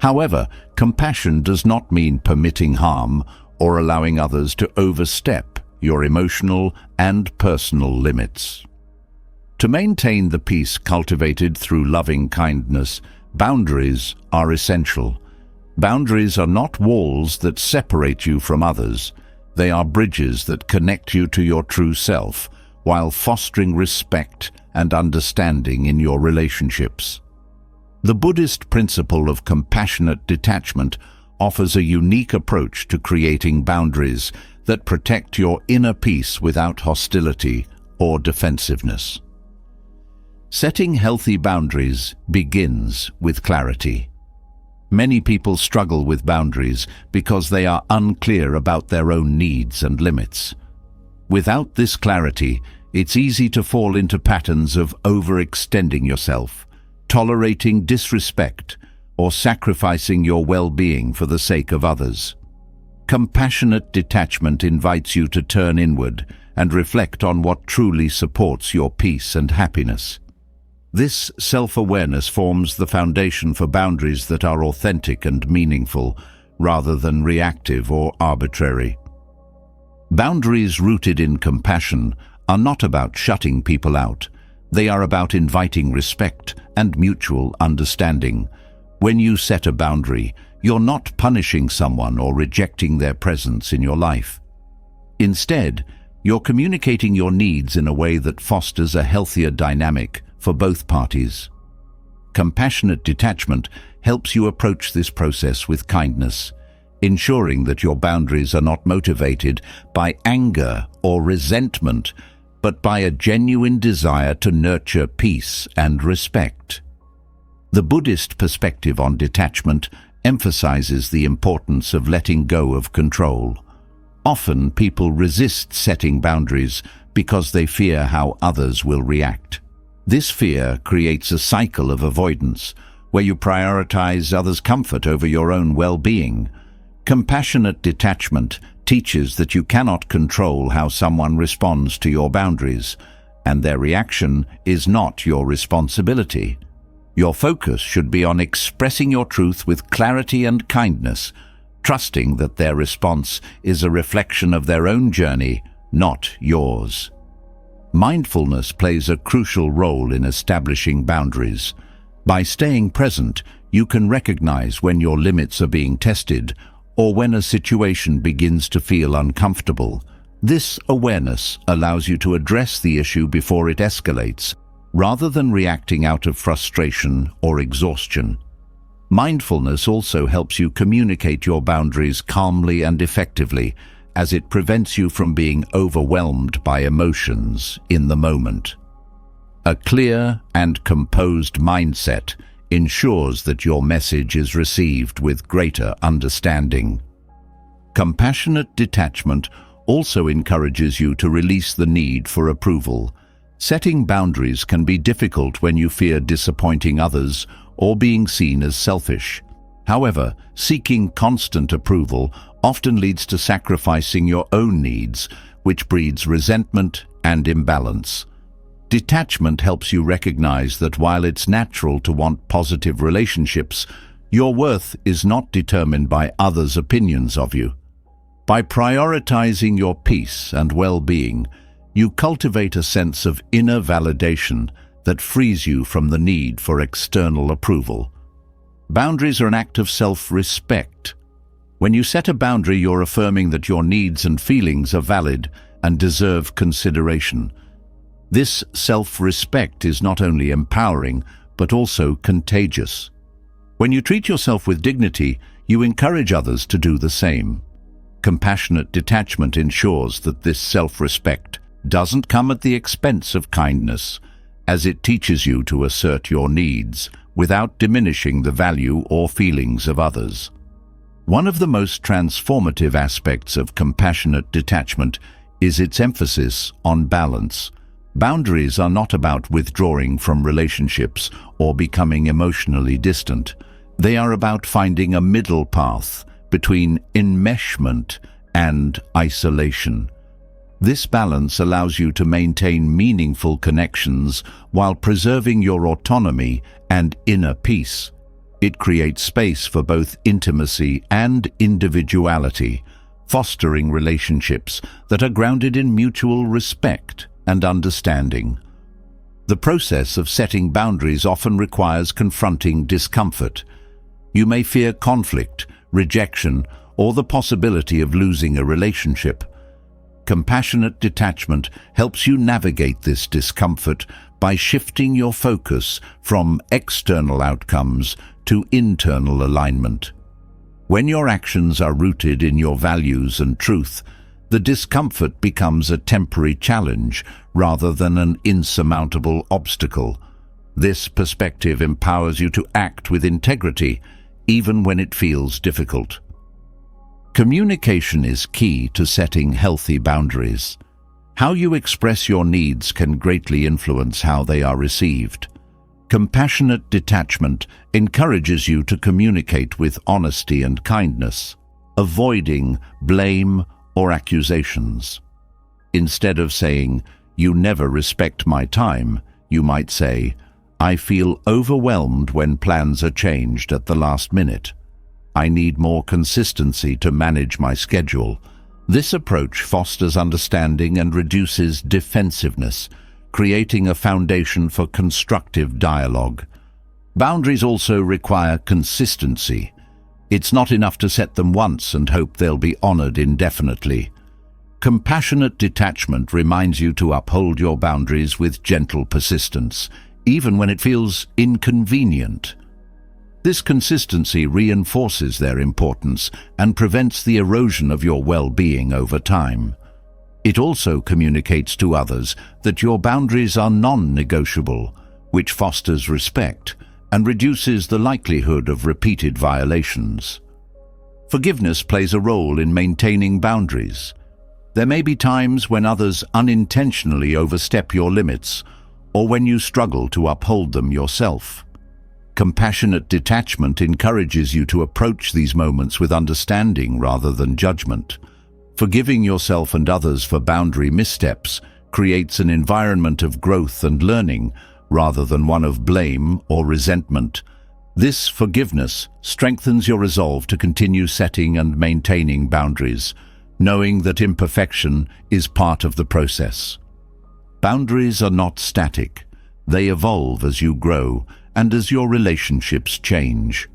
However, compassion does not mean permitting harm or allowing others to overstep your emotional and personal limits. To maintain the peace cultivated through loving kindness, boundaries are essential. Boundaries are not walls that separate you from others. They are bridges that connect you to your true self, while fostering respect and understanding in your relationships. The Buddhist principle of compassionate detachment offers a unique approach to creating boundaries that protect your inner peace without hostility or defensiveness. Setting healthy boundaries begins with clarity. Many people struggle with boundaries because they are unclear about their own needs and limits. Without this clarity, it's easy to fall into patterns of overextending yourself, tolerating disrespect, or sacrificing your well-being for the sake of others. Compassionate detachment invites you to turn inward and reflect on what truly supports your peace and happiness. This self-awareness forms the foundation for boundaries that are authentic and meaningful, rather than reactive or arbitrary. Boundaries rooted in compassion are not about shutting people out. They are about inviting respect and mutual understanding. When you set a boundary, you're not punishing someone or rejecting their presence in your life. Instead, you're communicating your needs in a way that fosters a healthier dynamic for both parties. Compassionate detachment helps you approach this process with kindness, ensuring that your boundaries are not motivated by anger or resentment, but by a genuine desire to nurture peace and respect. The Buddhist perspective on detachment emphasizes the importance of letting go of control. Often people resist setting boundaries because they fear how others will react. This fear creates a cycle of avoidance, where you prioritize others' comfort over your own well-being. Compassionate detachment teaches that you cannot control how someone responds to your boundaries, and their reaction is not your responsibility. Your focus should be on expressing your truth with clarity and kindness, trusting that their response is a reflection of their own journey, not yours. Mindfulness plays a crucial role in establishing boundaries. By staying present, you can recognize when your limits are being tested or when a situation begins to feel uncomfortable. This awareness allows you to address the issue before it escalates, rather than reacting out of frustration or exhaustion. Mindfulness also helps you communicate your boundaries calmly and effectively, as it prevents you from being overwhelmed by emotions in the moment. A clear and composed mindset ensures that your message is received with greater understanding. Compassionate detachment also encourages you to release the need for approval. Setting boundaries can be difficult when you fear disappointing others or being seen as selfish. However, seeking constant approval often leads to sacrificing your own needs, which breeds resentment and imbalance. Detachment helps you recognize that while it's natural to want positive relationships, your worth is not determined by others' opinions of you. By prioritizing your peace and well-being, you cultivate a sense of inner validation that frees you from the need for external approval. Boundaries are an act of self-respect. When you set a boundary, you're affirming that your needs and feelings are valid and deserve consideration. This self-respect is not only empowering, but also contagious. When you treat yourself with dignity, you encourage others to do the same. Compassionate detachment ensures that this self-respect doesn't come at the expense of kindness, as it teaches you to assert your needs without diminishing the value or feelings of others. One of the most transformative aspects of compassionate detachment is its emphasis on balance. Boundaries are not about withdrawing from relationships or becoming emotionally distant. They are about finding a middle path between enmeshment and isolation. This balance allows you to maintain meaningful connections while preserving your autonomy and inner peace. It creates space for both intimacy and individuality, fostering relationships that are grounded in mutual respect and understanding. The process of setting boundaries often requires confronting discomfort. You may fear conflict, rejection, or the possibility of losing a relationship. Compassionate detachment helps you navigate this discomfort by shifting your focus from external outcomes to internal alignment. When your actions are rooted in your values and truth, the discomfort becomes a temporary challenge rather than an insurmountable obstacle. This perspective empowers you to act with integrity, even when it feels difficult. Communication is key to setting healthy boundaries. How you express your needs can greatly influence how they are received. Compassionate detachment encourages you to communicate with honesty and kindness, avoiding blame or accusations. Instead of saying, "You never respect my time," you might say, "I feel overwhelmed when plans are changed at the last minute. I need more consistency to manage my schedule." This approach fosters understanding and reduces defensiveness, creating a foundation for constructive dialogue. Boundaries also require consistency. It's not enough to set them once and hope they'll be honored indefinitely. Compassionate detachment reminds you to uphold your boundaries with gentle persistence, even when it feels inconvenient. This consistency reinforces their importance and prevents the erosion of your well-being over time. It also communicates to others that your boundaries are non-negotiable, which fosters respect and reduces the likelihood of repeated violations. Forgiveness plays a role in maintaining boundaries. There may be times when others unintentionally overstep your limits, or when you struggle to uphold them yourself. Compassionate detachment encourages you to approach these moments with understanding rather than judgment. Forgiving yourself and others for boundary missteps creates an environment of growth and learning rather than one of blame or resentment. This forgiveness strengthens your resolve to continue setting and maintaining boundaries, knowing that imperfection is part of the process. Boundaries are not static. They evolve as you grow and as your relationships change.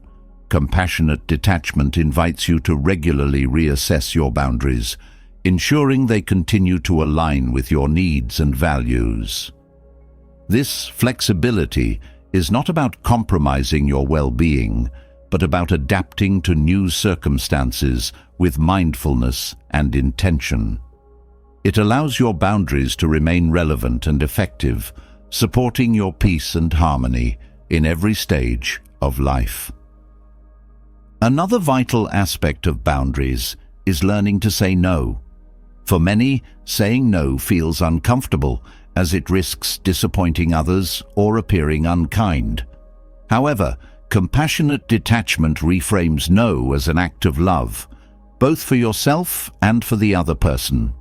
Compassionate detachment invites you to regularly reassess your boundaries, ensuring they continue to align with your needs and values. This flexibility is not about compromising your well-being, but about adapting to new circumstances with mindfulness and intention. It allows your boundaries to remain relevant and effective, supporting your peace and harmony in every stage of life. Another vital aspect of boundaries is learning to say no. For many, saying no feels uncomfortable as it risks disappointing others or appearing unkind. However, compassionate detachment reframes no as an act of love, both for yourself and for the other person.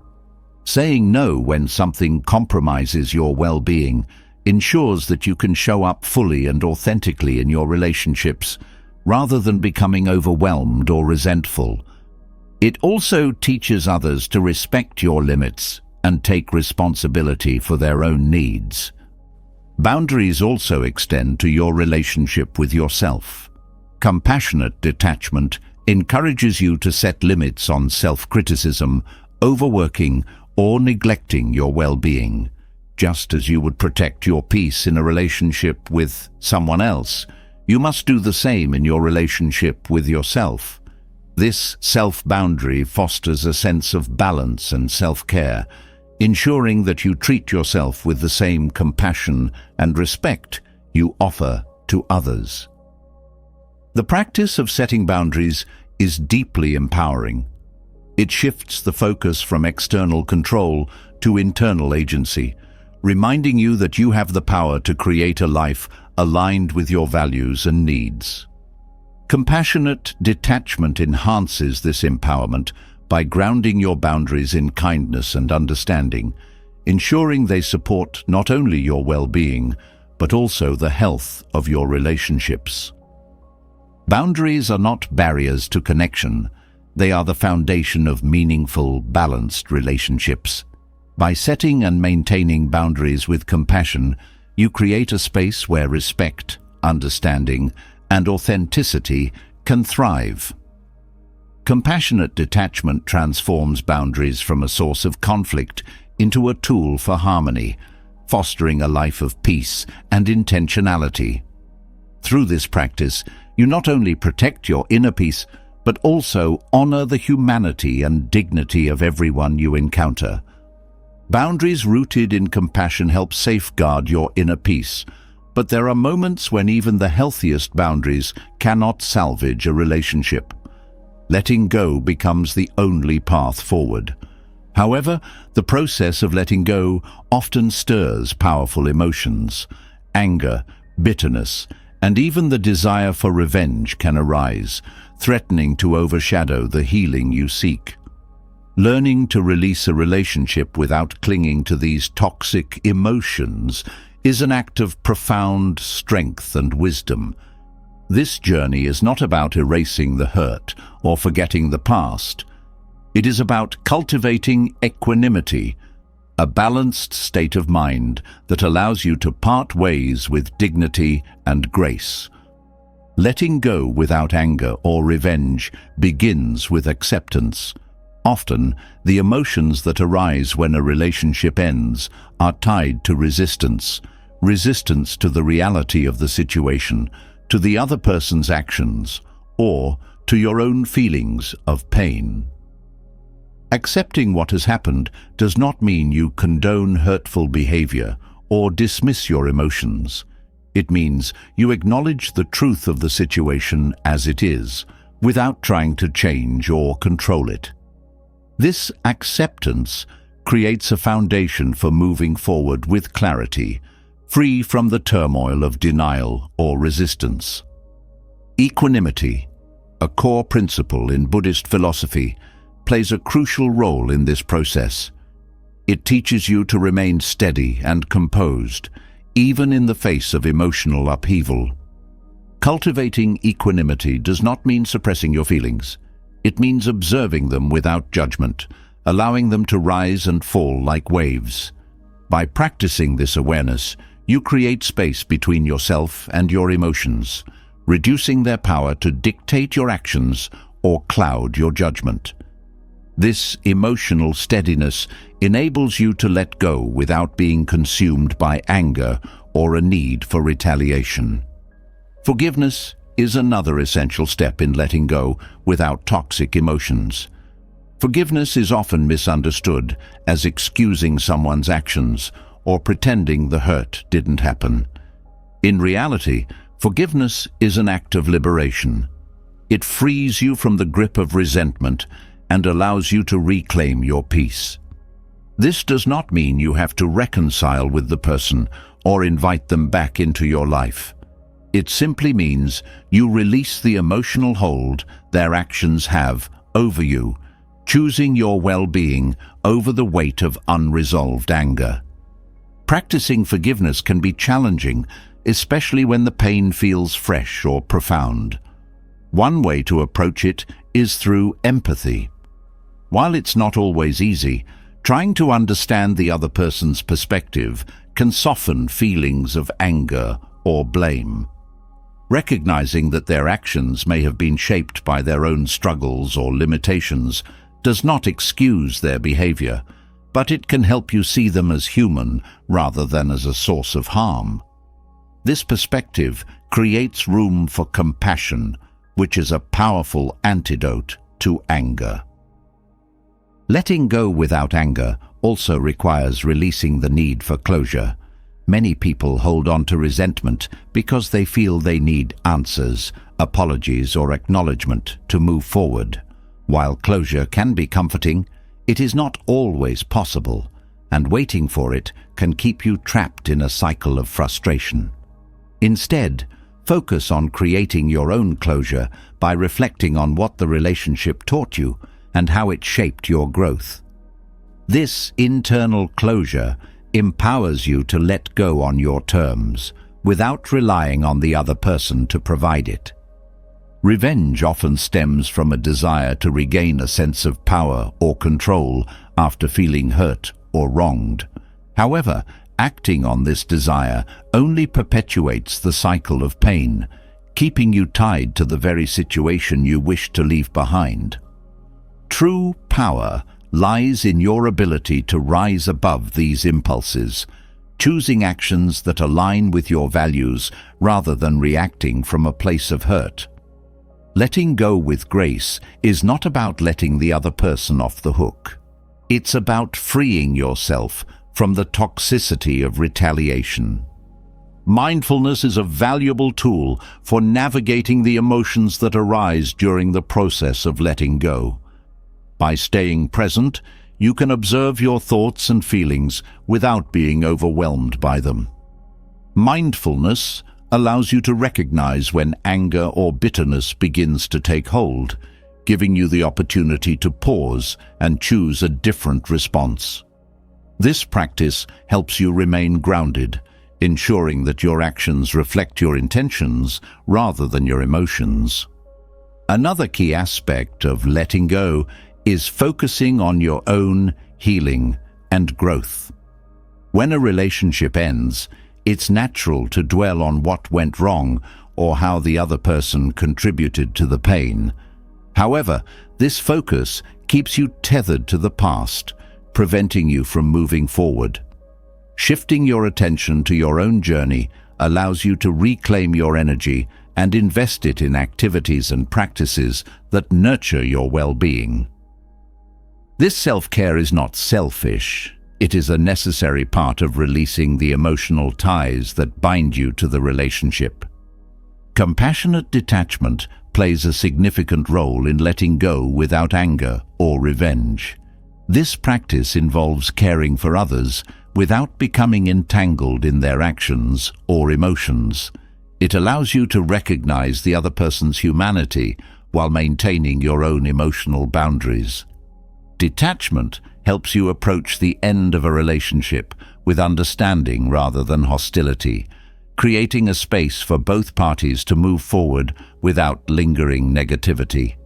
Saying no when something compromises your well-being ensures that you can show up fully and authentically in your relationships, rather than becoming overwhelmed or resentful. It also teaches others to respect your limits and take responsibility for their own needs. Boundaries also extend to your relationship with yourself. Compassionate detachment encourages you to set limits on self-criticism, overworking, or neglecting your well-being. Just as you would protect your peace in a relationship with someone else, you must do the same in your relationship with yourself. This self-boundary fosters a sense of balance and self-care, ensuring that you treat yourself with the same compassion and respect you offer to others. The practice of setting boundaries is deeply empowering. It shifts the focus from external control to internal agency, reminding you that you have the power to create a life aligned with your values and needs. Compassionate detachment enhances this empowerment by grounding your boundaries in kindness and understanding, ensuring they support not only your well-being, but also the health of your relationships. Boundaries are not barriers to connection. They are the foundation of meaningful, balanced relationships. By setting and maintaining boundaries with compassion, you create a space where respect, understanding, and authenticity can thrive. Compassionate detachment transforms boundaries from a source of conflict into a tool for harmony, fostering a life of peace and intentionality. Through this practice, you not only protect your inner peace, but also honor the humanity and dignity of everyone you encounter. Boundaries rooted in compassion help safeguard your inner peace, but there are moments when even the healthiest boundaries cannot salvage a relationship. Letting go becomes the only path forward. However, the process of letting go often stirs powerful emotions. Anger, bitterness, and even the desire for revenge can arise, threatening to overshadow the healing you seek. Learning to release a relationship without clinging to these toxic emotions is an act of profound strength and wisdom. This journey is not about erasing the hurt or forgetting the past. It is about cultivating equanimity, a balanced state of mind that allows you to part ways with dignity and grace. Letting go without anger or revenge begins with acceptance. Often, the emotions that arise when a relationship ends are tied to resistance to the reality of the situation, to the other person's actions, or to your own feelings of pain. Accepting what has happened does not mean you condone hurtful behavior or dismiss your emotions. It means you acknowledge the truth of the situation as it is, without trying to change or control it. This acceptance creates a foundation for moving forward with clarity, free from the turmoil of denial or resistance. Equanimity, a core principle in Buddhist philosophy, plays a crucial role in this process. It teaches you to remain steady and composed, even in the face of emotional upheaval. Cultivating equanimity does not mean suppressing your feelings. It means observing them without judgment, allowing them to rise and fall like waves. By practicing this awareness, you create space between yourself and your emotions, reducing their power to dictate your actions or cloud your judgment. This emotional steadiness enables you to let go without being consumed by anger or a need for retaliation. Forgiveness is another essential step in letting go without toxic emotions. Forgiveness is often misunderstood as excusing someone's actions or pretending the hurt didn't happen. In reality, forgiveness is an act of liberation. It frees you from the grip of resentment and allows you to reclaim your peace. This does not mean you have to reconcile with the person or invite them back into your life. It simply means you release the emotional hold their actions have over you, choosing your well-being over the weight of unresolved anger. Practicing forgiveness can be challenging, especially when the pain feels fresh or profound. One way to approach it is through empathy. While it's not always easy, trying to understand the other person's perspective can soften feelings of anger or blame. Recognizing that their actions may have been shaped by their own struggles or limitations does not excuse their behavior, but it can help you see them as human rather than as a source of harm. This perspective creates room for compassion, which is a powerful antidote to anger. Letting go without anger also requires releasing the need for closure. Many people hold on to resentment because they feel they need answers, apologies, or acknowledgement to move forward. While closure can be comforting, it is not always possible, and waiting for it can keep you trapped in a cycle of frustration. Instead, focus on creating your own closure by reflecting on what the relationship taught you and how it shaped your growth. This internal closure empowers you to let go on your terms, without relying on the other person to provide it. Revenge often stems from a desire to regain a sense of power or control after feeling hurt or wronged. However, acting on this desire only perpetuates the cycle of pain, keeping you tied to the very situation you wish to leave behind. True power lies in your ability to rise above these impulses, choosing actions that align with your values rather than reacting from a place of hurt. Letting go with grace is not about letting the other person off the hook. It's about freeing yourself from the toxicity of retaliation. Mindfulness is a valuable tool for navigating the emotions that arise during the process of letting go. By staying present, you can observe your thoughts and feelings without being overwhelmed by them. Mindfulness allows you to recognize when anger or bitterness begins to take hold, giving you the opportunity to pause and choose a different response. This practice helps you remain grounded, ensuring that your actions reflect your intentions rather than your emotions. Another key aspect of letting go is focusing on your own healing and growth. When a relationship ends, it's natural to dwell on what went wrong or how the other person contributed to the pain. However, this focus keeps you tethered to the past, preventing you from moving forward. Shifting your attention to your own journey allows you to reclaim your energy and invest it in activities and practices that nurture your well-being. This self-care is not selfish. It is a necessary part of releasing the emotional ties that bind you to the relationship. Compassionate detachment plays a significant role in letting go without anger or revenge. This practice involves caring for others without becoming entangled in their actions or emotions. It allows you to recognize the other person's humanity while maintaining your own emotional boundaries. Detachment helps you approach the end of a relationship with understanding rather than hostility, creating a space for both parties to move forward without lingering negativity.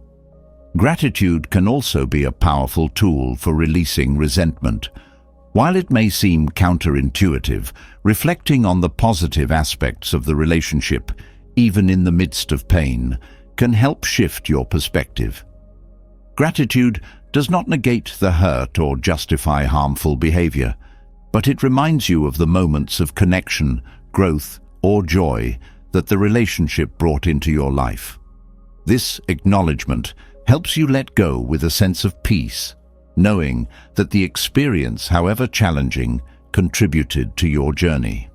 Gratitude can also be a powerful tool for releasing resentment. While it may seem counterintuitive, reflecting on the positive aspects of the relationship, even in the midst of pain, can help shift your perspective. Gratitude does not negate the hurt or justify harmful behavior, but it reminds you of the moments of connection, growth, or joy that the relationship brought into your life. This acknowledgement helps you let go with a sense of peace, knowing that the experience, however challenging, contributed to your journey.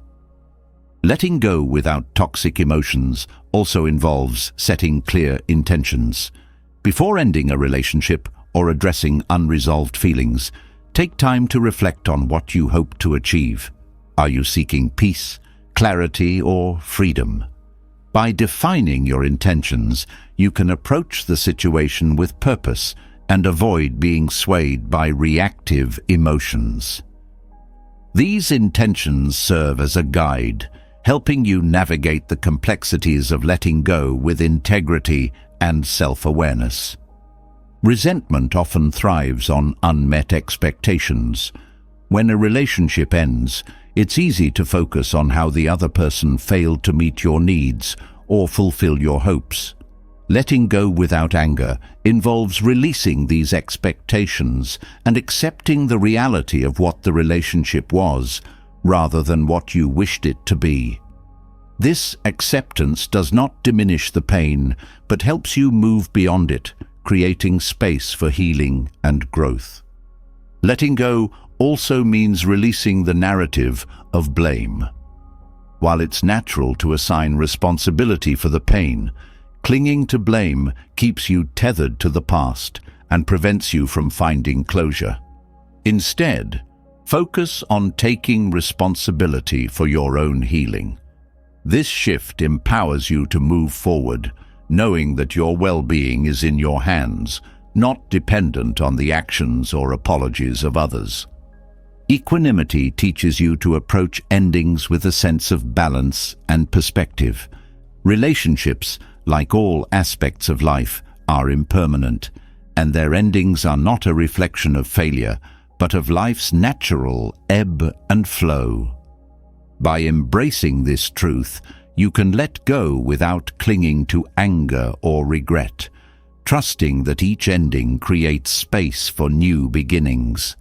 Letting go without toxic emotions also involves setting clear intentions. Before ending a relationship or addressing unresolved feelings, take time to reflect on what you hope to achieve. Are you seeking peace, clarity, or freedom? By defining your intentions, you can approach the situation with purpose and avoid being swayed by reactive emotions. These intentions serve as a guide, helping you navigate the complexities of letting go with integrity and self-awareness. Resentment often thrives on unmet expectations. When a relationship ends, it's easy to focus on how the other person failed to meet your needs or fulfill your hopes. Letting go without anger involves releasing these expectations and accepting the reality of what the relationship was, rather than what you wished it to be. This acceptance does not diminish the pain, but helps you move beyond it, creating space for healing and growth. Letting go also means releasing the narrative of blame. While it's natural to assign responsibility for the pain, clinging to blame keeps you tethered to the past and prevents you from finding closure. Instead, focus on taking responsibility for your own healing. This shift empowers you to move forward, knowing that your well-being is in your hands, not dependent on the actions or apologies of others. Equanimity teaches you to approach endings with a sense of balance and perspective. Relationships, like all aspects of life, are impermanent, and their endings are not a reflection of failure, but of life's natural ebb and flow. By embracing this truth, you can let go without clinging to anger or regret, trusting that each ending creates space for new beginnings.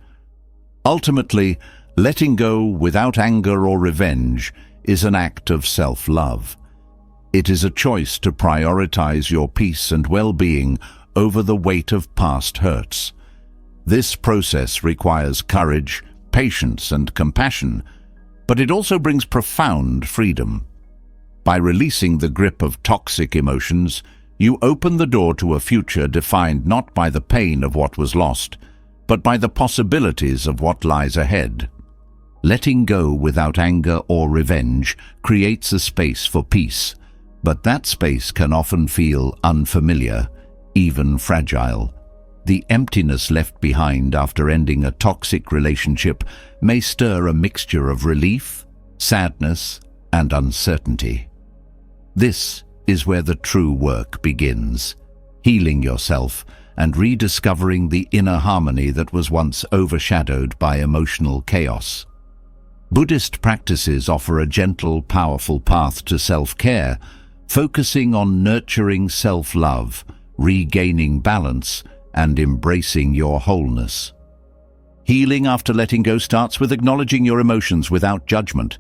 Ultimately, letting go without anger or revenge is an act of self-love. It is a choice to prioritize your peace and well-being over the weight of past hurts. This process requires courage, patience, and compassion, but it also brings profound freedom. By releasing the grip of toxic emotions, you open the door to a future defined not by the pain of what was lost, but by the possibilities of what lies ahead. Letting go without anger or revenge creates a space for peace, but that space can often feel unfamiliar, even fragile. The emptiness left behind after ending a toxic relationship may stir a mixture of relief, sadness, and uncertainty. This is where the true work begins, healing yourself and rediscovering the inner harmony that was once overshadowed by emotional chaos. Buddhist practices offer a gentle, powerful path to self-care, focusing on nurturing self-love, regaining balance, and embracing your wholeness. Healing after letting go starts with acknowledging your emotions without judgment.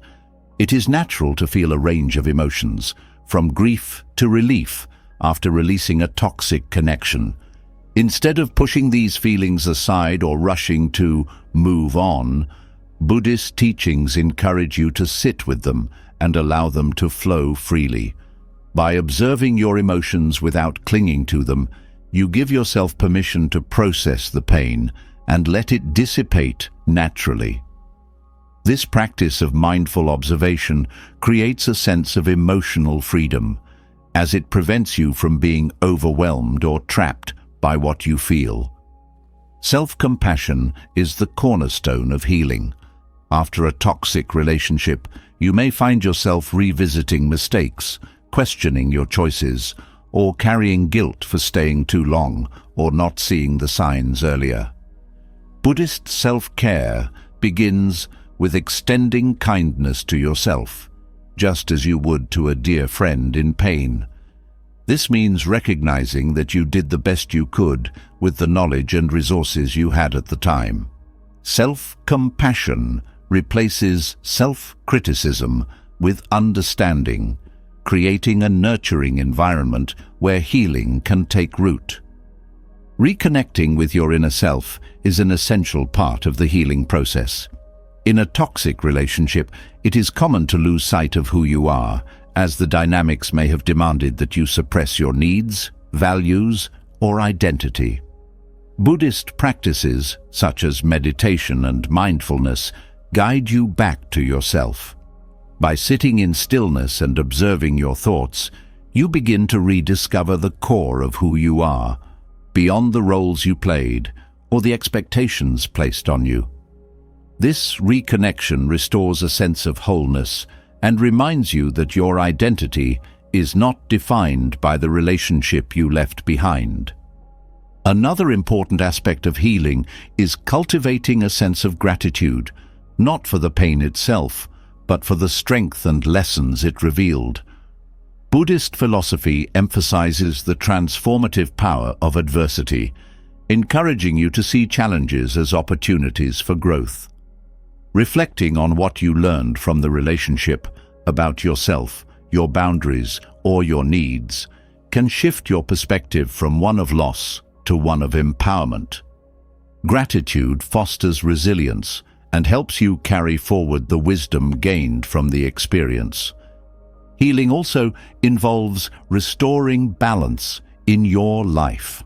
It is natural to feel a range of emotions, from grief to relief, after releasing a toxic connection. Instead of pushing these feelings aside or rushing to move on, Buddhist teachings encourage you to sit with them and allow them to flow freely. By observing your emotions without clinging to them, you give yourself permission to process the pain and let it dissipate naturally. This practice of mindful observation creates a sense of emotional freedom, as it prevents you from being overwhelmed or trapped by what you feel. Self-compassion is the cornerstone of healing. After a toxic relationship, you may find yourself revisiting mistakes, questioning your choices, or carrying guilt for staying too long or not seeing the signs earlier. Buddhist self-care begins with extending kindness to yourself, just as you would to a dear friend in pain. This means recognizing that you did the best you could with the knowledge and resources you had at the time. Self-compassion replaces self-criticism with understanding, creating a nurturing environment where healing can take root. Reconnecting with your inner self is an essential part of the healing process. In a toxic relationship, it is common to lose sight of who you are, as the dynamics may have demanded that you suppress your needs, values, or identity. Buddhist practices, such as meditation and mindfulness, guide you back to yourself. By sitting in stillness and observing your thoughts, you begin to rediscover the core of who you are, beyond the roles you played or the expectations placed on you. This reconnection restores a sense of wholeness and reminds you that your identity is not defined by the relationship you left behind. Another important aspect of healing is cultivating a sense of gratitude, not for the pain itself, but for the strength and lessons it revealed. Buddhist philosophy emphasizes the transformative power of adversity, encouraging you to see challenges as opportunities for growth. Reflecting on what you learned from the relationship, about yourself, your boundaries, or your needs, can shift your perspective from one of loss to one of empowerment. Gratitude fosters resilience and helps you carry forward the wisdom gained from the experience. Healing also involves restoring balance in your life.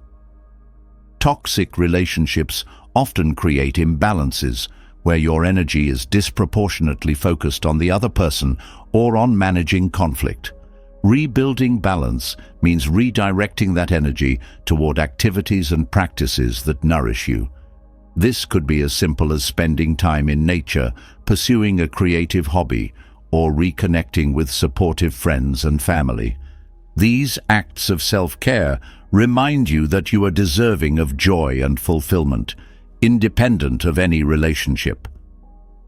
Toxic relationships often create imbalances where your energy is disproportionately focused on the other person or on managing conflict. Rebuilding balance means redirecting that energy toward activities and practices that nourish you. This could be as simple as spending time in nature, pursuing a creative hobby, or reconnecting with supportive friends and family. These acts of self-care remind you that you are deserving of joy and fulfillment, independent of any relationship.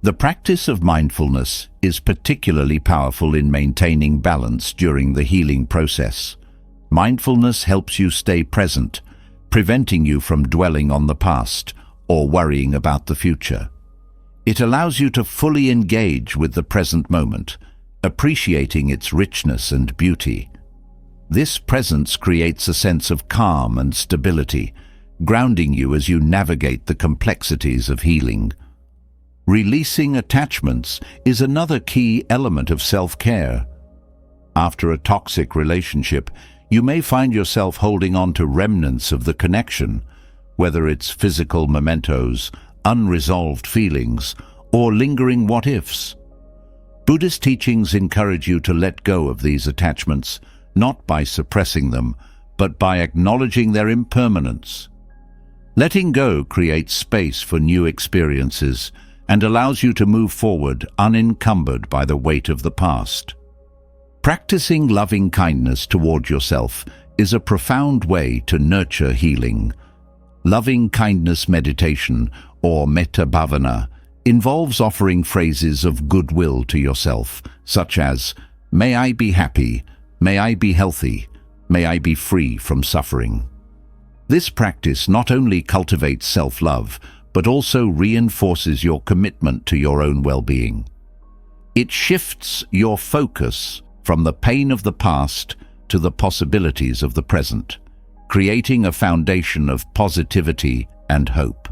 The practice of mindfulness is particularly powerful in maintaining balance during the healing process. Mindfulness helps you stay present, preventing you from dwelling on the past or worrying about the future. It allows you to fully engage with the present moment, appreciating its richness and beauty. This presence creates a sense of calm and stability, grounding you as you navigate the complexities of healing. Releasing attachments is another key element of self-care. After a toxic relationship, you may find yourself holding on to remnants of the connection, whether it's physical mementos, unresolved feelings, or lingering what-ifs. Buddhist teachings encourage you to let go of these attachments, not by suppressing them, but by acknowledging their impermanence. Letting go creates space for new experiences and allows you to move forward unencumbered by the weight of the past. Practicing loving kindness toward yourself is a profound way to nurture healing. Loving kindness meditation, or metta bhavana, involves offering phrases of goodwill to yourself, such as, "May I be happy, may I be healthy, may I be free from suffering." This practice not only cultivates self-love, but also reinforces your commitment to your own well-being. It shifts your focus from the pain of the past to the possibilities of the present, creating a foundation of positivity and hope.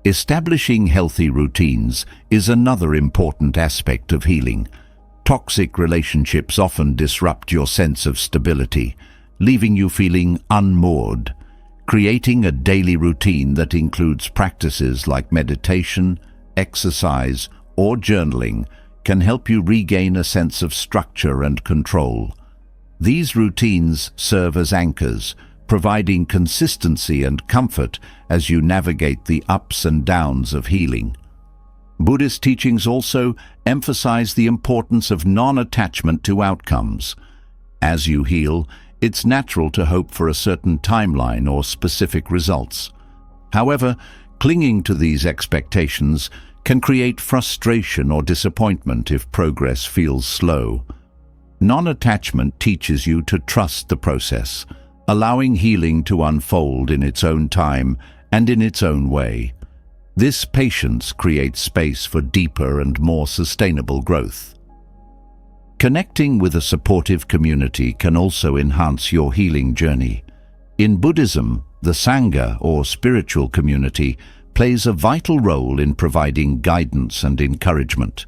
Establishing healthy routines is another important aspect of healing. Toxic relationships often disrupt your sense of stability, leaving you feeling unmoored. Creating a daily routine that includes practices like meditation, exercise, or journaling can help you regain a sense of structure and control. These routines serve as anchors, providing consistency and comfort as you navigate the ups and downs of healing. Buddhist teachings also emphasize the importance of non-attachment to outcomes. As you heal, it's natural to hope for a certain timeline or specific results. However, clinging to these expectations can create frustration or disappointment if progress feels slow. Non-attachment teaches you to trust the process, allowing healing to unfold in its own time and in its own way. This patience creates space for deeper and more sustainable growth. Connecting with a supportive community can also enhance your healing journey. In Buddhism, the Sangha, or spiritual community, plays a vital role in providing guidance and encouragement.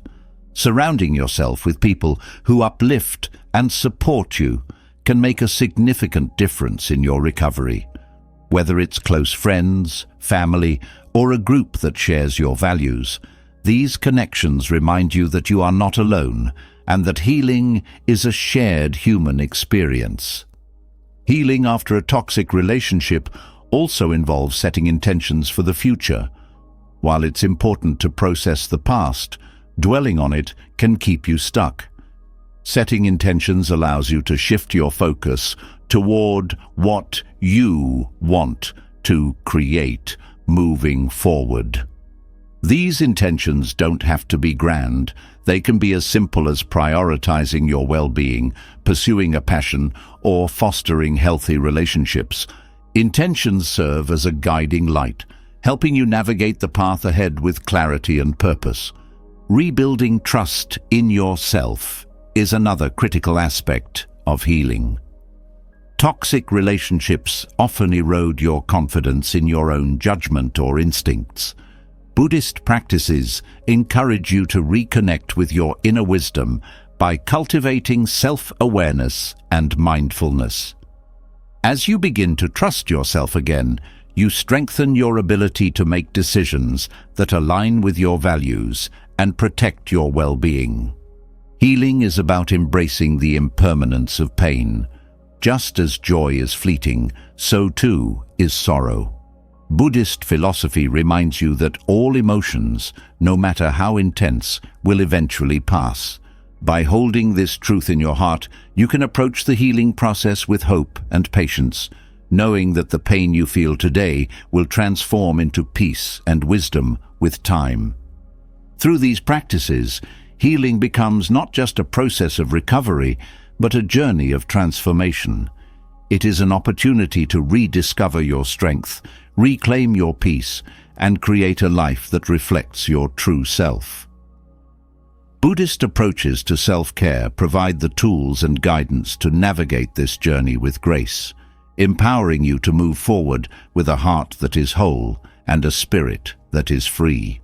Surrounding yourself with people who uplift and support you can make a significant difference in your recovery. Whether it's close friends, family, or a group that shares your values, these connections remind you that you are not alone and that healing is a shared human experience. Healing after a toxic relationship also involves setting intentions for the future. While it's important to process the past, dwelling on it can keep you stuck. Setting intentions allows you to shift your focus toward what you want to create moving forward. These intentions don't have to be grand. They can be as simple as prioritizing your well-being, pursuing a passion, or fostering healthy relationships. Intentions serve as a guiding light, helping you navigate the path ahead with clarity and purpose. Rebuilding trust in yourself is another critical aspect of healing. Toxic relationships often erode your confidence in your own judgment or instincts. Buddhist practices encourage you to reconnect with your inner wisdom by cultivating self-awareness and mindfulness. As you begin to trust yourself again, you strengthen your ability to make decisions that align with your values and protect your well-being. Healing is about embracing the impermanence of pain. Just as joy is fleeting, so too is sorrow. Buddhist philosophy reminds you that all emotions, no matter how intense, will eventually pass. By holding this truth in your heart, you can approach the healing process with hope and patience, knowing that the pain you feel today will transform into peace and wisdom with time. Through these practices, healing becomes not just a process of recovery, but a journey of transformation. It is an opportunity to rediscover your strength, reclaim your peace, and create a life that reflects your true self. Buddhist approaches to self-care provide the tools and guidance to navigate this journey with grace, empowering you to move forward with a heart that is whole and a spirit that is free.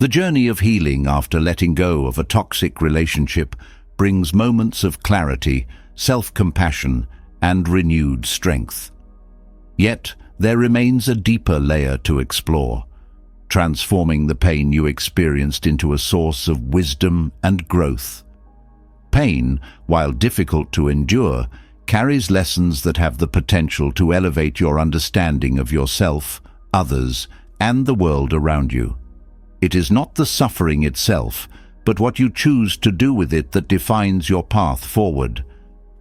The journey of healing after letting go of a toxic relationship brings moments of clarity, self-compassion, and renewed strength. Yet, there remains a deeper layer to explore, transforming the pain you experienced into a source of wisdom and growth. Pain, while difficult to endure, carries lessons that have the potential to elevate your understanding of yourself, others, and the world around you. It is not the suffering itself, but what you choose to do with it that defines your path forward.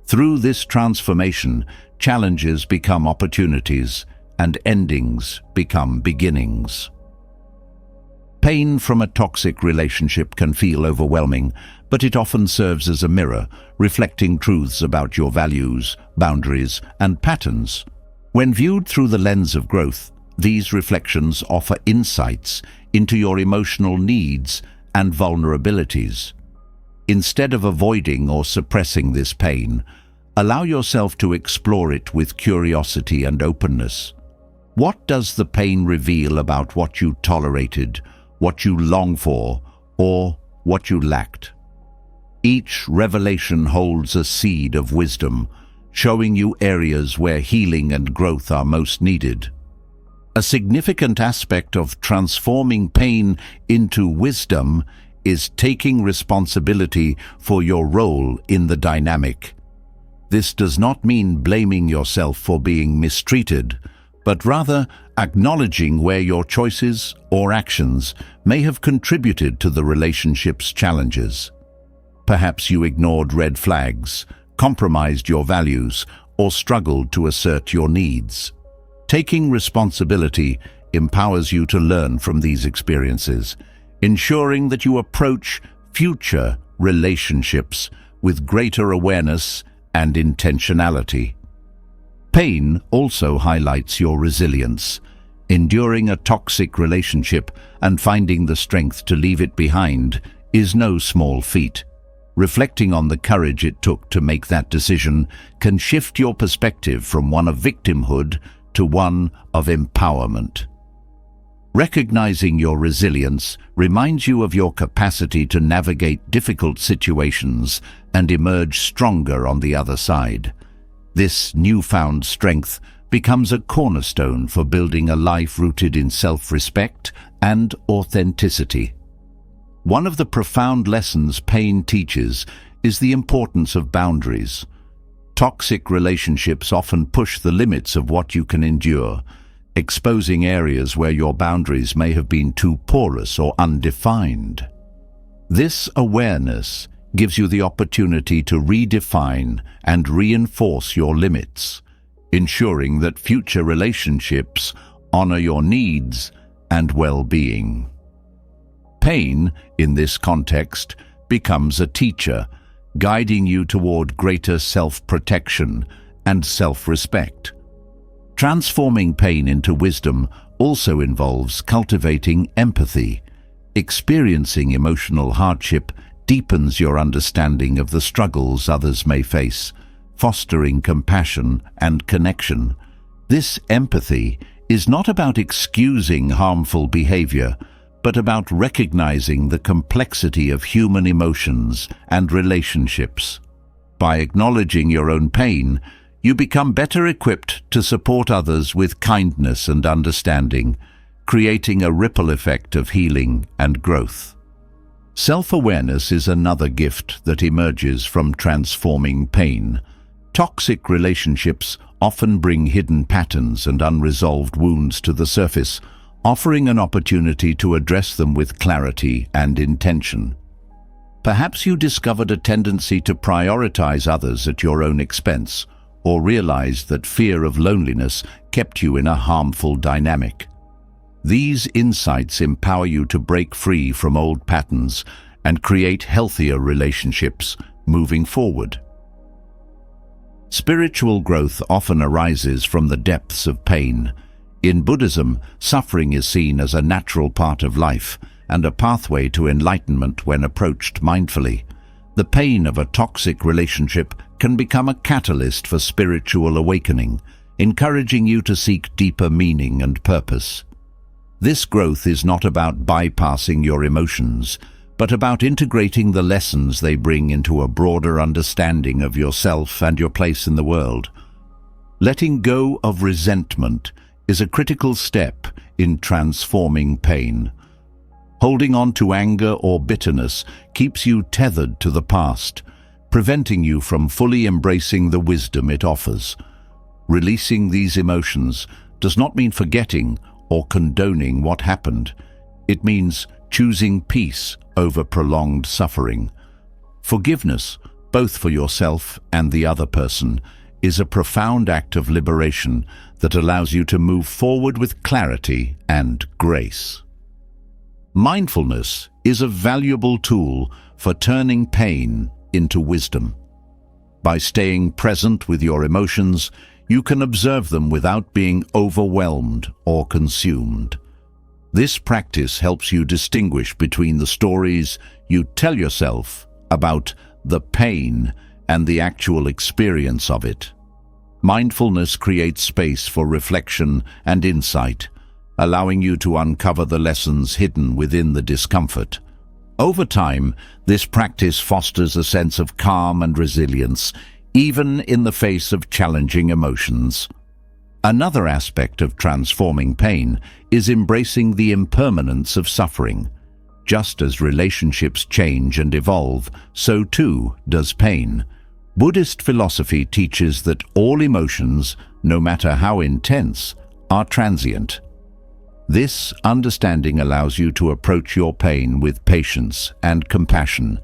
Through this transformation, challenges become opportunities, and endings become beginnings. Pain from a toxic relationship can feel overwhelming, but it often serves as a mirror, reflecting truths about your values, boundaries, and patterns. When viewed through the lens of growth, these reflections offer insights into your emotional needs and vulnerabilities. Instead of avoiding or suppressing this pain, allow yourself to explore it with curiosity and openness. What does the pain reveal about what you tolerated, what you long for, or what you lacked? Each revelation holds a seed of wisdom, showing you areas where healing and growth are most needed. A significant aspect of transforming pain into wisdom is taking responsibility for your role in the dynamic. This does not mean blaming yourself for being mistreated, but rather acknowledging where your choices or actions may have contributed to the relationship's challenges. Perhaps you ignored red flags, compromised your values, or struggled to assert your needs. Taking responsibility empowers you to learn from these experiences, ensuring that you approach future relationships with greater awareness and intentionality. Pain also highlights your resilience. Enduring a toxic relationship and finding the strength to leave it behind is no small feat. Reflecting on the courage it took to make that decision can shift your perspective from one of victimhood to one of empowerment. Recognizing your resilience reminds you of your capacity to navigate difficult situations and emerge stronger on the other side. This newfound strength becomes a cornerstone for building a life rooted in self-respect and authenticity. One of the profound lessons pain teaches is the importance of boundaries. Toxic relationships often push the limits of what you can endure, exposing areas where your boundaries may have been too porous or undefined. This awareness gives you the opportunity to redefine and reinforce your limits, ensuring that future relationships honor your needs and well-being. Pain, in this context, becomes a teacher, guiding you toward greater self-protection and self-respect. Transforming pain into wisdom also involves cultivating empathy. Experiencing emotional hardship deepens your understanding of the struggles others may face, fostering compassion and connection. This empathy is not about excusing harmful behavior, but about recognizing the complexity of human emotions and relationships. By acknowledging your own pain, you become better equipped to support others with kindness and understanding, creating a ripple effect of healing and growth. Self-awareness is another gift that emerges from transforming pain. Toxic relationships often bring hidden patterns and unresolved wounds to the surface, offering an opportunity to address them with clarity and intention. Perhaps you discovered a tendency to prioritize others at your own expense, or realized that fear of loneliness kept you in a harmful dynamic. These insights empower you to break free from old patterns and create healthier relationships moving forward. Spiritual growth often arises from the depths of pain. In Buddhism, suffering is seen as a natural part of life and a pathway to enlightenment when approached mindfully. The pain of a toxic relationship can become a catalyst for spiritual awakening, encouraging you to seek deeper meaning and purpose. This growth is not about bypassing your emotions, but about integrating the lessons they bring into a broader understanding of yourself and your place in the world. Letting go of resentment is a critical step in transforming pain. Holding on to anger or bitterness keeps you tethered to the past, preventing you from fully embracing the wisdom it offers. Releasing these emotions does not mean forgetting or condoning what happened. It means choosing peace over prolonged suffering. Forgiveness, both for yourself and the other person, is a profound act of liberation that allows you to move forward with clarity and grace. Mindfulness is a valuable tool for turning pain into wisdom. By staying present with your emotions, you can observe them without being overwhelmed or consumed. This practice helps you distinguish between the stories you tell yourself about the pain and the actual experience of it. Mindfulness creates space for reflection and insight, allowing you to uncover the lessons hidden within the discomfort. Over time, this practice fosters a sense of calm and resilience, even in the face of challenging emotions. Another aspect of transforming pain is embracing the impermanence of suffering. Just as relationships change and evolve, so too does pain. Buddhist philosophy teaches that all emotions, no matter how intense, are transient. This understanding allows you to approach your pain with patience and compassion,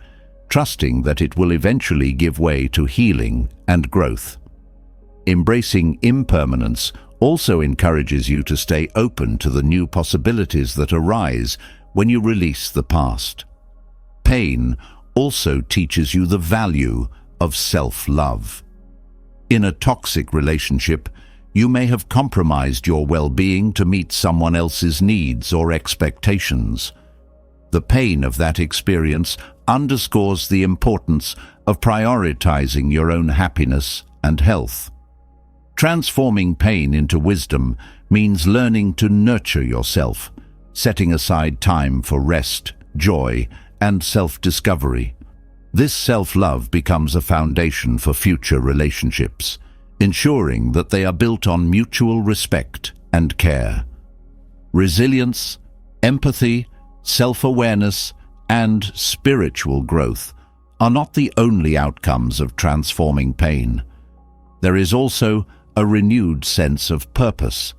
trusting that it will eventually give way to healing and growth. Embracing impermanence also encourages you to stay open to the new possibilities that arise when you release the past. Pain also teaches you the value of self-love. In a toxic relationship, you may have compromised your well-being to meet someone else's needs or expectations. The pain of that experience underscores the importance of prioritizing your own happiness and health. Transforming pain into wisdom means learning to nurture yourself, setting aside time for rest, joy, and self-discovery. This self-love becomes a foundation for future relationships, ensuring that they are built on mutual respect and care. Resilience, empathy, self-awareness, and spiritual growth are not the only outcomes of transforming pain. There is also a renewed sense of purpose.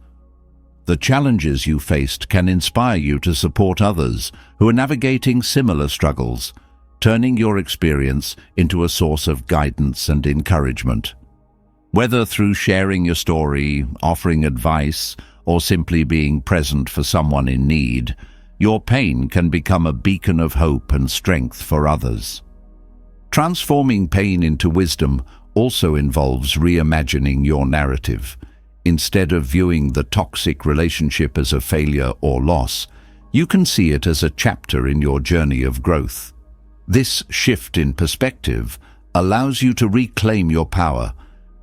The challenges you faced can inspire you to support others who are navigating similar struggles, turning your experience into a source of guidance and encouragement. Whether through sharing your story, offering advice, or simply being present for someone in need, your pain can become a beacon of hope and strength for others. Transforming pain into wisdom also involves reimagining your narrative. Instead of viewing the toxic relationship as a failure or loss, you can see it as a chapter in your journey of growth. This shift in perspective allows you to reclaim your power,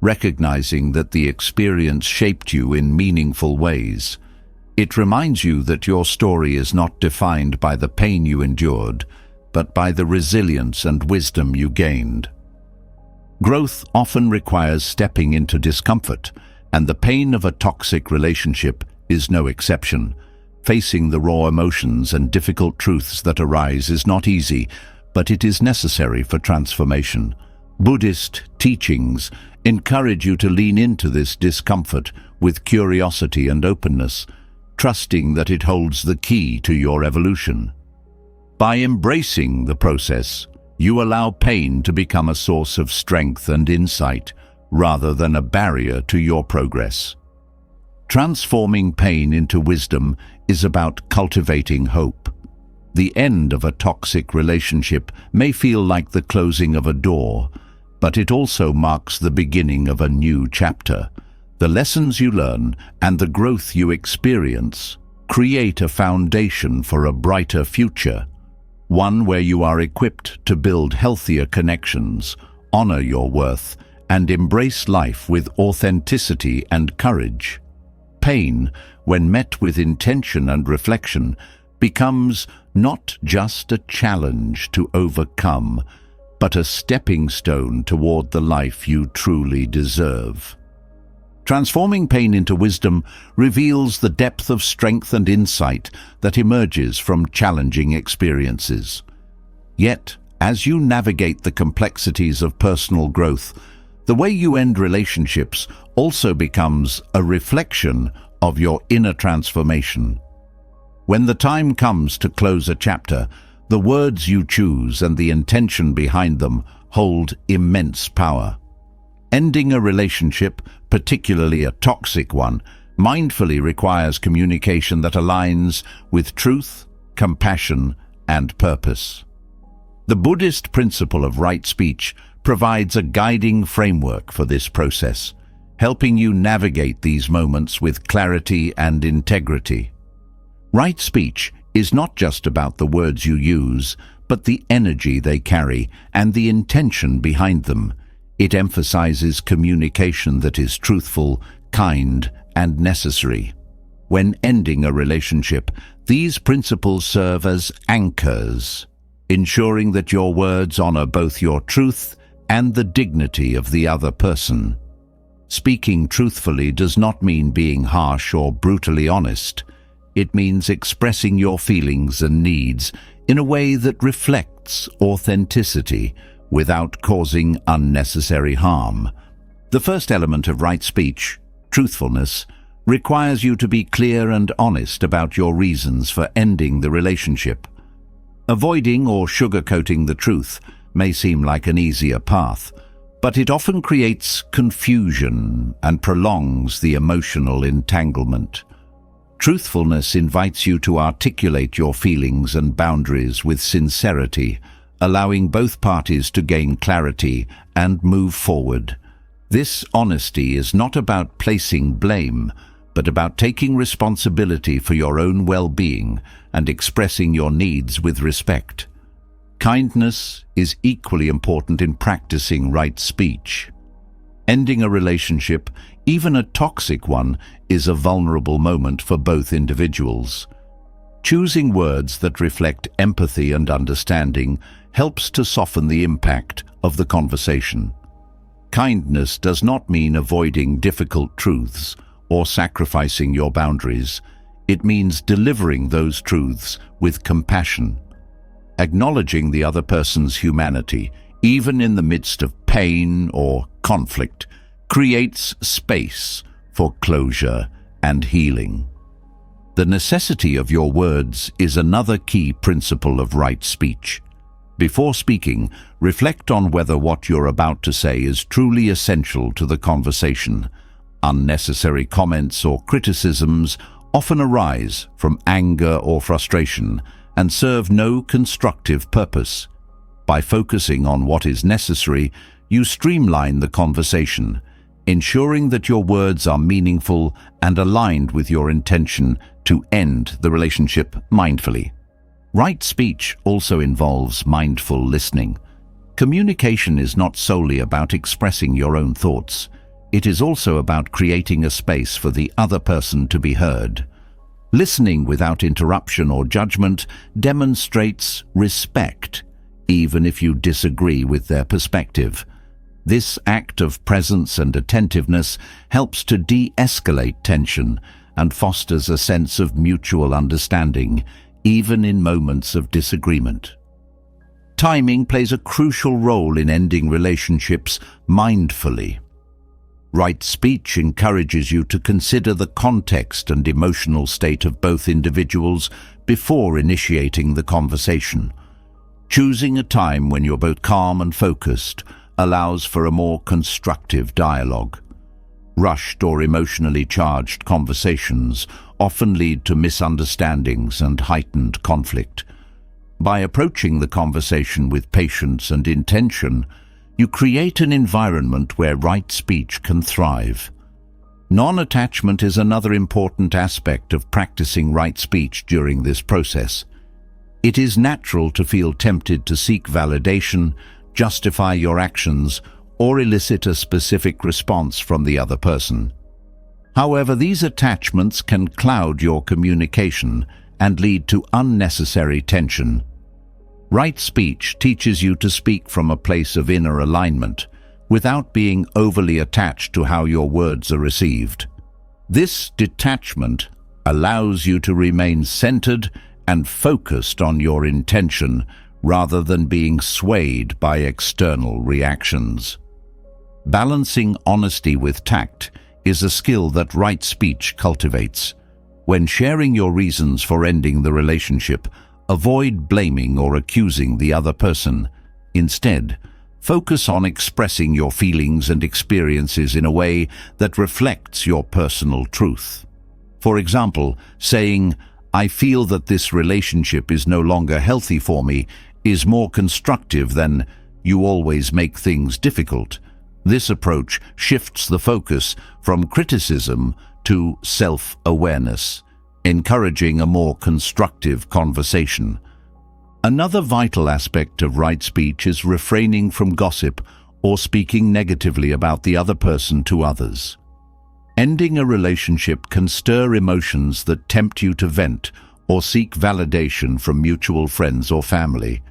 recognizing that the experience shaped you in meaningful ways. It reminds you that your story is not defined by the pain you endured, but by the resilience and wisdom you gained. Growth often requires stepping into discomfort, and the pain of a toxic relationship is no exception. Facing the raw emotions and difficult truths that arise is not easy, but it is necessary for transformation. Buddhist teachings encourage you to lean into this discomfort with curiosity and openness, trusting that it holds the key to your evolution. By embracing the process, you allow pain to become a source of strength and insight, rather than a barrier to your progress. Transforming pain into wisdom is about cultivating hope. The end of a toxic relationship may feel like the closing of a door, but it also marks the beginning of a new chapter. The lessons you learn and the growth you experience create a foundation for a brighter future, one where you are equipped to build healthier connections, honor your worth, and embrace life with authenticity and courage. Pain, when met with intention and reflection, becomes not just a challenge to overcome, but a stepping stone toward the life you truly deserve. Transforming pain into wisdom reveals the depth of strength and insight that emerges from challenging experiences. Yet, as you navigate the complexities of personal growth, the way you end relationships also becomes a reflection of your inner transformation. When the time comes to close a chapter, the words you choose and the intention behind them hold immense power. Ending a relationship, particularly a toxic one, mindfully requires communication that aligns with truth, compassion, and purpose. The Buddhist principle of right speech provides a guiding framework for this process, helping you navigate these moments with clarity and integrity. Right speech is not just about the words you use, but the energy they carry and the intention behind them. It emphasizes communication that is truthful, kind, and necessary. When ending a relationship, these principles serve as anchors, ensuring that your words honor both your truth and the dignity of the other person. Speaking truthfully does not mean being harsh or brutally honest. It means expressing your feelings and needs in a way that reflects authenticity without causing unnecessary harm. The first element of right speech, truthfulness, requires you to be clear and honest about your reasons for ending the relationship. Avoiding or sugarcoating the truth may seem like an easier path, but it often creates confusion and prolongs the emotional entanglement. Truthfulness invites you to articulate your feelings and boundaries with sincerity, allowing both parties to gain clarity and move forward. This honesty is not about placing blame, but about taking responsibility for your own well-being and expressing your needs with respect. Kindness is equally important in practicing right speech. Ending a relationship, even a toxic one, is a vulnerable moment for both individuals. Choosing words that reflect empathy and understanding helps to soften the impact of the conversation. Kindness does not mean avoiding difficult truths or sacrificing your boundaries. It means delivering those truths with compassion. Acknowledging the other person's humanity, even in the midst of pain or conflict, creates space for closure and healing. The necessity of your words is another key principle of right speech. Before speaking, reflect on whether what you're about to say is truly essential to the conversation. Unnecessary comments or criticisms often arise from anger or frustration and serve no constructive purpose. By focusing on what is necessary, you streamline the conversation, ensuring that your words are meaningful and aligned with your intention to end the relationship mindfully. Right speech also involves mindful listening. Communication is not solely about expressing your own thoughts. It is also about creating a space for the other person to be heard. Listening without interruption or judgment demonstrates respect, even if you disagree with their perspective. This act of presence and attentiveness helps to de-escalate tension and fosters a sense of mutual understanding, even in moments of disagreement. Timing plays a crucial role in ending relationships mindfully. Right speech encourages you to consider the context and emotional state of both individuals before initiating the conversation. Choosing a time when you're both calm and focused allows for a more constructive dialogue. Rushed or emotionally charged conversations often lead to misunderstandings and heightened conflict. By approaching the conversation with patience and intention, you create an environment where right speech can thrive. Non-attachment is another important aspect of practicing right speech during this process. It is natural to feel tempted to seek validation, justify your actions, or elicit a specific response from the other person. However, these attachments can cloud your communication and lead to unnecessary tension. Right speech teaches you to speak from a place of inner alignment, without being overly attached to how your words are received. This detachment allows you to remain centered and focused on your intention rather than being swayed by external reactions. Balancing honesty with tact is a skill that right speech cultivates. When sharing your reasons for ending the relationship, avoid blaming or accusing the other person. Instead, focus on expressing your feelings and experiences in a way that reflects your personal truth. For example, saying, "I feel that this relationship is no longer healthy for me," is more constructive than "you always make things difficult." This approach shifts the focus from criticism to self-awareness, encouraging a more constructive conversation. Another vital aspect of right speech is refraining from gossip or speaking negatively about the other person to others. Ending a relationship can stir emotions that tempt you to vent or seek validation from mutual friends or family.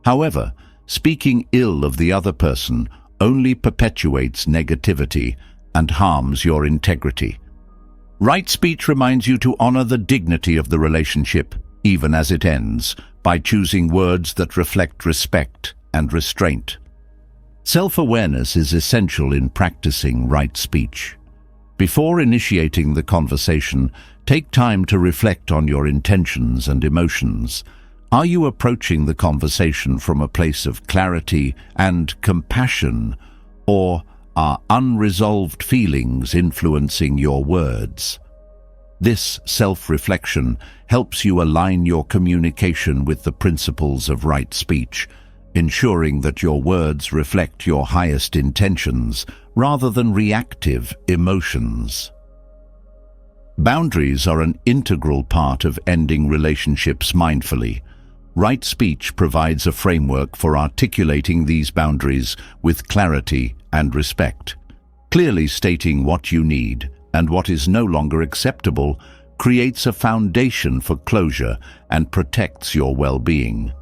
However, speaking ill of the other person only perpetuates negativity and harms your integrity. Right speech reminds you to honor the dignity of the relationship, even as it ends, by choosing words that reflect respect and restraint. Self-awareness is essential in practicing right speech. Before initiating the conversation, take time to reflect on your intentions and emotions. Are you approaching the conversation from a place of clarity and compassion, or are unresolved feelings influencing your words? This self-reflection helps you align your communication with the principles of right speech, ensuring that your words reflect your highest intentions rather than reactive emotions. Boundaries are an integral part of ending relationships mindfully. Right speech provides a framework for articulating these boundaries with clarity and respect. Clearly stating what you need and what is no longer acceptable creates a foundation for closure and protects your well-being.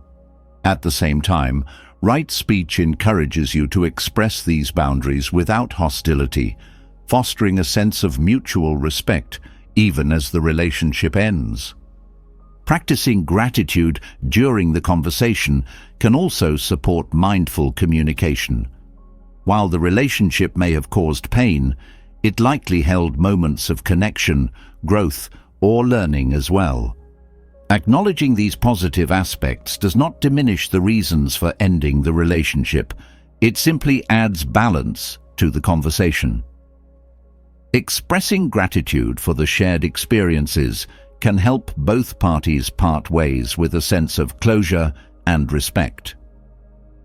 At the same time, right speech encourages you to express these boundaries without hostility, fostering a sense of mutual respect even as the relationship ends. Practicing gratitude during the conversation can also support mindful communication. While the relationship may have caused pain, it likely held moments of connection, growth, or learning as well. Acknowledging these positive aspects does not diminish the reasons for ending the relationship. It simply adds balance to the conversation. Expressing gratitude for the shared experiences can help both parties part ways with a sense of closure and respect.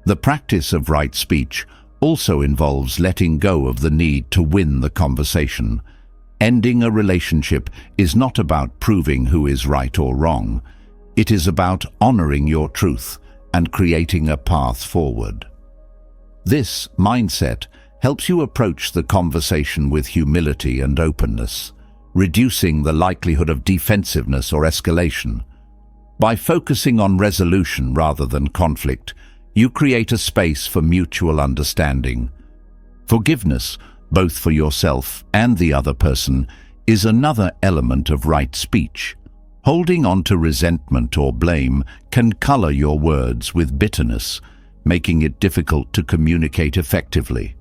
The practice of right speech also involves letting go of the need to win the conversation. Ending a relationship is not about proving who is right or wrong. It is about honoring your truth and creating a path forward. This mindset helps you approach the conversation with humility and openness, reducing the likelihood of defensiveness or escalation. By focusing on resolution rather than conflict, you create a space for mutual understanding. Forgiveness, both for yourself and the other person, is another element of right speech. Holding on to resentment or blame can color your words with bitterness, making it difficult to communicate effectively.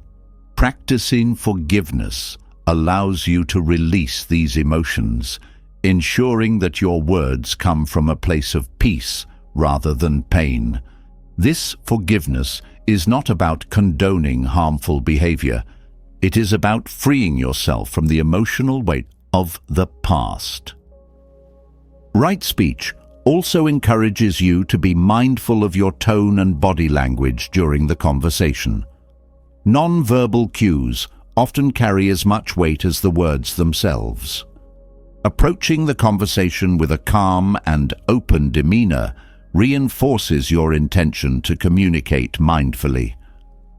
Practicing forgiveness allows you to release these emotions, ensuring that your words come from a place of peace rather than pain. This forgiveness is not about condoning harmful behavior. It is about freeing yourself from the emotional weight of the past. Right speech also encourages you to be mindful of your tone and body language during the conversation. Non-verbal cues often carry as much weight as the words themselves. Approaching the conversation with a calm and open demeanor reinforces your intention to communicate mindfully.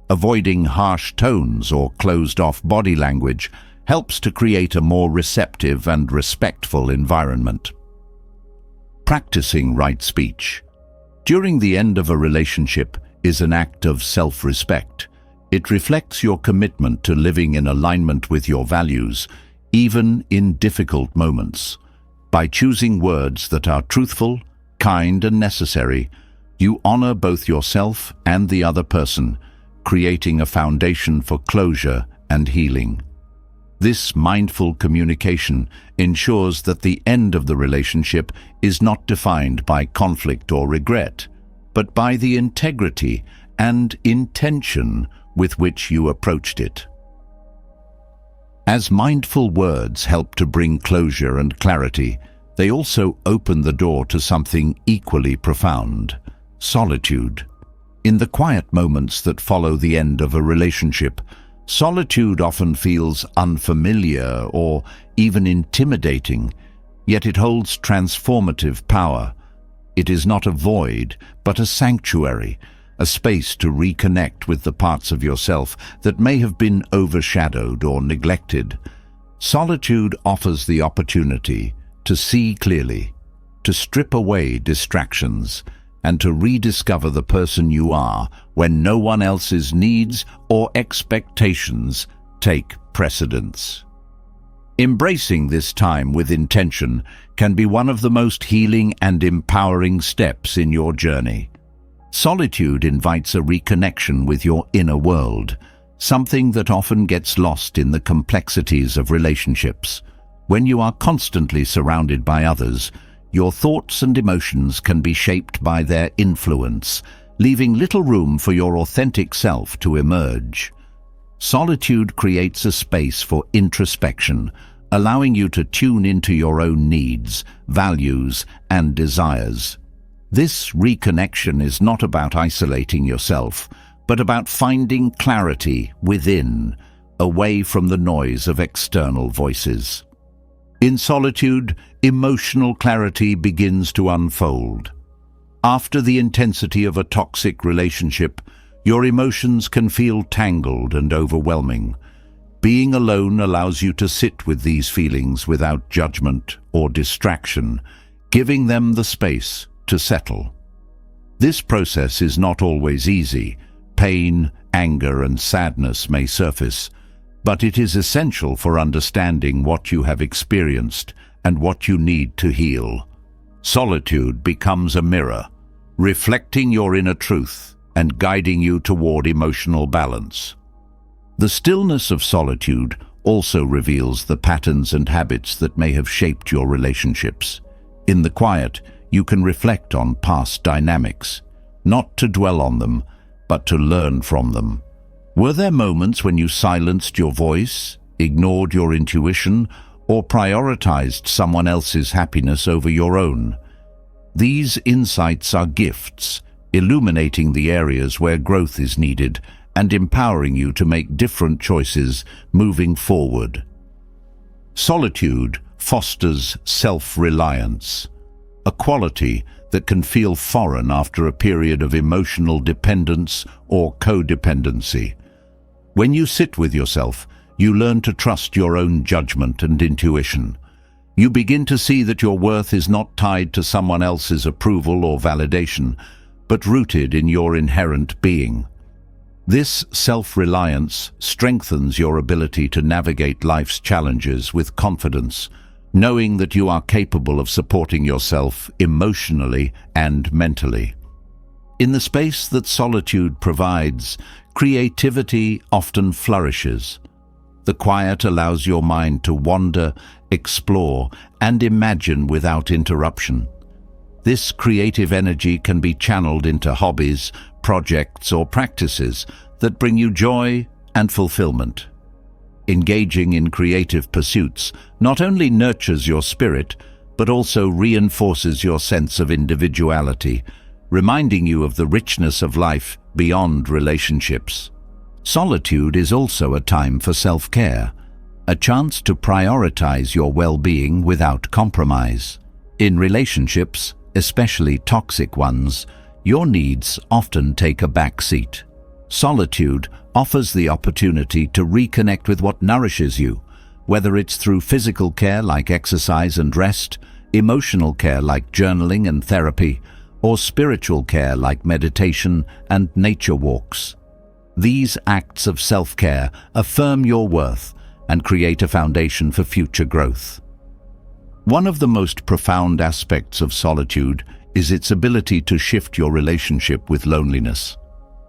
Avoiding harsh tones or closed-off body language helps to create a more receptive and respectful environment. Practicing right speech during the end of a relationship is an act of self-respect. It reflects your commitment to living in alignment with your values, even in difficult moments. By choosing words that are truthful, kind, and necessary, you honor both yourself and the other person, creating a foundation for closure and healing. This mindful communication ensures that the end of the relationship is not defined by conflict or regret, but by the integrity and intention with which you approached it. As mindful words help to bring closure and clarity, they also open the door to something equally profound: solitude. In the quiet moments that follow the end of a relationship, solitude often feels unfamiliar or even intimidating, yet it holds transformative power. It is not a void, but a sanctuary, a space to reconnect with the parts of yourself that may have been overshadowed or neglected. Solitude offers the opportunity to see clearly, to strip away distractions, and to rediscover the person you are when no one else's needs or expectations take precedence. Embracing this time with intention can be one of the most healing and empowering steps in your journey. Solitude invites a reconnection with your inner world, something that often gets lost in the complexities of relationships. When you are constantly surrounded by others, your thoughts and emotions can be shaped by their influence, leaving little room for your authentic self to emerge. Solitude creates a space for introspection, allowing you to tune into your own needs, values, and desires. This reconnection is not about isolating yourself, but about finding clarity within, away from the noise of external voices. In solitude, emotional clarity begins to unfold. After the intensity of a toxic relationship, your emotions can feel tangled and overwhelming. Being alone allows you to sit with these feelings without judgment or distraction, giving them the space to settle. This process is not always easy. Pain, anger, and sadness may surface, but it is essential for understanding what you have experienced and what you need to heal. Solitude becomes a mirror, reflecting your inner truth and guiding you toward emotional balance. The stillness of solitude also reveals the patterns and habits that may have shaped your relationships. In the quiet, you can reflect on past dynamics, not to dwell on them, but to learn from them. Were there moments when you silenced your voice, ignored your intuition, or prioritized someone else's happiness over your own? These insights are gifts, illuminating the areas where growth is needed and empowering you to make different choices moving forward. Solitude fosters self-reliance, a quality that can feel foreign after a period of emotional dependence or codependency. When you sit with yourself, you learn to trust your own judgment and intuition. You begin to see that your worth is not tied to someone else's approval or validation, but rooted in your inherent being. This self-reliance strengthens your ability to navigate life's challenges with confidence, knowing that you are capable of supporting yourself emotionally and mentally. In the space that solitude provides, creativity often flourishes. The quiet allows your mind to wander, explore, and imagine without interruption. This creative energy can be channeled into hobbies, projects, or practices that bring you joy and fulfillment. Engaging in creative pursuits not only nurtures your spirit, but also reinforces your sense of individuality, reminding you of the richness of life beyond relationships. Solitude is also a time for self-care, a chance to prioritize your well-being without compromise. In relationships, especially toxic ones, your needs often take a back seat. Solitude offers the opportunity to reconnect with what nourishes you, whether it's through physical care like exercise and rest, emotional care like journaling and therapy, or spiritual care like meditation and nature walks. These acts of self-care affirm your worth and create a foundation for future growth. One of the most profound aspects of solitude is its ability to shift your relationship with loneliness.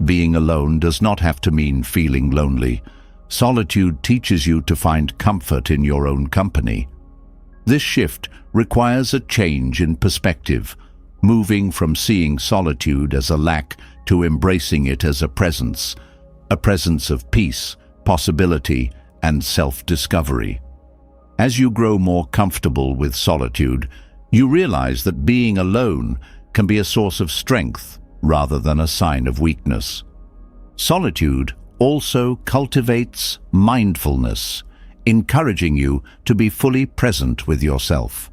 Being alone does not have to mean feeling lonely. Solitude teaches you to find comfort in your own company. This shift requires a change in perspective, moving from seeing solitude as a lack to embracing it as a presence of peace, possibility, and self-discovery. As you grow more comfortable with solitude, you realize that being alone can be a source of strength rather than a sign of weakness. Solitude also cultivates mindfulness, encouraging you to be fully present with yourself.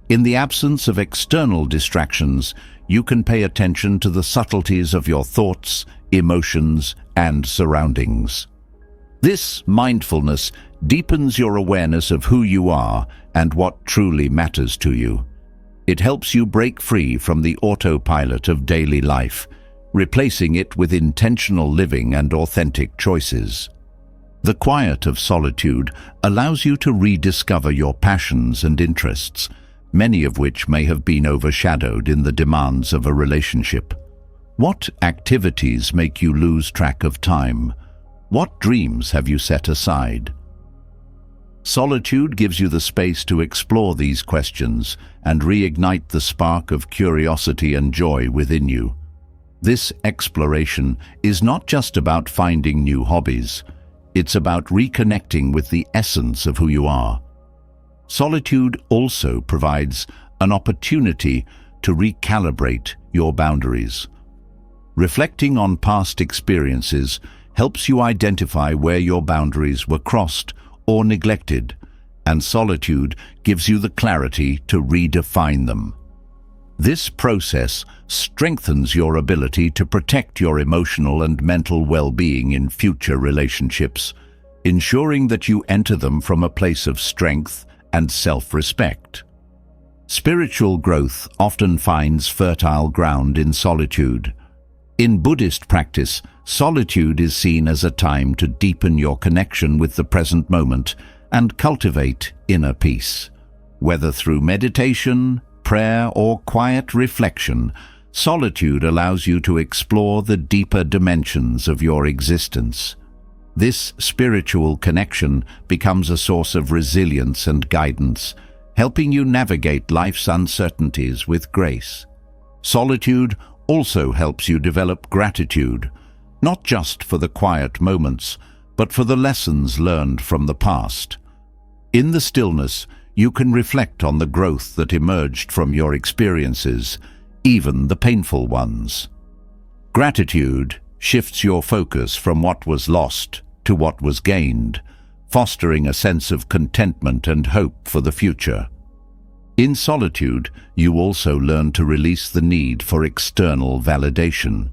In the absence of external distractions, you can pay attention to the subtleties of your thoughts, emotions, and surroundings. This mindfulness deepens your awareness of who you are and what truly matters to you. It helps you break free from the autopilot of daily life, replacing it with intentional living and authentic choices. The quiet of solitude allows you to rediscover your passions and interests, many of which may have been overshadowed in the demands of a relationship. What activities make you lose track of time? What dreams have you set aside? Solitude gives you the space to explore these questions and reignite the spark of curiosity and joy within you. This exploration is not just about finding new hobbies. It's about reconnecting with the essence of who you are. Solitude also provides an opportunity to recalibrate your boundaries. Reflecting on past experiences helps you identify where your boundaries were crossed or neglected, and solitude gives you the clarity to redefine them. This process strengthens your ability to protect your emotional and mental well-being in future relationships, ensuring that you enter them from a place of strength and self-respect. Spiritual growth often finds fertile ground in solitude. In Buddhist practice, solitude is seen as a time to deepen your connection with the present moment and cultivate inner peace. Whether through meditation, prayer, or quiet reflection, solitude allows you to explore the deeper dimensions of your existence. This spiritual connection becomes a source of resilience and guidance, helping you navigate life's uncertainties with grace. Solitude also helps you develop gratitude, not just for the quiet moments, but for the lessons learned from the past. In the stillness, you can reflect on the growth that emerged from your experiences, even the painful ones. Gratitude shifts your focus from what was lost to what was gained, fostering a sense of contentment and hope for the future. In solitude, you also learn to release the need for external validation.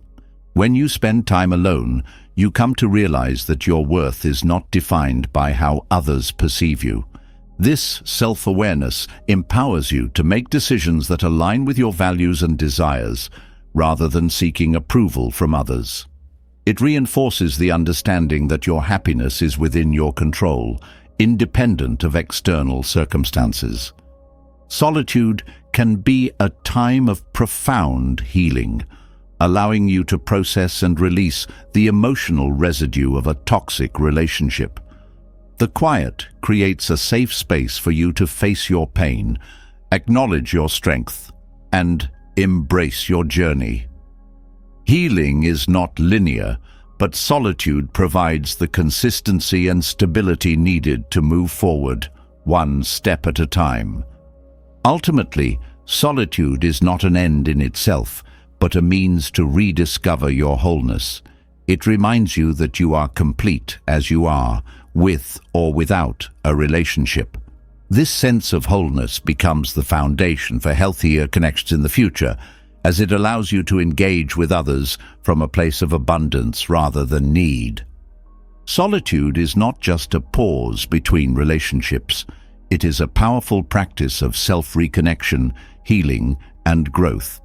When you spend time alone, you come to realize that your worth is not defined by how others perceive you. This self-awareness empowers you to make decisions that align with your values and desires, rather than seeking approval from others. It reinforces the understanding that your happiness is within your control, independent of external circumstances. Solitude can be a time of profound healing, allowing you to process and release the emotional residue of a toxic relationship. The quiet creates a safe space for you to face your pain, acknowledge your strength, and embrace your journey. Healing is not linear, but solitude provides the consistency and stability needed to move forward, one step at a time. Ultimately, solitude is not an end in itself, but a means to rediscover your wholeness. It reminds you that you are complete as you are, with or without a relationship. This sense of wholeness becomes the foundation for healthier connections in the future, as it allows you to engage with others from a place of abundance rather than need. Solitude is not just a pause between relationships. It is a powerful practice of self-reconnection, healing, and growth.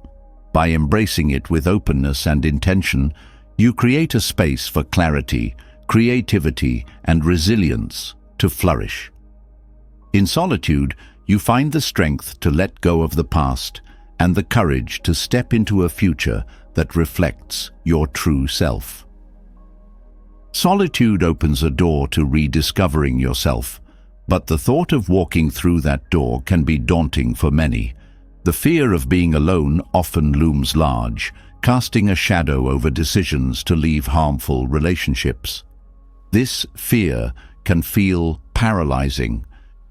By embracing it with openness and intention, you create a space for clarity, creativity, and resilience to flourish. In solitude, you find the strength to let go of the past and the courage to step into a future that reflects your true self. Solitude opens a door to rediscovering yourself, but the thought of walking through that door can be daunting for many. The fear of being alone often looms large, casting a shadow over decisions to leave harmful relationships. This fear can feel paralyzing,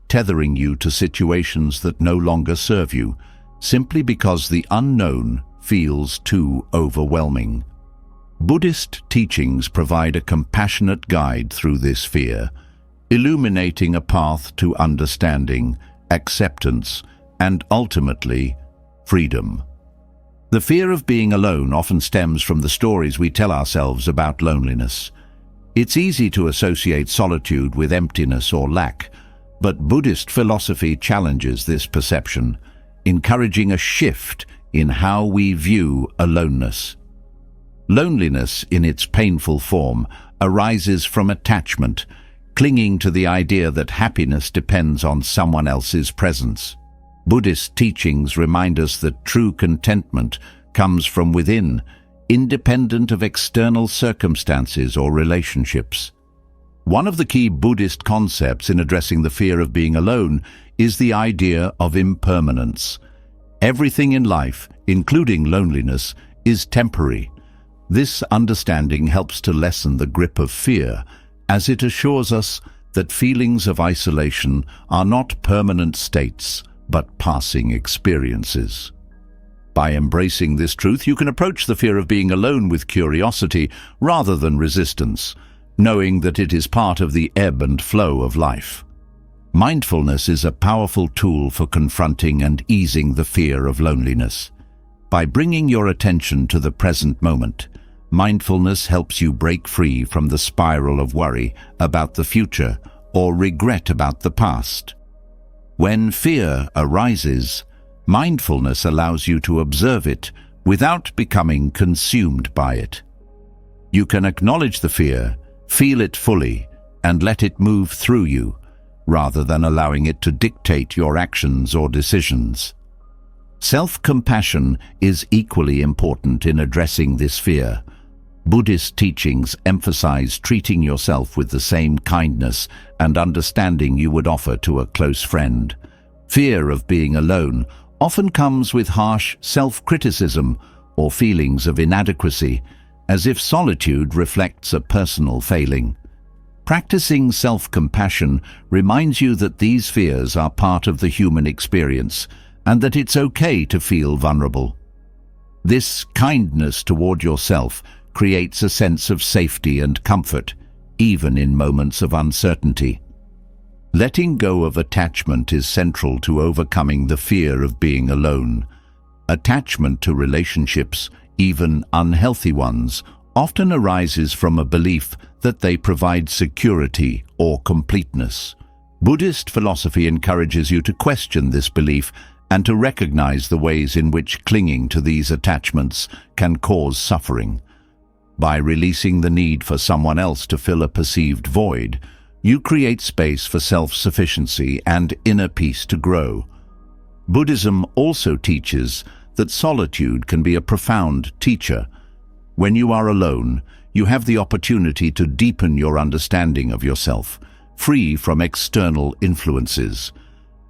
tethering you to situations that no longer serve you, simply because the unknown feels too overwhelming. Buddhist teachings provide a compassionate guide through this fear, illuminating a path to understanding, acceptance, and ultimately, freedom. The fear of being alone often stems from the stories we tell ourselves about loneliness. It's easy to associate solitude with emptiness or lack, but Buddhist philosophy challenges this perception, encouraging a shift in how we view aloneness. Loneliness, in its painful form, arises from attachment, clinging to the idea that happiness depends on someone else's presence. Buddhist teachings remind us that true contentment comes from within, independent of external circumstances or relationships. One of the key Buddhist concepts in addressing the fear of being alone is the idea of impermanence. Everything in life, including loneliness, is temporary. This understanding helps to lessen the grip of fear, as it assures us that feelings of isolation are not permanent states, but passing experiences. By embracing this truth, you can approach the fear of being alone with curiosity rather than resistance, knowing that it is part of the ebb and flow of life. Mindfulness is a powerful tool for confronting and easing the fear of loneliness. By bringing your attention to the present moment, Mindfulness helps you break free from the spiral of worry about the future or regret about the past. When fear arises, mindfulness allows you to observe it without becoming consumed by it. You can acknowledge the fear, feel it fully, and let it move through you, rather than allowing it to dictate your actions or decisions. Self-compassion is equally important in addressing this fear. Buddhist teachings emphasize treating yourself with the same kindness and understanding you would offer to a close friend. Fear of being alone often comes with harsh self-criticism or feelings of inadequacy, as if solitude reflects a personal failing. Practicing self-compassion reminds you that these fears are part of the human experience and that it's okay to feel vulnerable. This kindness toward yourself creates a sense of safety and comfort, even in moments of uncertainty. Letting go of attachment is central to overcoming the fear of being alone. Attachment to relationships, even unhealthy ones, often arises from a belief that they provide security or completeness. Buddhist philosophy encourages you to question this belief and to recognize the ways in which clinging to these attachments can cause suffering. By releasing the need for someone else to fill a perceived void, you create space for self-sufficiency and inner peace to grow. Buddhism also teaches that solitude can be a profound teacher. When you are alone, you have the opportunity to deepen your understanding of yourself, free from external influences.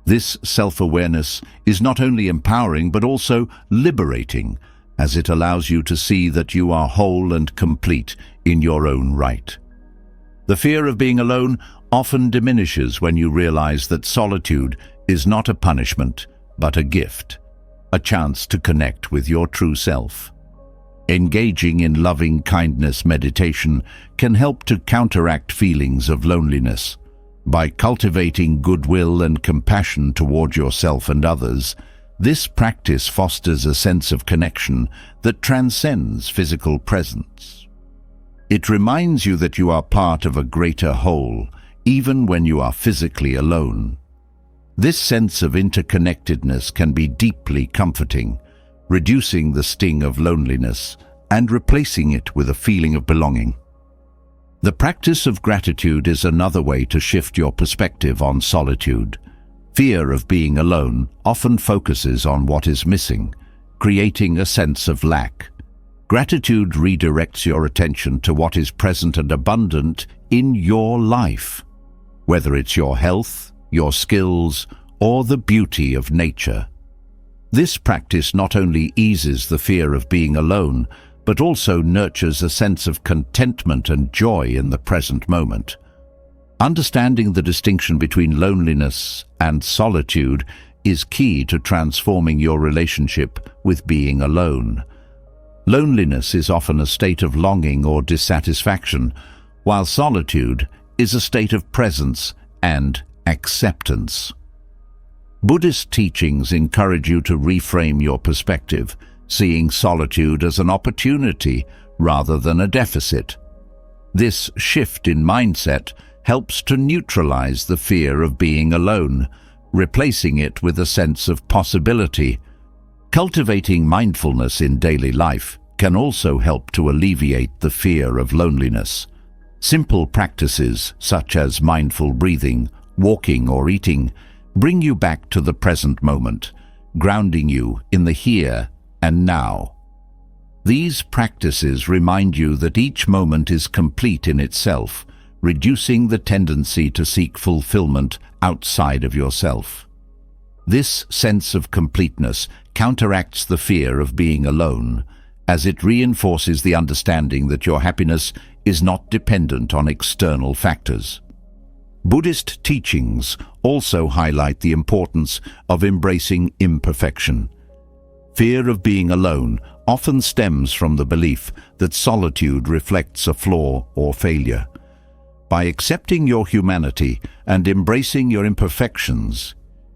This self-awareness is not only empowering but also liberating, as it allows you to see that you are whole and complete in your own right. The fear of being alone often diminishes when you realize that solitude is not a punishment, but a gift, a chance to connect with your true self. Engaging in loving kindness meditation can help to counteract feelings of loneliness. By cultivating goodwill and compassion toward yourself and others, this practice fosters a sense of connection that transcends physical presence. It reminds you that you are part of a greater whole, even when you are physically alone. This sense of interconnectedness can be deeply comforting, reducing the sting of loneliness and replacing it with a feeling of belonging. The practice of gratitude is another way to shift your perspective on solitude. Fear of being alone often focuses on what is missing, creating a sense of lack. Gratitude redirects your attention to what is present and abundant in your life, whether it's your health, your skills, or the beauty of nature. This practice not only eases the fear of being alone, but also nurtures a sense of contentment and joy in the present moment. Understanding the distinction between loneliness and solitude is key to transforming your relationship with being alone. Loneliness is often a state of longing or dissatisfaction, while solitude is a state of presence and acceptance. Buddhist teachings encourage you to reframe your perspective, seeing solitude as an opportunity rather than a deficit. This shift in mindset helps to neutralize the fear of being alone, replacing it with a sense of possibility. Cultivating mindfulness in daily life can also help to alleviate the fear of loneliness. Simple practices such as mindful breathing, walking, or eating bring you back to the present moment, grounding you in the here and now. These practices remind you that each moment is complete in itself, reducing the tendency to seek fulfillment outside of yourself. This sense of completeness counteracts the fear of being alone, as it reinforces the understanding that your happiness is not dependent on external factors. Buddhist teachings also highlight the importance of embracing imperfection. Fear of being alone often stems from the belief that solitude reflects a flaw or failure. By accepting your humanity and embracing your imperfections,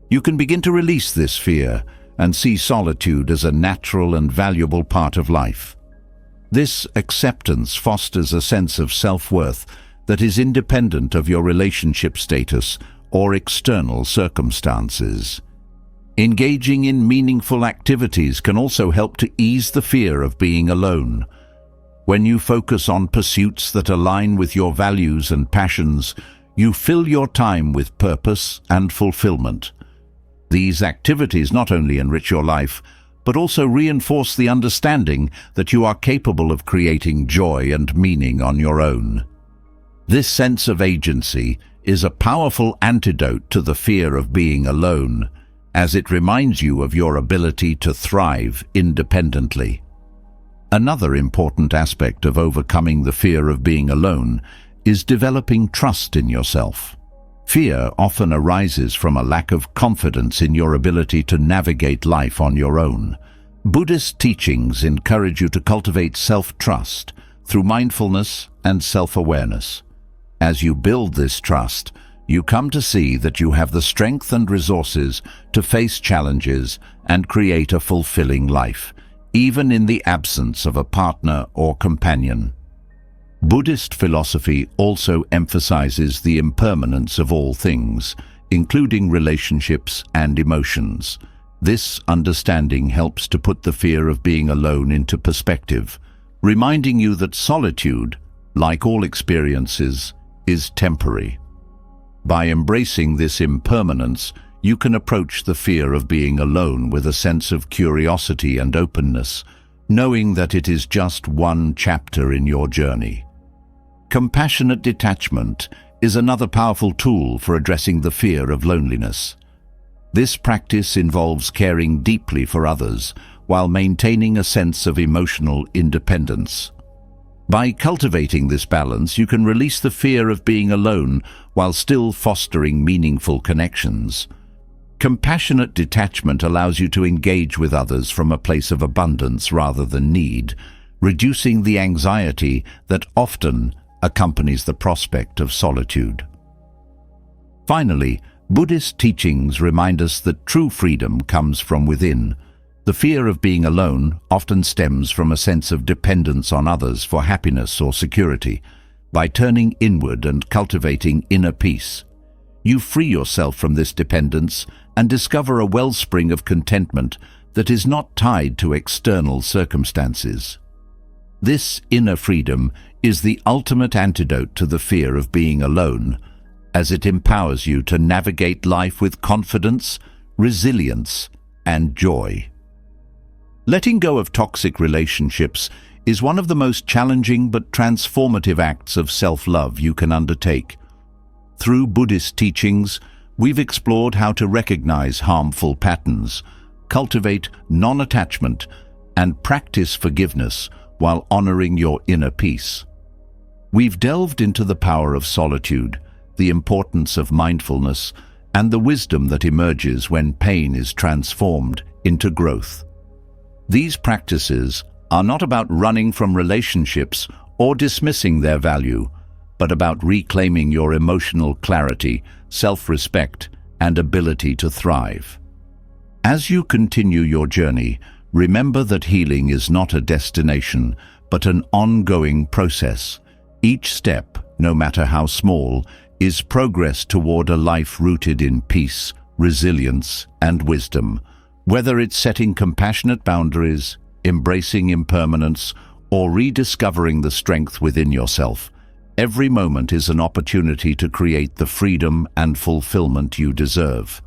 you can begin to release this fear and see solitude as a natural and valuable part of life. This acceptance fosters a sense of self-worth that is independent of your relationship status or external circumstances. Engaging in meaningful activities can also help to ease the fear of being alone. When you focus on pursuits that align with your values and passions, you fill your time with purpose and fulfillment. These activities not only enrich your life, but also reinforce the understanding that you are capable of creating joy and meaning on your own. This sense of agency is a powerful antidote to the fear of being alone, as it reminds you of your ability to thrive independently. Another important aspect of overcoming the fear of being alone is developing trust in yourself. Fear often arises from a lack of confidence in your ability to navigate life on your own. Buddhist teachings encourage you to cultivate self-trust through mindfulness and self-awareness. As you build this trust, you come to see that you have the strength and resources to face challenges and create a fulfilling life, even in the absence of a partner or companion. Buddhist philosophy also emphasizes the impermanence of all things, including relationships and emotions. This understanding helps to put the fear of being alone into perspective, reminding you that solitude, like all experiences, is temporary. By embracing this impermanence, you can approach the fear of being alone with a sense of curiosity and openness, knowing that it is just one chapter in your journey. Compassionate detachment is another powerful tool for addressing the fear of loneliness. This practice involves caring deeply for others while maintaining a sense of emotional independence. By cultivating this balance, you can release the fear of being alone while still fostering meaningful connections. Compassionate detachment allows you to engage with others from a place of abundance rather than need, reducing the anxiety that often accompanies the prospect of solitude. Finally, Buddhist teachings remind us that true freedom comes from within. The fear of being alone often stems from a sense of dependence on others for happiness or security. By turning inward and cultivating inner peace, you free yourself from this dependence and discover a wellspring of contentment that is not tied to external circumstances. This inner freedom is the ultimate antidote to the fear of being alone, as it empowers you to navigate life with confidence, resilience, and joy. Letting go of toxic relationships is one of the most challenging but transformative acts of self-love you can undertake. Through Buddhist teachings, we've explored how to recognize harmful patterns, cultivate non-attachment, and practice forgiveness while honoring your inner peace. We've delved into the power of solitude, the importance of mindfulness, and the wisdom that emerges when pain is transformed into growth. These practices are not about running from relationships or dismissing their value, but about reclaiming your emotional clarity, self-respect, and ability to thrive. As you continue your journey, remember that healing is not a destination, but an ongoing process. Each step, no matter how small, is progress toward a life rooted in peace, resilience, and wisdom. Whether it's setting compassionate boundaries, embracing impermanence, or rediscovering the strength within yourself, every moment is an opportunity to create the freedom and fulfillment you deserve.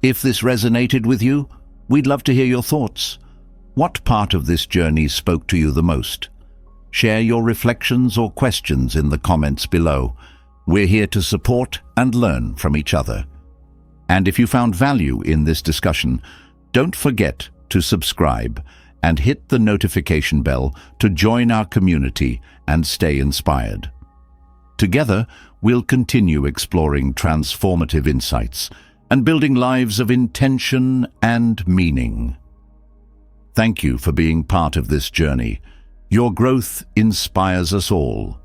If this resonated with you, we'd love to hear your thoughts. What part of this journey spoke to you the most? Share your reflections or questions in the comments below. We're here to support and learn from each other. And if you found value in this discussion, don't forget to subscribe and hit the notification bell to join our community and stay inspired. Together, we'll continue exploring transformative insights and building lives of intention and meaning. Thank you for being part of this journey. Your growth inspires us all.